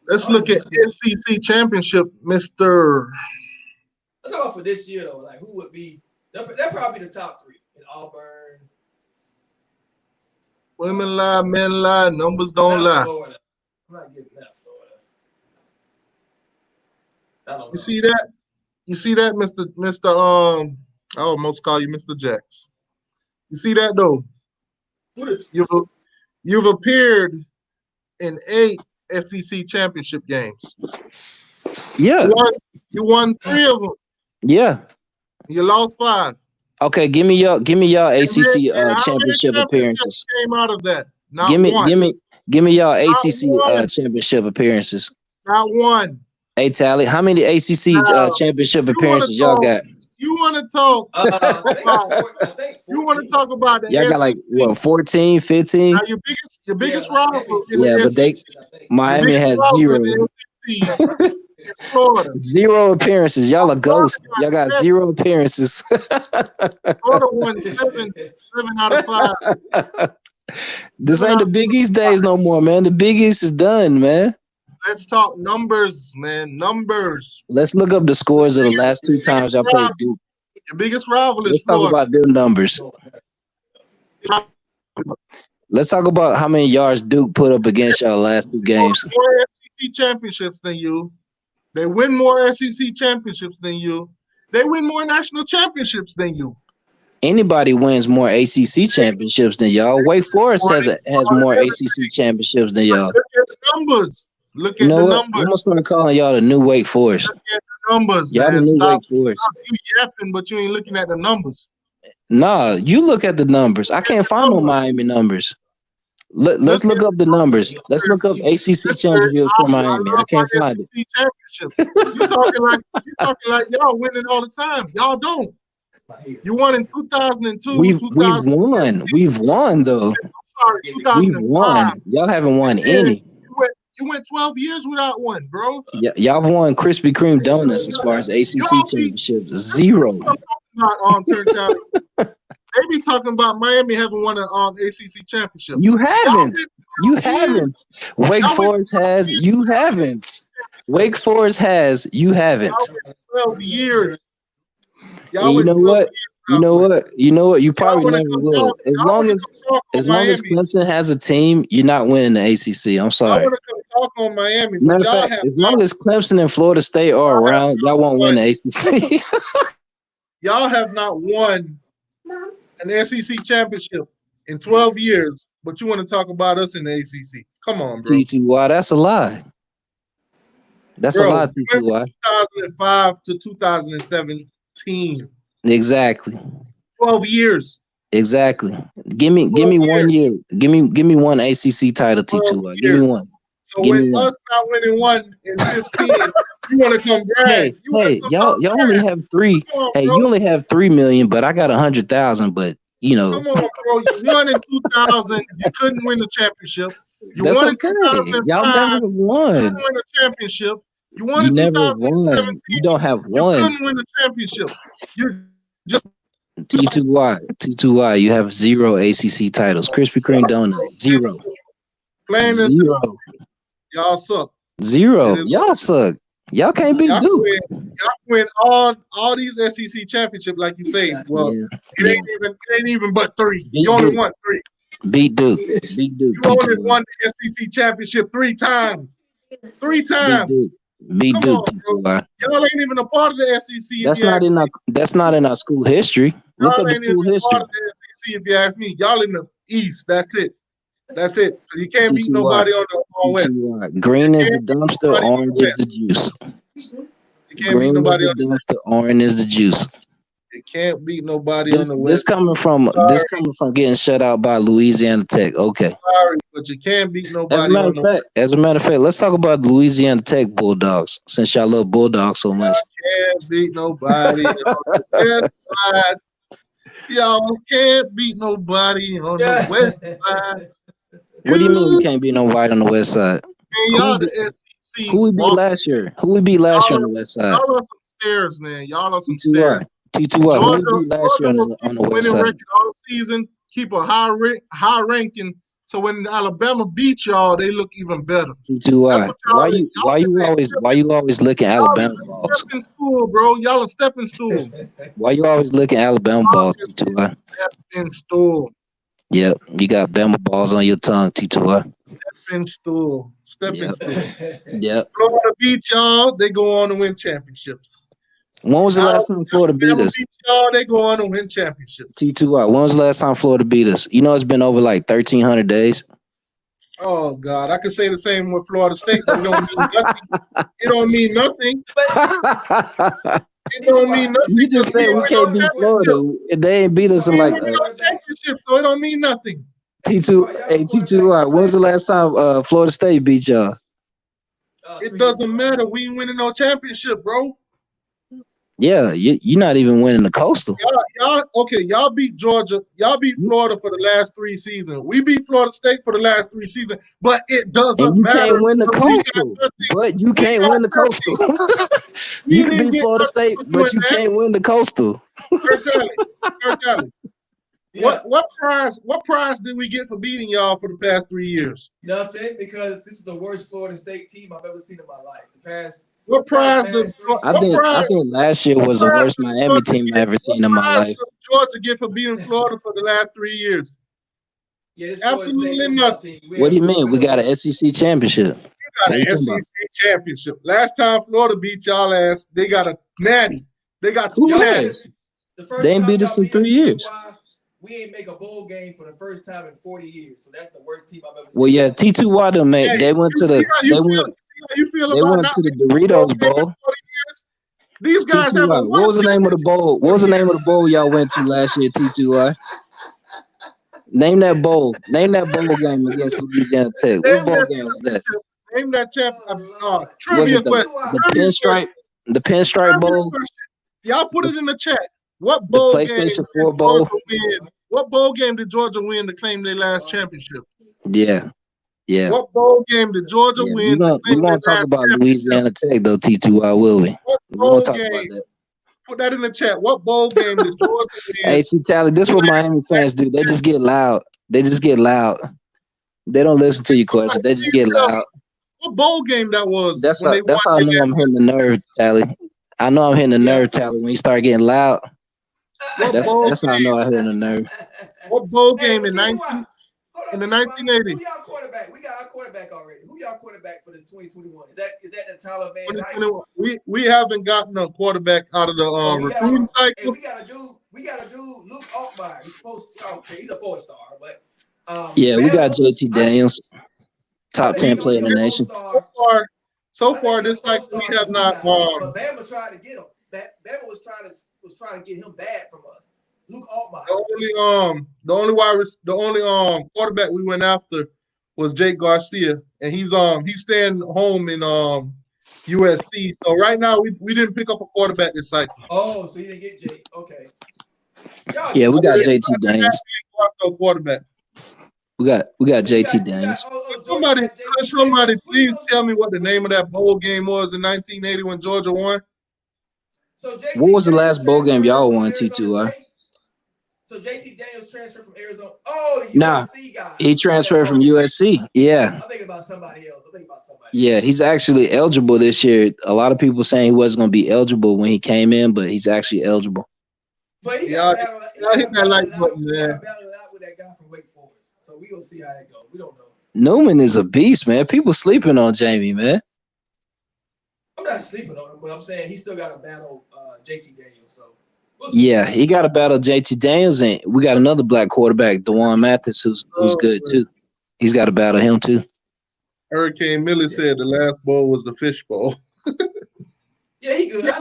Let's look at SEC championship, Mr.
I'm talking about for this year though. Like who would be? They're probably the top 3 in Auburn.
Women lie, men lie, numbers don't lie.
Florida. I'm not giving that Florida. I don't know.
You see that, Mr. I almost call you Mr. Jax. You see that though? You've appeared in 8 SEC championship games.
Yeah.
You won 3 of them.
Yeah.
You lost 5.
Okay, give me your ACC championship appearances.
Came out of that. Not
give me your
ACC
championship appearances.
Not one.
Hey Tally, how many ACC championship appearances y'all got?
You want to talk? You want to talk about the
y'all got like what 14, 15?
Now your biggest rival.
But Miami has 0.
Florida.
0 appearances. Y'all are ghosts. Y'all got 0 appearances.
Florida won 7 out of 5.
This ain't the Big East days no more, man. The Big East is done, man.
Let's talk numbers, man. Numbers.
Let's look up the scores of the last 2 times y'all played Duke.
Your biggest rival is
Let's
Florida.
talk about them numbers. Let's talk about how many yards Duke put up against y'all last 2 games.
More SEC championships than you. They win more SEC championships than you. They win more national championships than you.
Anybody wins more ACC championships than y'all. Wake Forest has more ACC championships than y'all.
Look at the numbers. Look at the numbers.
I'm gonna start calling y'all the new Wake Forest.
Look at the numbers,
y'all
man.
The new Wake Forest.
Stop you yapping, but you ain't looking at the numbers.
Nah, you look at the numbers. I can't find no Miami numbers. Let's look up the numbers. Let's look up ACC championships for Miami. I can't find it.
Championships. You talking like y'all winning all the time. Y'all don't. You won in 2002.
We've won though.
I'm sorry, 2005.
We've won. Y'all haven't won any.
You went 12 years without one, bro.
Y'all have won Krispy Kreme donuts as far as ACC championships. 0.
I'm talking about Turnt Tally. They be talking about Miami having won an ACC championship.
You haven't. You haven't. Wake Forest has. You haven't. Wake Forest has. You haven't.
12 years.
You know what? You know what? You know what? You probably never will. As long as Clemson has a team, you're not winning the ACC. I'm sorry.
I want to come talk on Miami.
Matter of fact, as long as Clemson and Florida State are around, y'all won't win the ACC.
Y'all have not won an SEC championship in 12 years, but you want to talk about us in the ACC. Come on, bro.
T2Y, that's a lie. That's a lie, T2Y.
2005 to 2017.
Exactly.
12 years.
Exactly. Give me 1 year. Give me one ACC title, T2Y. Give me one.
So with us not winning one in 15, you want to come brag.
Hey, y'all only have 3. Hey, you only have 3 million, but I got 100,000. But you know,
come on, bro. You won in 2000. You couldn't win the championship.
That's won okay. In y'all never won.
You couldn't win the championship. You won in 2017.
You don't have one.
You couldn't win the championship. You're just
T2Y. You have 0 ACC titles. Krispy Kreme donut 0.
Playing 0. Y'all suck.
0. Y'all suck. Y'all can't beat Duke.
Y'all win all these SEC championships, like you say. Well, it ain't even but 3. You only won 3.
Beat Duke. Beat Duke.
You only won the SEC championship 3 times. 3 times.
Beat Duke.
Y'all ain't even a part of the SEC.
That's not in our school history. Look up the school history.
Part of the SEC, if you ask me. Y'all in the East. That's it. That's it. You can't beat nobody on the West.
Green is the dumpster, orange is the juice.
You can't beat nobody on the
dumpster, orange is the juice.
You can't beat nobody on the West.
This coming from getting shut out by Louisiana Tech. Okay.
Sorry, but you can't beat nobody on the West.
As a matter of fact, let's talk about the Louisiana Tech Bulldogs, since y'all love Bulldogs so much.
Can't beat nobody on the West side. Y'all can't beat nobody on the West side.
What do you mean we can't beat nobody on the West side?
Man, y'all the SEC.
Who we beat last year? Who we beat last year on the West side?
Y'all are some stairs, man. Y'all are some stairs.
T2Y. Who we beat last year on the West side?
Record all season, keep a high ranking. So when Alabama beat y'all, they look even better.
T2Y. Why you always looking at Alabama balls?
Stepping stool, bro. Y'all are stepping stool.
Why you always looking at Alabama balls, T2Y?
Stepping stool.
Yep, you got Bama balls on your tongue, T2Y.
Stepping stool.
Yep.
Florida beat y'all, they go on to win championships.
When was the last time Florida beat us?
Beat y'all, they go on to win championships.
T2Y, when was the last time Florida beat us? You know it's been over like 1,300 days.
Oh, God. I could say the same with Florida State, but it don't mean nothing. It don't mean nothing. It don't mean nothing.
You just said we can't beat Florida. They ain't beat us in like
championship, so it don't mean nothing.
T2Y, when was the last time Florida State beat y'all?
It doesn't matter. We ain't winning no championship, bro.
Yeah, you're not even winning the Coastal.
Y'all beat Georgia. Y'all beat Florida for the last 3 seasons. We beat Florida State for the last 3 seasons, but it doesn't matter.
You can't win the Coastal. But you can't win the Coastal. You can beat Florida State, but you can't win the Coastal.
Turnt Tally. Yeah. What prize did we get for beating y'all for the past 3 years?
Nothing, because this is the worst Florida State team I've ever seen in my life.
What prize?
I think last year was the worst Miami team I ever seen in my life.
What Georgia get for beating Florida for the last 3 years?
Yeah,
absolutely nothing.
What do you mean? We got an SEC championship.
We got an SEC championship. Last time Florida beat y'all ass, they got a natty. They got 2 natties.
They ain't beat us in 3 years.
We ain't make a bowl game for the first time in 40 years. So that's the worst team I've ever seen.
Well, yeah, T2Y them, man. They went to the Doritos Bowl.
These guys have
what was the name of the bowl? What was the name of the bowl y'all went to last year, T2Y? Name that bowl. Name that bowl game against Louisiana Tech. What bowl game was that?
Name that
Was
trivia
it
question.
the pinstripe? The pinstripe bowl?
Y'all put it in the chat. What
The
bowl
PlayStation
game
4 bowl?
What bowl game did Georgia win to claim their last championship?
Yeah. Yeah.
What bowl game did Georgia win to claim
we won't
their
talk
last
about
championship?
Louisiana Tech though, T2Y, will we?
What
We
bowl
won't talk
game?
about that.
Put that in the chat. What bowl game did Georgia win?
Hey, see, Tally, this is what Miami fans do. They just get loud. They don't listen to your questions. They just get loud.
What bowl game that was?
That's how I know I'm hitting the nerve, Tally. I know I'm hitting the nerve, Tally. When you start getting loud, that's how I know I'm hitting the nerve.
What bowl game in the
1980s? Who y'all quarterback? We got our quarterback already. Who y'all quarterback for this 2021? Is that the Tyler Van Dyke?
We haven't gotten a quarterback out of the recruiting cycle.
We gotta do Luke Altmaier. He's a 4-star, but
we got JT Daniels, top 10 player in the nation.
So far this cycle we have not.
But Bama tried to get him. Bama was trying to get him bad from us. Luke Altmaier.
The only quarterback we went after was Jake Garcia, and he's staying home in USC. So right now we didn't pick up a quarterback this cycle.
Oh, so you didn't get Jake? Okay.
Yeah, we got JT Daniels.
Quarterback.
We got JT Daniels.
Somebody please tell me what the name of that bowl game was in 1980 when Georgia won.
What was the last bowl game y'all won, T2Y?
So JT Daniels transferred from Arizona. Oh, the USC guy.
He transferred from USC. Yeah.
I'm thinking about somebody else.
Yeah, he's actually eligible this year. A lot of people saying he wasn't going to be eligible when he came in, but he's actually eligible.
But he got
hit that like button, man.
Battle it out with that guy from Wake Forest. So we gonna see how that goes. We don't know.
Newman is a beast, man. People sleeping on Jamie, man.
I'm not sleeping on him, but I'm saying he still got to battle JT Daniels. So
yeah, he got to battle JT Daniels, and we got another black quarterback, DeJuan Mathis, who's good too. He's got to battle him too.
Hurricane Millie said the last bowl was the fish bowl.
Yeah, he good. I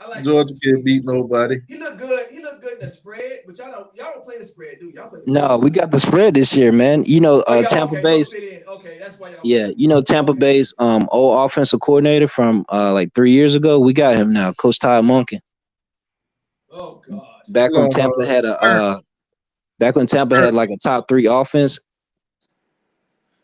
like
Georgia can't beat nobody.
He looked good. He looked good in the spread, but y'all don't play the spread, do y'all? Play the
no, we got the spread this year, man. You know, Tampa Bay's.
Okay, that's why y'all.
Yeah, you know Tampa Bay's old offensive coordinator from like 3 years ago. We got him now, Coach Todd Monken.
Oh God.
Back when Tampa had like a top 3 offense.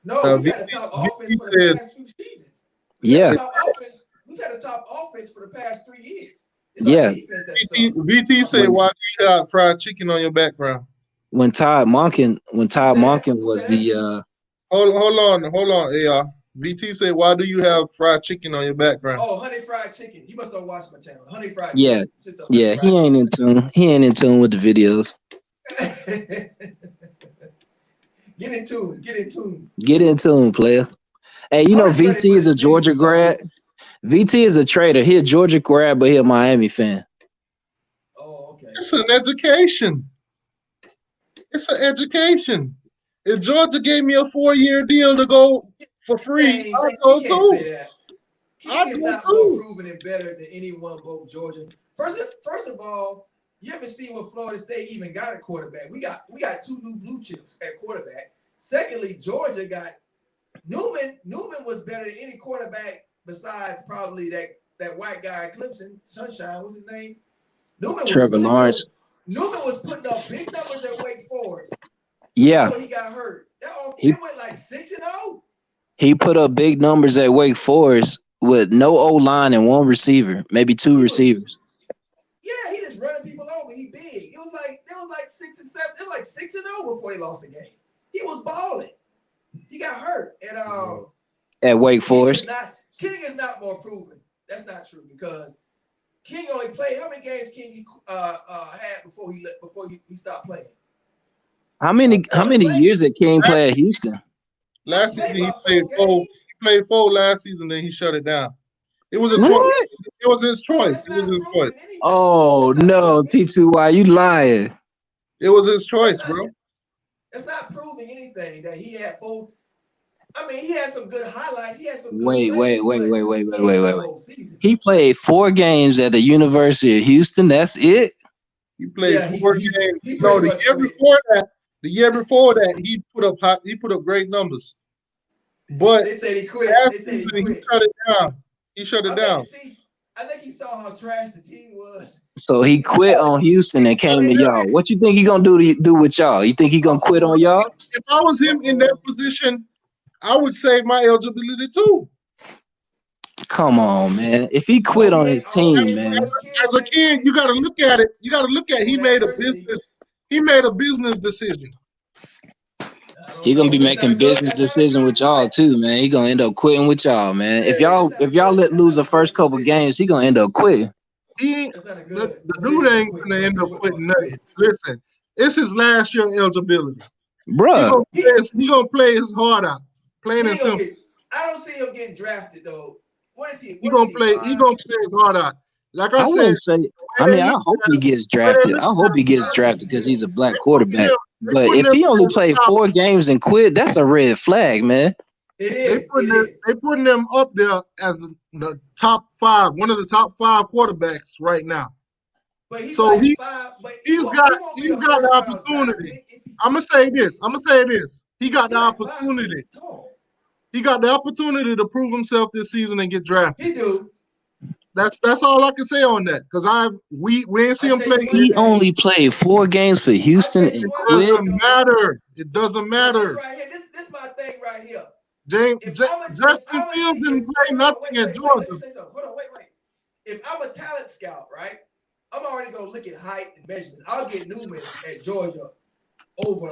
No, we had a top offense for the past 2 seasons. We've had a top offense for the past 3 years.
VT said, "Why do you got fried chicken on your background?"
When Todd Monken was the
hold on, AR. VT said, "Why do you have fried chicken on your background?"
Oh, honey fried chicken. You must have watched my channel. Honey fried
chicken. Yeah, he ain't in tune. He ain't in tune with the videos.
Get in tune.
Get in tune, player. Hey, you know VT is a Georgia grad. VT is a trader. He a Georgia grad, but he a Miami fan.
Oh, okay.
It's an education. If Georgia gave me a 4-year deal to go for free, I'd go too.
King is not more proven and better than anyone but Georgia. First of all, you haven't seen what Florida State even got at quarterback. We got 2 new blue chips at quarterback. Secondly, Georgia got Newman. Newman was better than any quarterback besides probably that white guy at Clemson, Sunshine. What's his name?
Trevor Lawrence.
Newman was putting up big numbers at Wake Forest.
Yeah.
Before he got hurt. It went like 6-0.
He put up big numbers at Wake Forest with no O-line and 1 receiver, maybe 2 receivers.
Yeah, he just running people over. He big. It was like 6 and 7. It was like 6-0 before he lost the game. He was balling. He got hurt. And
at Wake Forest.
King is not more proven. That's not true because King only played how many games King had before he stopped playing?
How many years did King play at Houston?
Last season he played 4. He played 4 last season, then he shut it down. It was a choice. It was his choice.
Oh no, T2Y, you lying.
It was his choice, bro.
It's not proving anything that he had 4. I mean, he had some good highlights. He had some good
Wait. He played 4 games at the University of Houston. That's it?
He played 4 games.
He
No,
pretty much quit.
the year before that, he put up great numbers. But
they said he quit.
last
They said
season,
he quit.
he shut it down. He shut it down.
I think he saw how trash the team was.
So he quit on Houston and came to y'all. What you think he gonna do with y'all? You think he gonna quit on y'all?
If I was him in that position, I would save my eligibility too.
Come on, man. If he quit on his team, man.
As a kid, you got to look at it. You got to look at he made a business. He made a business decision.
He gonna be making business decisions with y'all too, man. He gonna end up quitting with y'all, man. If y'all let lose the first couple games, he gonna end up quitting.
The dude ain't gonna end up quitting nothing. Listen, it's his last year eligibility,
bro.
He gonna play his heart out. Plain and simple.
I don't see him getting drafted though. What is he?
He gonna play his heart out. Like I said,
I hope he gets drafted. I hope he gets drafted because he's a black quarterback. But if he only played 4 games and quit, that's a red flag, man.
It is.
They putting them up there as the top 5, one of the top 5 quarterbacks right now.
But he's
so
like
he's
got
the opportunity. I'm gonna say this. He got the opportunity. He got the opportunity to prove himself this season and get drafted.
He do.
That's all I can say on that because we ain't see him play.
He only played 4 games for Houston and quit.
It doesn't matter.
This my thing right here.
Justin Fields didn't play nothing at Georgia.
Hold on, wait. If I'm a talent scout, right, I'm already gonna look at height and measurements. I'll get Newman at Georgia over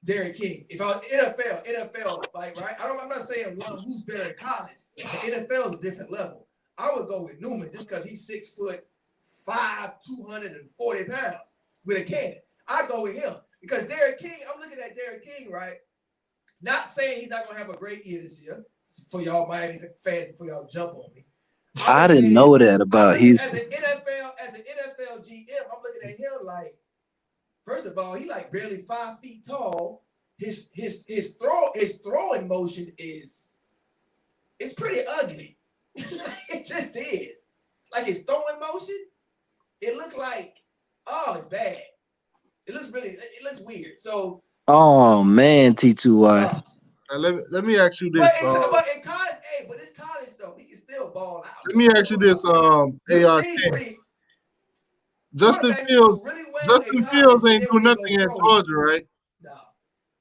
Derrick King. If I was NFL, like right, I'm not saying who's better in college. NFL is a different level. I would go with Newman just because he's 6'5", 240 pounds with a cannon. I go with him because Derrick King. I'm looking at Derrick King, right? Not saying he's not gonna have a great year this year for y'all Miami fans. For y'all jump on me.
I didn't know that about Houston.
As an NFL GM, I'm looking at him like, first of all, he like barely 5 feet tall. His throwing motion it's pretty ugly. It just is. Like his throwing motion, it looked like, it's bad. It looks weird. So.
Oh man, T2Y.
Let me ask you this.
But in college, it's college though. He can still ball out.
Let me ask you this, AR. Justin Fields ain't do nothing at Georgia, right?
No.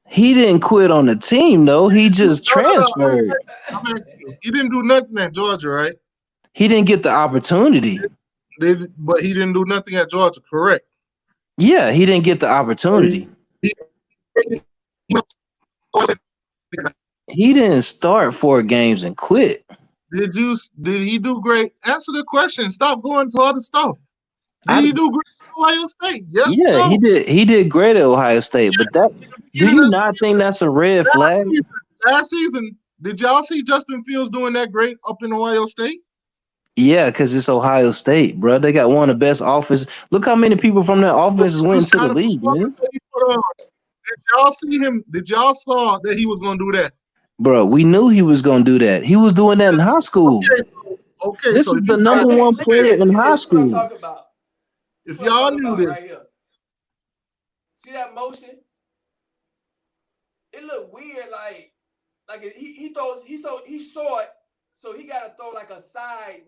He didn't quit on the team though. He just transferred.
He didn't do nothing at Georgia, right?
He didn't get the opportunity.
But he didn't do nothing at Georgia, correct?
Yeah, he didn't get the opportunity. He didn't start 4 games and quit.
Did he do great? Answer the question. Stop going to other stuff. Did he do great at Ohio State? Yes.
Yeah,
no?
he did. He did great at Ohio State, but do you not think that's a red flag?
Last season, did y'all see Justin Fields doing that great up in Ohio State?
Yeah, because it's Ohio State, bro. They got one of the best offenses. Look how many people from that offense went into the league, man.
Did y'all see him? Did y'all saw that he was going to do that?
Bro, we knew he was going to do that. He was doing that in high school.
Okay.
This is the number 1 player in high school.
What I'm talking about.
If y'all knew this.
Right here. See that motion? It looked weird, like he saw it, so he got to throw like a side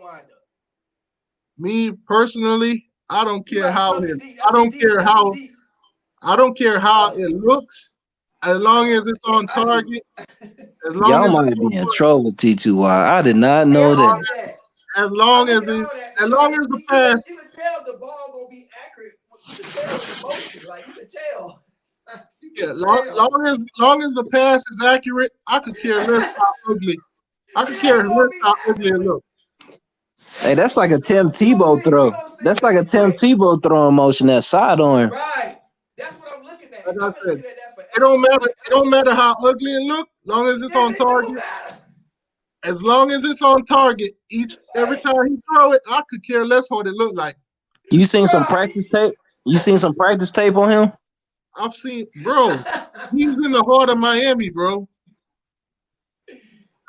winder.
Me personally, I don't care how it looks, as long as it's on target.
Y'all might be in trouble with T2Y. I did not know that.
As long as the pass.
You can tell the ball gonna be accurate. You can tell the motion, like you can tell.
Long as the pass is accurate, I could care less how ugly. I could care less how ugly it looks.
Hey, that's like a Tim Tebow throw. That's like a Tim Tebow throwing motion, that sidearm.
Right. That's what I'm looking at.
Like I said, it don't matter how ugly it looks, long as it's on target. As long as it's on target, every time he throw it, I could care less what it look like.
You seen some practice tape? You seen some practice tape on him?
I've seen, bro. He's in the heart of Miami, bro.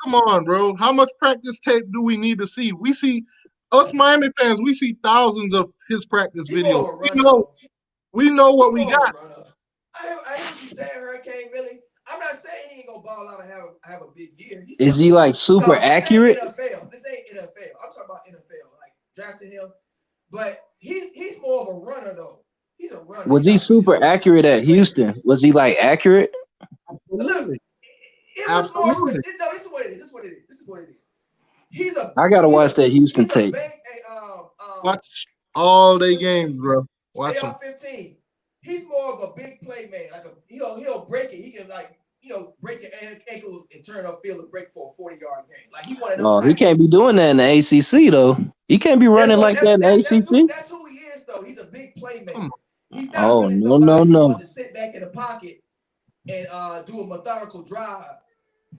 Come on, bro. How much practice tape do we need to see? We see us Miami fans, we see thousands of his practice videos. We know what we got.
I hear what you saying, Hurricane Billy. I'm not saying he ain't gonna ball out and have a big year.
Is he like super accurate?
This ain't NFL. I'm talking about NFL, like drafting him. But he's more of a runner though. He's a runner.
Was he super accurate at Houston? Was he like accurate?
Absolutely.
It was more. No, this is what it is. This is what it is.
I gotta watch that Houston tape.
Watch all their games, bro. Watch them.
AR-15. He's more of a big play man. Like he'll break it. He can break your ankles and turn upfield and break for a 40-yard game. Like he wanted.
Oh, he can't be doing that in the ACC though. He can't be running like that in the ACC.
That's who he is though. He's a big playmaker. He's not really somebody who wants to sit back in the pocket and do a methodical drive.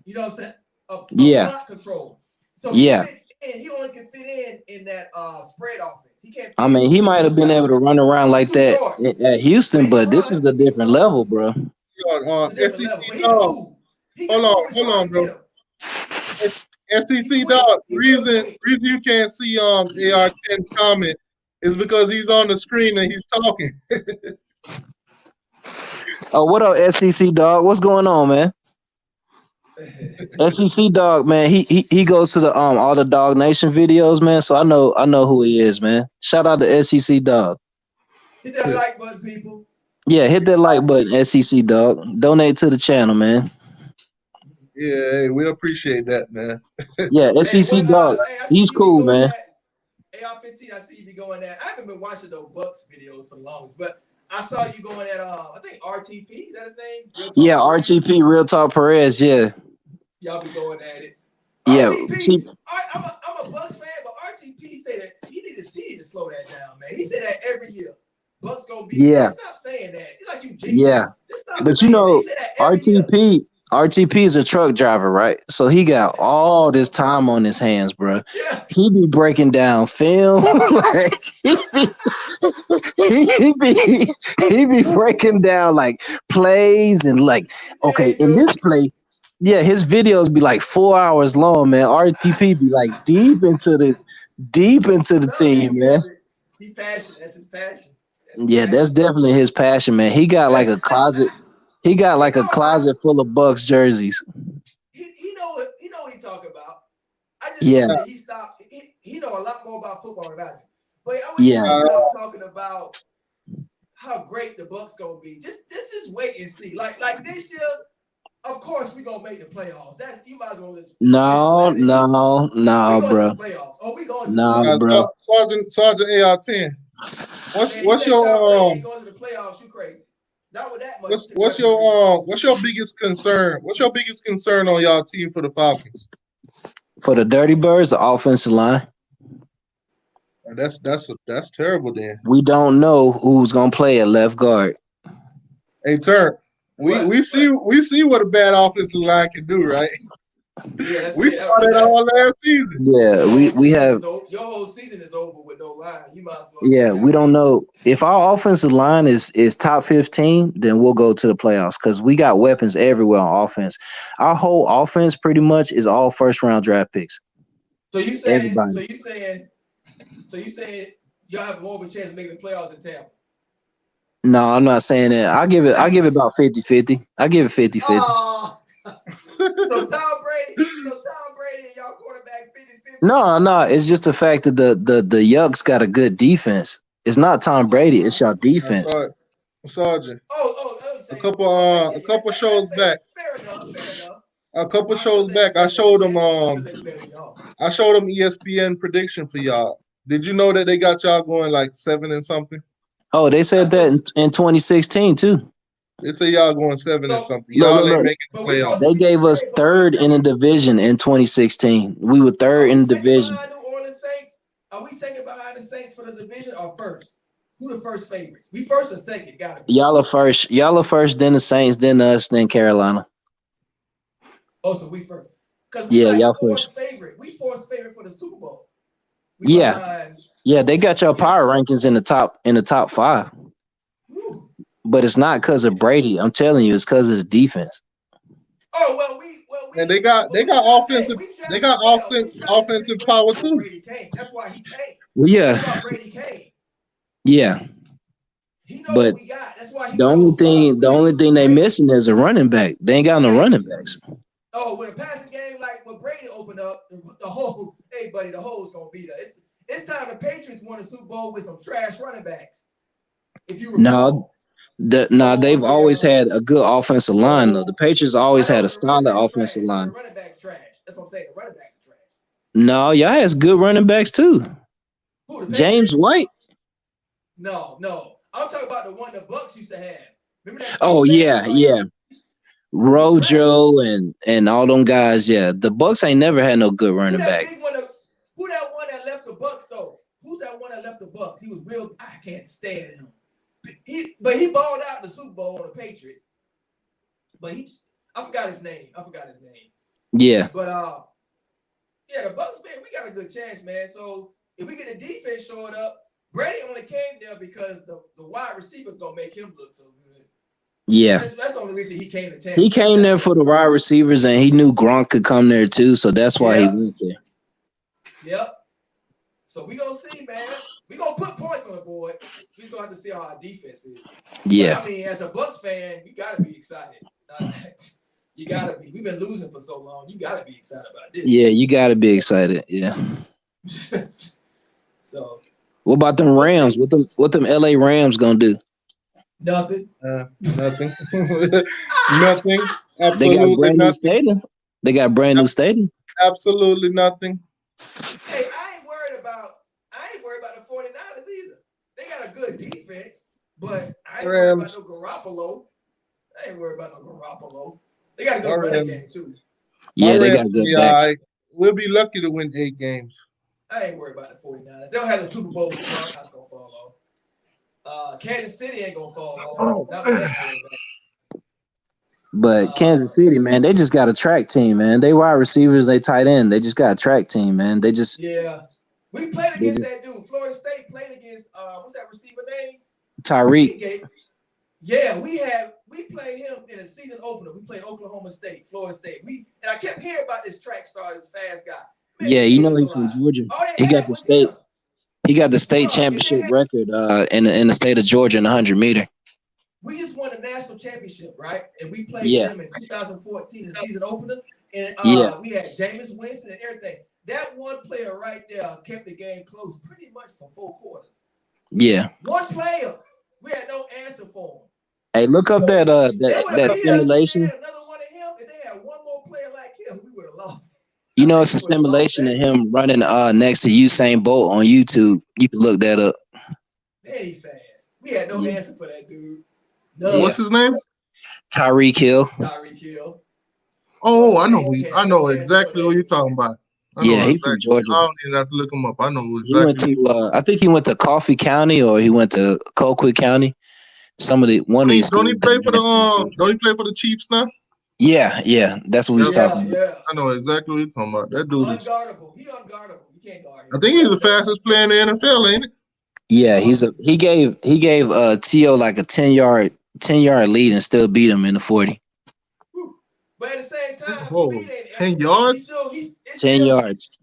You know what I'm saying? Of clock control. So he only can fit in that spread offense. He can't.
I mean, he might have been able to run around like that at Houston, but this is a different level, bro.
SEC dog. Hold on, bro. SEC dog. Reason you can't see AR-10's comment is because he's on the screen and he's talking.
Oh, what up, SEC dog? What's going on, man? SEC dog, man. He goes to the all the Dog Nation videos, man. So I know who he is, man. Shout out to SEC dog.
Hit that like button, people.
Yeah, hit that like button, SEC dog. Donate to the channel, man.
Yeah, hey, we appreciate that, man.
Yeah, SEC dog. He's cool, man.
AR-15, I see you be going there. I haven't been watching those Bucks videos for the longest, but I saw you going at I think RTP, is that his name?
Yeah, RTP, Real Talk Perez, yeah.
Y'all be going at it.
Yeah.
RTP, I'm a Bucks fan, but RTP said that he need to slow that down, man. He said that every year. Bucks gonna be stop saying that. It's like you jinx.
Yeah. But you know, RTP is a truck driver, right? So he got all this time on his hands, bro.
Yeah.
He be breaking down film. Like he be breaking down like plays and like, okay, in this play, yeah, his videos be like 4 hours long, man. RTP be like deep into the team, man.
He passionate. That's his passion.
That's definitely his passion, man. He got like a closet. He got like a closet full of Bucks jerseys.
He know what he talking about. I just he stopped. He know a lot more about football than I do. But I wish he stop talking about how great the Bucks gonna be. Just wait and see. Like this year, of course we gonna make the playoffs. That's you might as well just
no, bro.
Playoffs. Oh, we going to
no, bro.
Sergeant AR-10. What's your
going to the playoffs? You crazy? Not with that much.
What's your biggest concern? What's your biggest concern on y'all team for the Falcons?
For the Dirty Birds, the offensive line.
That's terrible. Then
we don't know who's gonna play at left guard.
Hey, Turnt, we see what a bad offensive line can do, right?
Yeah,
we saw that all last season.
Yeah, we have.
Your whole season is over with no line. You might as well.
Yeah, we don't know if our offensive line is top 15. Then we'll go to the playoffs because we got weapons everywhere on offense. Our whole offense pretty much is all first round draft picks.
So you saying? Everybody. So you saying y'all have more of a chance of making the playoffs in Tampa?
No, I'm not saying that. I give it about 50-50. I give it 50-50.
So Tom Brady and y'all quarterback 50-50.
No, it's just the fact that the Yucks got a good defense. It's not Tom Brady, it's y'all defense.
Sergeant. A couple shows back.
Fair enough.
A couple shows back, I showed them ESPN prediction for y'all. Did you know that they got y'all going like 7 and something?
Oh, they said that in 2016 too.
They say y'all going 7 and something. Y'all ain't making the playoffs.
They gave us 3rd in the division in 2016. We were 3rd in the division.
Are we second behind the Saints for the division or first? Who the first favorites? We first or second? Gotta be.
Y'all are first, then the Saints, then us, then Carolina.
Oh, so we first.
Y'all first.
Favorite. We fourth favorite for the Super Bowl.
Yeah, they got your power rankings in the top 5. But it's not because of Brady. I'm telling you, it's because of the defense.
Oh well,
And they got offensive. They got offensive power too.
Brady came. That's why he came.
Well, yeah.
That's why Brady came.
Yeah.
He know
But
what we got. That's why he
the only thing they missing is a running back. They ain't got no running backs.
Oh, when a passing game like when Brady opened up, the whole the hole's gonna be there. It's time the Patriots won a Super Bowl with some trash running backs. If you recall.
They've always had a good offensive line though. The Patriots always had a solid offensive line.
The running back's trash. That's what I'm saying. The running back's trash.
No, y'all has good running backs too.
Who,
James White?
No. I'm talking about the one the Bucks used to have. Remember that?
Oh yeah. Rojo and all them guys. Yeah, the Bucks ain't never had no good running back.
Who that one that left the Bucks though? Who's that one that left the Bucks? He was real. I can't stand him. But he balled out in the Super Bowl on the Patriots. But I forgot his name.
Yeah.
But the Bucks, man, we got a good chance, man. So if we get the defense showing up, Brady only came there because the wide receivers gonna make him look so good.
Yeah.
That's the only reason he came to Tampa.
He came there for the wide receivers, and he knew Gronk could come there too, so that's why he went there.
Yep. So we gonna see, man. We gonna put points on the board. We just gonna have to see how our defense is.
Yeah.
But, I mean, as a Bucks fan, you gotta be excited. You gotta be. We've been losing for so long. You gotta be excited about this.
Yeah, you gotta be excited. Yeah.
So.
What about them Rams? What them LA Rams gonna do?
Nothing.
Nothing. Nothing. Absolutely
they got brand
nothing.
New stadium. They got brand new stadium.
Absolutely nothing.
Hey, I ain't worried about the 49ers either. They got a good defense, but I ain't worried about no Garoppolo. They got a good running game too.
Yeah, they got good backs.
We'll be lucky to win 8 games.
I ain't worried about the 49ers. They'll have the Super Bowl slump. That's gonna fall off. Kansas City ain't gonna fall off.
But Kansas City, man, they just got a track team, man. They wide receivers, they tight end. They just got a track team, man. They just
We played against that dude. Florida State played against what's that receiver name?
Tyreek.
Yeah, we played him in a season opener. We played Oklahoma State, Florida State. And I kept hearing about this track star, this fast guy. Man,
yeah, you know he's from Georgia. He got the state. He got the state championship record in the state of Georgia in the 100-meter.
We just won a national championship, right? And we played them in 2014, the season opener. And we had Jameis Winston and everything. That one player right there kept the game close pretty much for 4 quarters.
Yeah.
One player. We had no answer for him.
Hey, look up that simulation.
Another one of him. If they had one more player like him, we would have lost.
You know, it's a simulation of him running next to Usain Bolt on YouTube. You can look that up.
Man, he fast. We had no answer for that dude.
No. What's his name?
Tyreek Hill.
Oh, I know exactly what you're talking about.
He's from Georgia.
I don't even have to look him up. I know exactly.
He went to, I think he went to Coffee County or he went to Colquitt County. Don't he play for
the Chiefs now?
Yeah, that's what he's talking about.
Yeah. I know exactly what you're talking about. That dude is
unguardable. He unguardable. You can't guard him.
I think he's the fastest player in the NFL, ain't it?
Yeah, he gave T.O. like a 10-yard lead and still beat him in the 40.
But at the same time,
speed ain't 10 yards?
10 yards.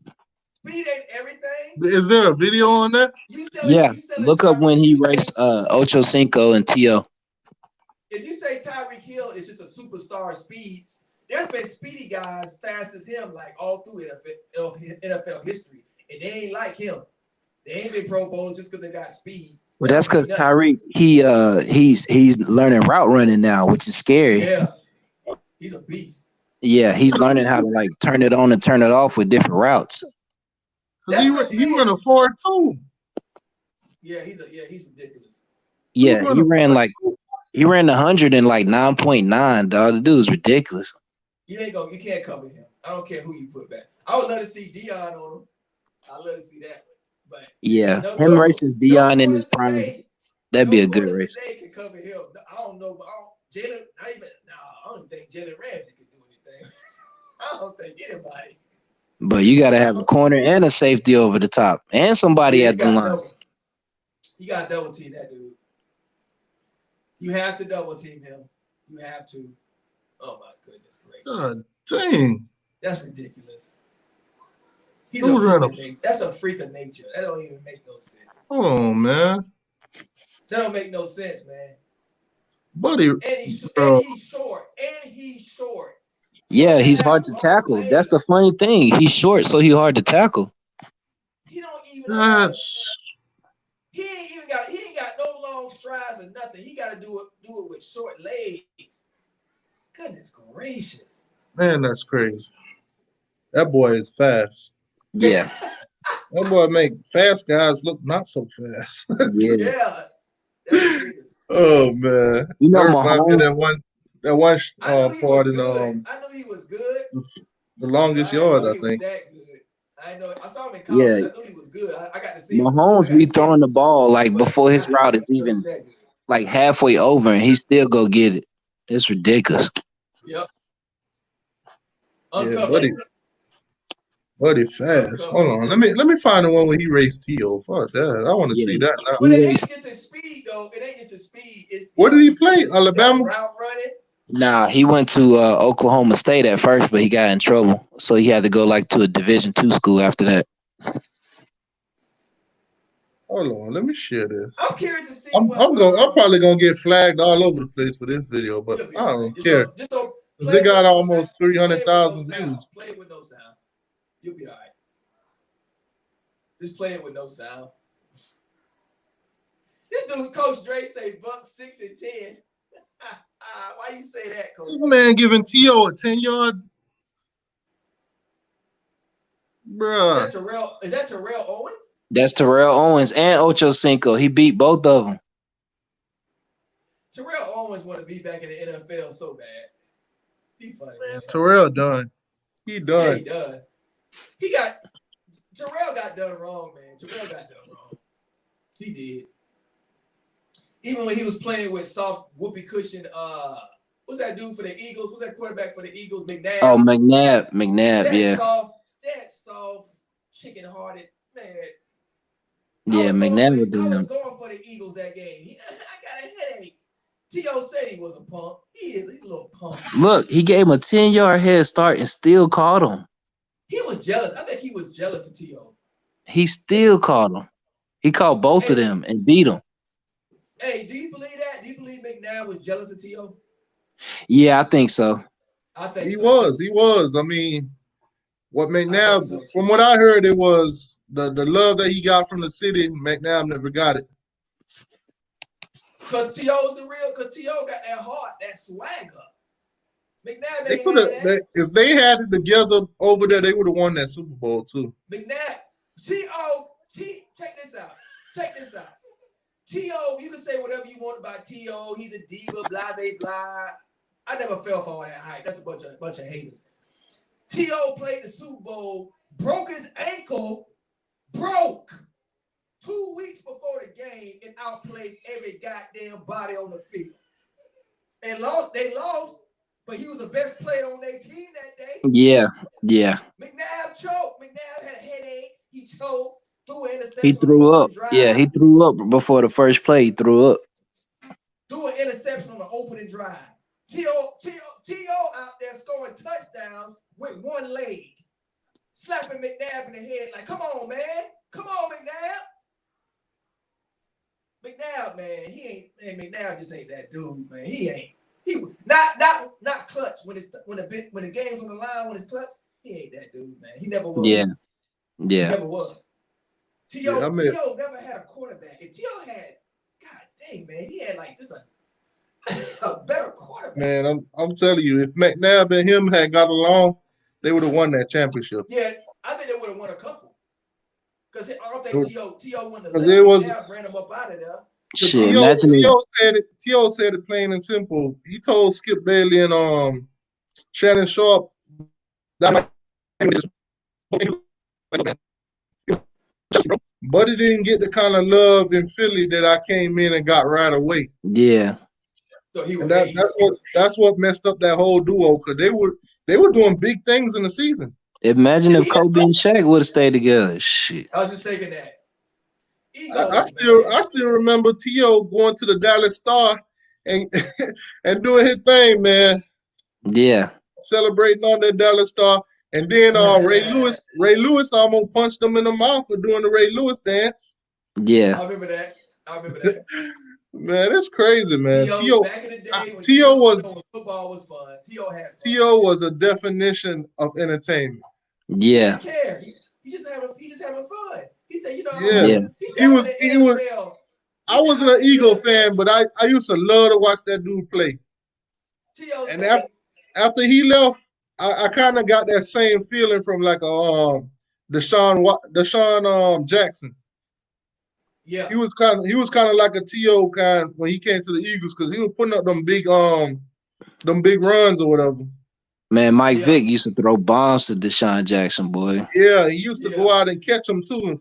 Speed ain't everything.
Is there a video on that?
Look up when he raced Ocho Cinco and T.O.
If you say Tyreek Hill is just a superstar speed, there's been speedy guys fast as him like all through NFL history, and they ain't like him. They ain't been Pro Bowls just because they got speed.
Well, that's because Tyreek he's learning route running now, which is scary.
Yeah, he's a beast.
Yeah, he's learning how to like turn it on and turn it off with different routes.
He run a 4.2.
Yeah, he's ridiculous.
Yeah, he ran 100 in like 9.9. Dog, the dude is ridiculous.
You can't cover him. I don't care who you put back. I would love to see Dion on him. I'd love to see that. But
him racing Dion in his prime, that'd be a good race.
They can cover him. I don't know, but I don't think Jalen Ramsey can do anything. I don't think anybody.
But you got to have a corner and a safety over the top and somebody at the line.
You got to double team that dude. You have to double team him. You have to. Oh my goodness gracious.
Dang.
That's ridiculous. He's
Who's
that's a freak of nature. That don't even make no sense.
Oh man.
That don't make no sense, man.
Buddy.
And he's short.
Yeah, he's hard to tackle.
Legs.
That's the funny thing. He's short, so he's hard to tackle.
He don't even.
That's.
He ain't got no long strides or nothing. He got to do it with short legs. Goodness gracious.
Man, that's crazy. That boy is fast.
Yeah.
That boy make fast guys look not so fast.
Yeah.
Oh man.
You know,
that one part in
I knew he was good.
The longest yard, I think.
That good. I know. I saw him in college. Yeah. I knew he was good. I got to see him.
Mahomes be throwing the ball like before his route is even like halfway over, and he still go get it. It's ridiculous.
Yep.
Yeah, buddy fast. Hold on. Let me find the one where he raced T.O. Fuck that. I want to see that now.
But it ain't just his speed, though. It ain't just his speed.
Where did he play? Alabama?
Route running?
Nah, he went to Oklahoma State at first, but he got in trouble, so he had to go like to a Division II school after that.
Hold on, let me share this.
I'm curious to see.
I'm probably gonna get flagged all over the place for this video, but I don't care. They got almost 300,000 views.
Play it with no sound. You'll be all right. Just play it with no sound. This dude, Coach Dre, say buck 6 and 10. Why you say that, Coach?
This man giving T.O. a 10-yard. Bruh.
Is that Terrell Owens?
That's Terrell Owens and Ocho Cinco. He beat both of them.
Terrell Owens want to be back in the NFL so bad. He funny, man.
Terrell done. He done.
Yeah, he done. Terrell got done wrong, man. Terrell got done wrong. He did. Even when he was playing with soft whoopee cushion, what's that dude for the Eagles? What's that quarterback for the Eagles? McNabb.
Oh, McNabb, yeah.
That soft, chicken-hearted, man.
Yeah, McNabb was
doing. I was going for the Eagles that game. I got a headache. T.O. said he was a punk. He's a little punk.
Look, he gave him a 10-yard head start and still caught him.
He was jealous. I think he was jealous of T.O.
He still caught him. He caught both of them and beat them.
Hey, do you believe that? Do you believe McNabb was jealous of T.O.?
Yeah, I think so.
I think
he was. I mean, what McNabb, from what I heard, it was the love that he got from the city. McNabb never got it.
Because T.O.'s because T.O. got that heart, that swagger. McNabb
if they had it together over there, they would have won that Super Bowl too.
McNabb, check this out. T.O., you can say whatever you want about T.O. He's a diva, blase, blah. I never fell for all that hype. That's a bunch of haters. T.O. played the Super Bowl, broke his ankle, 2 weeks before the game, and outplayed every goddamn body on the field. And they lost, but he was the best player on their team that day.
Yeah.
McNabb choked. McNabb had headaches. He choked.
He threw up. Yeah, he threw up before the first play. He threw up.
Threw an interception on the opening drive. T.O. out there scoring touchdowns with one leg. Slapping McNabb in the head like, come on, man. Come on, McNabb. McNabb, man, McNabb just ain't that dude, man. He not clutch when the game's on the line, when it's clutch. He ain't that dude, man. He never was.
Yeah.
He never was. T.O. never had a quarterback. If T.O. had, god dang, man, he had like just a better quarterback.
Man, I'm telling you, if McNabb and him had got along, they would have won that championship.
Yeah, I think they would have won a couple. Because I don't think T.O. wouldn't have ran him up out of there.
T.O. said it plain and simple. He told Skip Bailey and Shannon Sharp that but he didn't get the kind of love in Philly that I came in and got right away.
Yeah.
So
that's what messed up that whole duo, because they were doing big things in the season.
Imagine if Kobe and Shaq would have stayed together. Shit.
I was just thinking that.
I still remember T.O. going to the Dallas Star and and doing his thing, man.
Yeah.
celebrating on that Dallas Star. And then Ray Lewis almost punched him in the mouth for doing the Ray Lewis dance.
Yeah.
I remember that.
Man, that's crazy, man.
T.O. back in the day when football was fun. T.O. had fun.
T.O. was a definition of entertainment.
Yeah.
He didn't care. He just having fun. He said, you know,
he was. I wasn't an Eagle fan, but I used to love to watch that dude play.
T.O.
And after he left, I kind of got that same feeling from like Deshaun Jackson.
Yeah,
he was kind of like a T.O. kind when he came to the Eagles because he was putting up them big runs or whatever.
Man, Mike Vick used to throw bombs to Deshaun Jackson, boy.
Yeah, he used to go out and catch them too.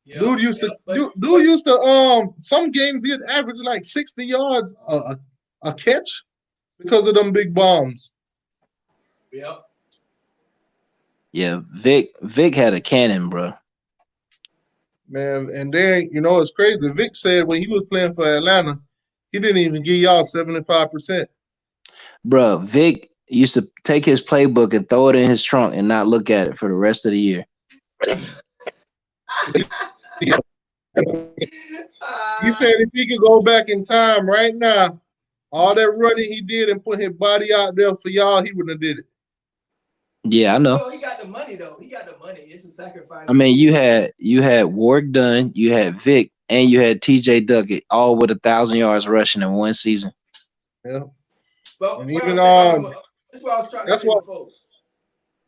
Yeah,
dude used to some games he'd average like 60 yards a catch because of them big bombs.
Yep.
Yeah, Vic had a cannon, bro.
Man, and then, it's crazy. Vic said when he was playing for Atlanta, he didn't even give y'all 75%.
Bro, Vic used to take his playbook and throw it in his trunk and not look at it for the rest of the year.
He said if he could go back in time right now, all that running he did and put his body out there for y'all, he wouldn't have did it.
Yeah, I know.
Well, he got the money though. He got the money. It's a sacrifice.
I mean, you had Warwick Dunn, you had Vic, and you had TJ Duckett, all with 1,000 yards rushing in one season.
Yeah.
But
and even
that's what I was trying to say before.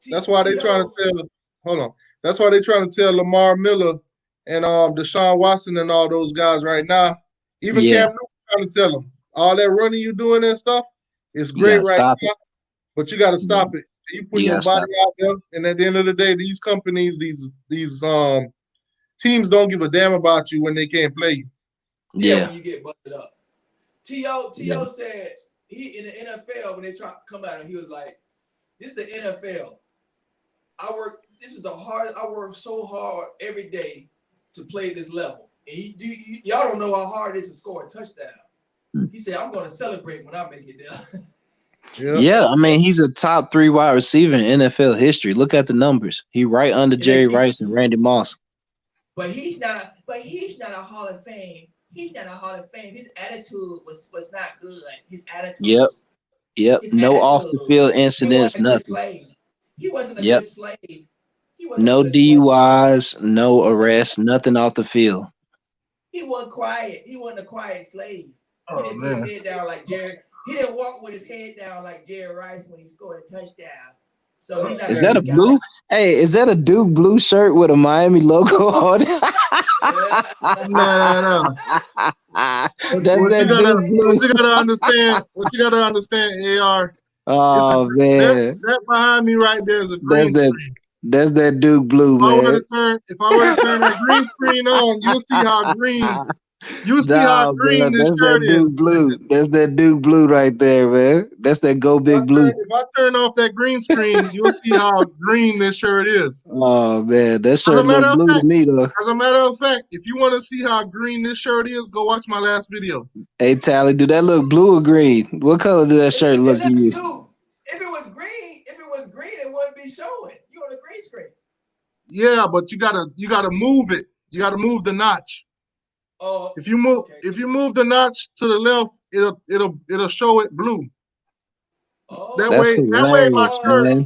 That's why they trying to tell. Hold on. That's why they trying to tell Lamar Miller and Deshaun Watson and all those guys right now. Even Cam Newton trying to tell them all that running you doing and stuff is great right now, but you got to stop it. You put your body out there, and at the end of the day, these companies, these teams don't give a damn about you when they can't play you.
Yeah, when you get busted up. T.O. said he in the NFL when they try to come at him, he was like, "This is the NFL. This is the hardest. I work so hard every day to play this level, and y'all don't know how hard it is to score a touchdown." He said, "I'm going to celebrate when I make it there."
Yeah, I mean, he's a top 3 wide receiver in NFL history. Look at the numbers. He right under Jerry Rice and Randy Moss.
But he's not a Hall of Fame. He's not a Hall of Fame. His attitude was not good. His attitude.
Yep. No off the field incidents, nothing.
He wasn't a good slave.
No DUIs, no arrests, nothing off the field.
He wasn't quiet. He wasn't a quiet slave. He didn't put his head down like Jerry. He didn't walk with his head down like Jerry Rice when he scored a touchdown. So he's not.
Is that a blue? Hey, is that a Duke blue shirt with a Miami logo on it?
No. What you gotta understand, AR.
Oh man,
that behind me right there is a green screen.
That's that Duke blue, man.
If I were to turn that green screen on, you'll see how green. You see how green this shirt is.
Blue. That's that Duke blue right there, man. That's that Go Big Blue.
If I turn off that green screen, you'll see how green this shirt is.
Oh man, that shirt looks blue to me though.
As a matter of fact, if you want to see how green this shirt is, go watch my last video.
Hey Tally, do that look blue or green? What color did that shirt look to you?
Blue. If it was green, it wouldn't be showing. You on the green screen.
Yeah, but you gotta move it. You gotta move the notch.
Oh,
if you move the notch to the left, it'll show it blue.
Oh,
that way my shirt.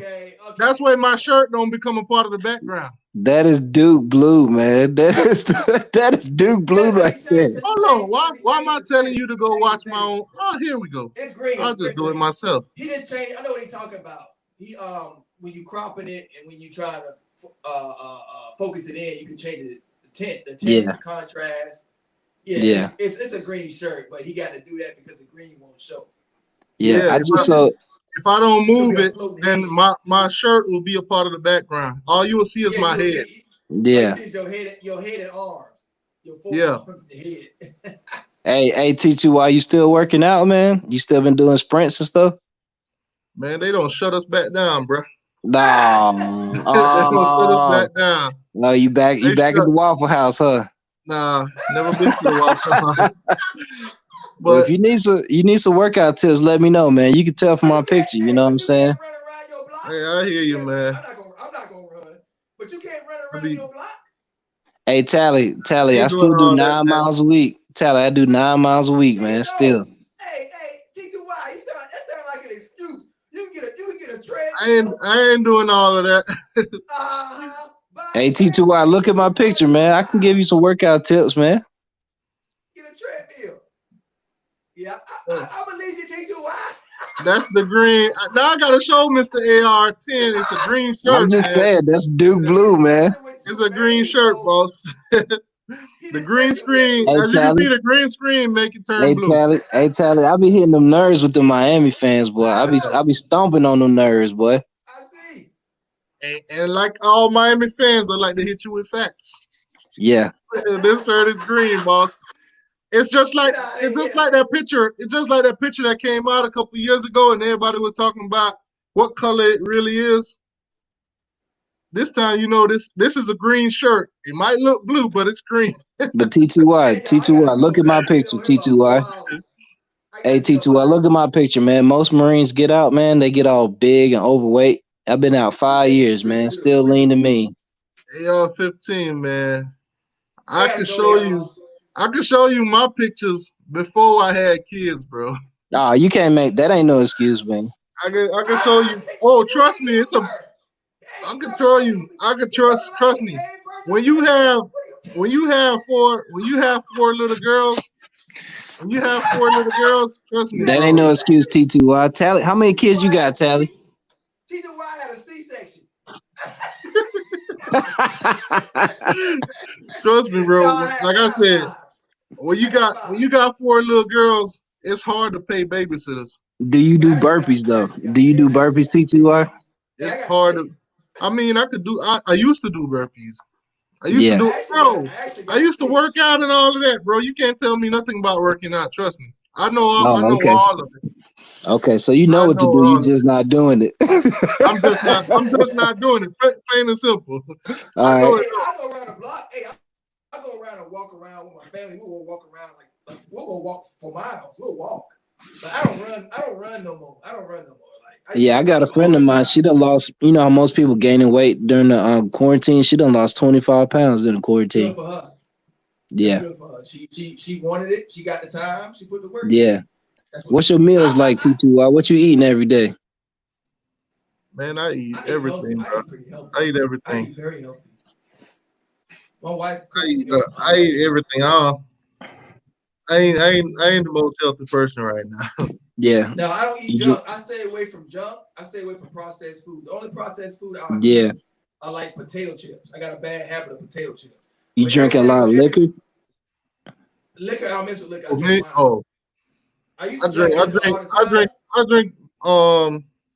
That's why my shirt don't become a part of the background.
That is Duke blue, man. That is Duke blue right there.
Hold on, why am I telling you to go watch my own? Oh, here we go.
It's green.
I'll just do it myself.
He just changed. I know what he's talking about. He when you cropping it and when you try to focus it in, you can change the tint, the contrast. Yeah. It's a green shirt, but he got to do that because the green won't show.
Yeah,
if I don't move it, then my shirt will be a part of the background. All you will see is my head.
Yeah.
Your head and arms. Your forearms and head.
Hey, T2Y, you still working out, man? You still been doing sprints and stuff?
Man, they don't shut us back down, bro.
No.
They don't shut us back down.
No, you back at the Waffle House, huh?
Nah, never been to the Waffle House.
But if you need some workout tips, let me know, man. You can tell from my picture. You know what I'm saying?
Run
Hey, I hear you, man.
I'm not gonna run, but you can't run around your block.
Hey, Tally, I still do 9 miles a week. Tally, I do 9 miles a week, man. Still.
Hey, T2Y, that sound like an excuse. You can get a treadmill.
I ain't doing all of that.
Hey, T2Y, look at my picture, man. I can give you some workout tips, man.
Get a treadmill. Yeah, I believe you, T2Y.
That's the green. Now I gotta show Mr. AR10. It's a green shirt.
I'm just saying, that's Duke Blue, man.
It's a green shirt, boss. The green screen, as you can see, the green screen make it turn blue.
Hey, Tally, I be hitting them nerves with the Miami fans, boy. I be stomping on them nerves, boy.
I see.
And like all Miami fans, I like to hit you with facts.
Yeah.
This shirt is green, boss. It's just like that picture. It's just like that picture that came out a couple of years ago, and everybody was talking about what color it really is. This time, this is a green shirt. It might look blue, but it's green.
But T2Y, look at my picture, T2Y. Hey, T2Y, look at my picture, man. Most Marines get out, man. They get all big and overweight. I've been out 5 years, man. Still lean to me.
AR-15, man. I can show you my pictures before I had kids, bro.
Nah, you can't make that. Ain't no excuse, man.
I can show you. Oh, trust me, I can show you. Trust me. When you have 4 little girls, trust me.
That ain't no excuse, T2Y. Tally, how many kids you got, Tally?
T2Y had a C-section.
Trust me, bro. Like I said, when you got 4 little girls, it's hard to pay babysitters.
Do you do burpees though? Do you do burpees, T2Y?
It's hard to. I mean, I used to do burpees. I used to work out and all of that, bro. You can't tell me nothing about working out. Trust me. I know all of it.
Okay, so you know what to do. You're just not doing it.
I'm just not doing it. Plain and simple.
All right.
I go around the block. Hey, I go around and walk around with my family. We will walk around like we'll go walk for miles. We'll walk. But I don't run no more.
I got a friend of mine. She done lost. You know how most people gaining weight during the quarantine. She done lost 25 pounds during the quarantine.
Good for her.
Yeah.
Good for her. She wanted it. She got the time. She put the work.
Yeah. What's your meals like, T2Y? What you eating every day?
Man, I eat everything, bro. I eat everything.
I eat very healthy. My wife.
I eat everything. I ain't the most healthy person right now.
Yeah.
No, I don't eat junk. I stay away from junk. I stay away from processed food. The only processed food I eat are like potato chips. I got a bad habit of potato chips.
You drinking a lot of liquor?
Liquor, I don't mess with liquor. I drink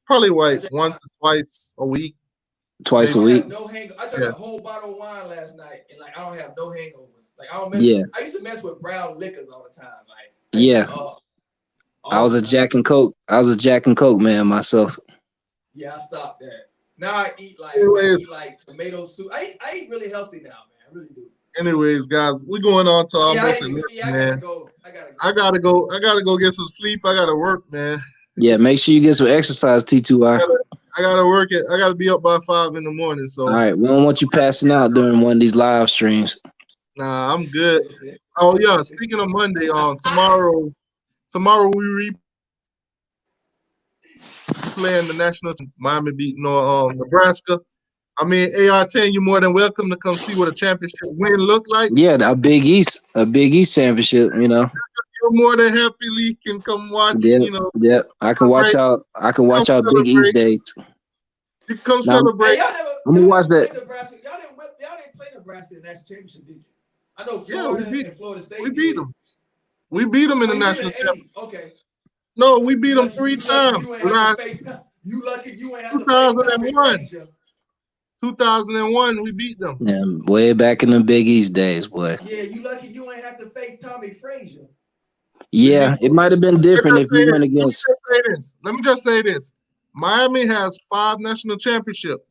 probably like once or twice a week.
Twice a week.
I drank a whole bottle of wine last night, and like I don't have no hangovers. Like I don't mess. I used to mess with brown liquors all the time.
I was a Jack and Coke. Man myself.
Yeah, I stopped that. Now I eat like tomato soup. I eat really healthy now, man. I really do.
Anyways, guys, we're going on to our man. I gotta go get some sleep. I gotta work, man.
Yeah, make sure you get some exercise, T2Y.
I gotta work it. I gotta be up by 5 in the morning. So
all right, we don't want you passing out during one of these live streams.
Nah, I'm good. Oh yeah, speaking of Monday, tomorrow we playing the national. Miami beating Nebraska. I mean, AR-10, you're more than welcome to come see what a championship win look like.
Yeah, a Big East championship. You know,
you're more than happily can come watch.
Yeah, I can watch out. I can watch out Big East days.
You come celebrate.
Hey,
I'm gonna watch that.
Y'all didn't play Nebraska in the national championship, did you? I know Florida and Florida State.
We beat them. We beat them in the national championship.
Okay.
No, we beat them 3 times.
You lucky you ain't have to 2001.
2001, we beat them.
Yeah, way back in the Big East days, boy.
Yeah, you lucky you ain't have to face Tommy Frazier.
Yeah, it might have been different if you went against.
Let me just say this. Miami has 5 national championships.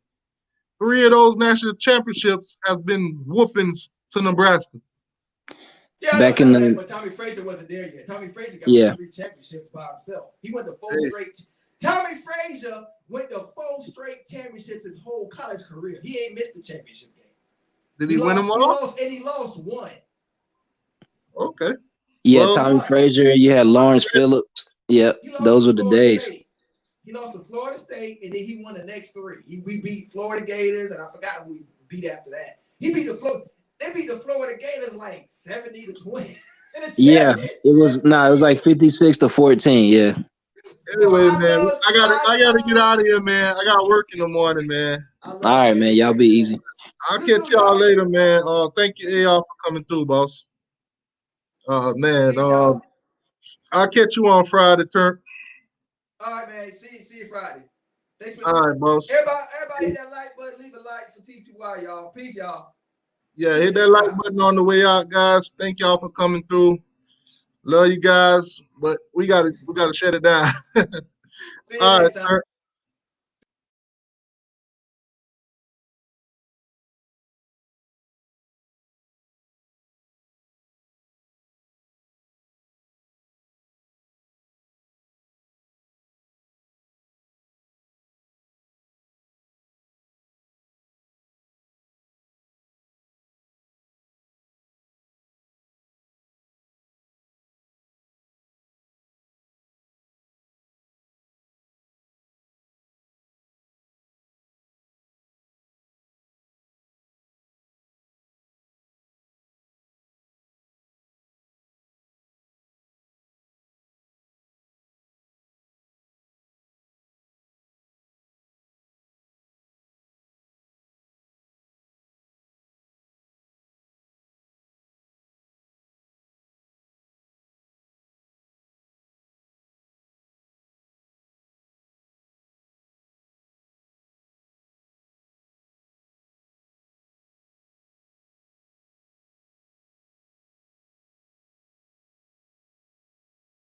3 of those national championships has been whoopings to Nebraska.
Yeah,
back in the,
but Tommy Frazier wasn't there yet. Tommy Frazier got 3 championships by himself. He went to 4 straight. Tommy Frazier went to 4 straight championships his whole college career. He ain't missed the championship game.
Did he win them all?
He lost one.
Okay.
Yeah, well, Tommy Frazier. You had Lawrence Phillips. Yep, those were the days.
State. He lost to Florida State, and then he won the next 3. We beat Florida Gators, and I forgot who we beat after that. He beat They beat the Florida Gators like 70-20.
Yeah, it was like 56-14. Yeah.
Anyway, man, I gotta get out of here, man. I got work in the morning, man.
All right, man. Y'all be easy.
I'll catch y'all later, man. Thank you, AR, for coming through, boss. Man, I'll catch you on Friday, Turnt.
All right, man. See you Friday. Thanks for
all right, boss.
Everybody hit that like button. Leave a like for T2Y, y'all. Peace, y'all.
Yeah, hit that like button on the way out, guys. Thank y'all for coming through. Love you guys, but we gotta shut it down.
See you next time.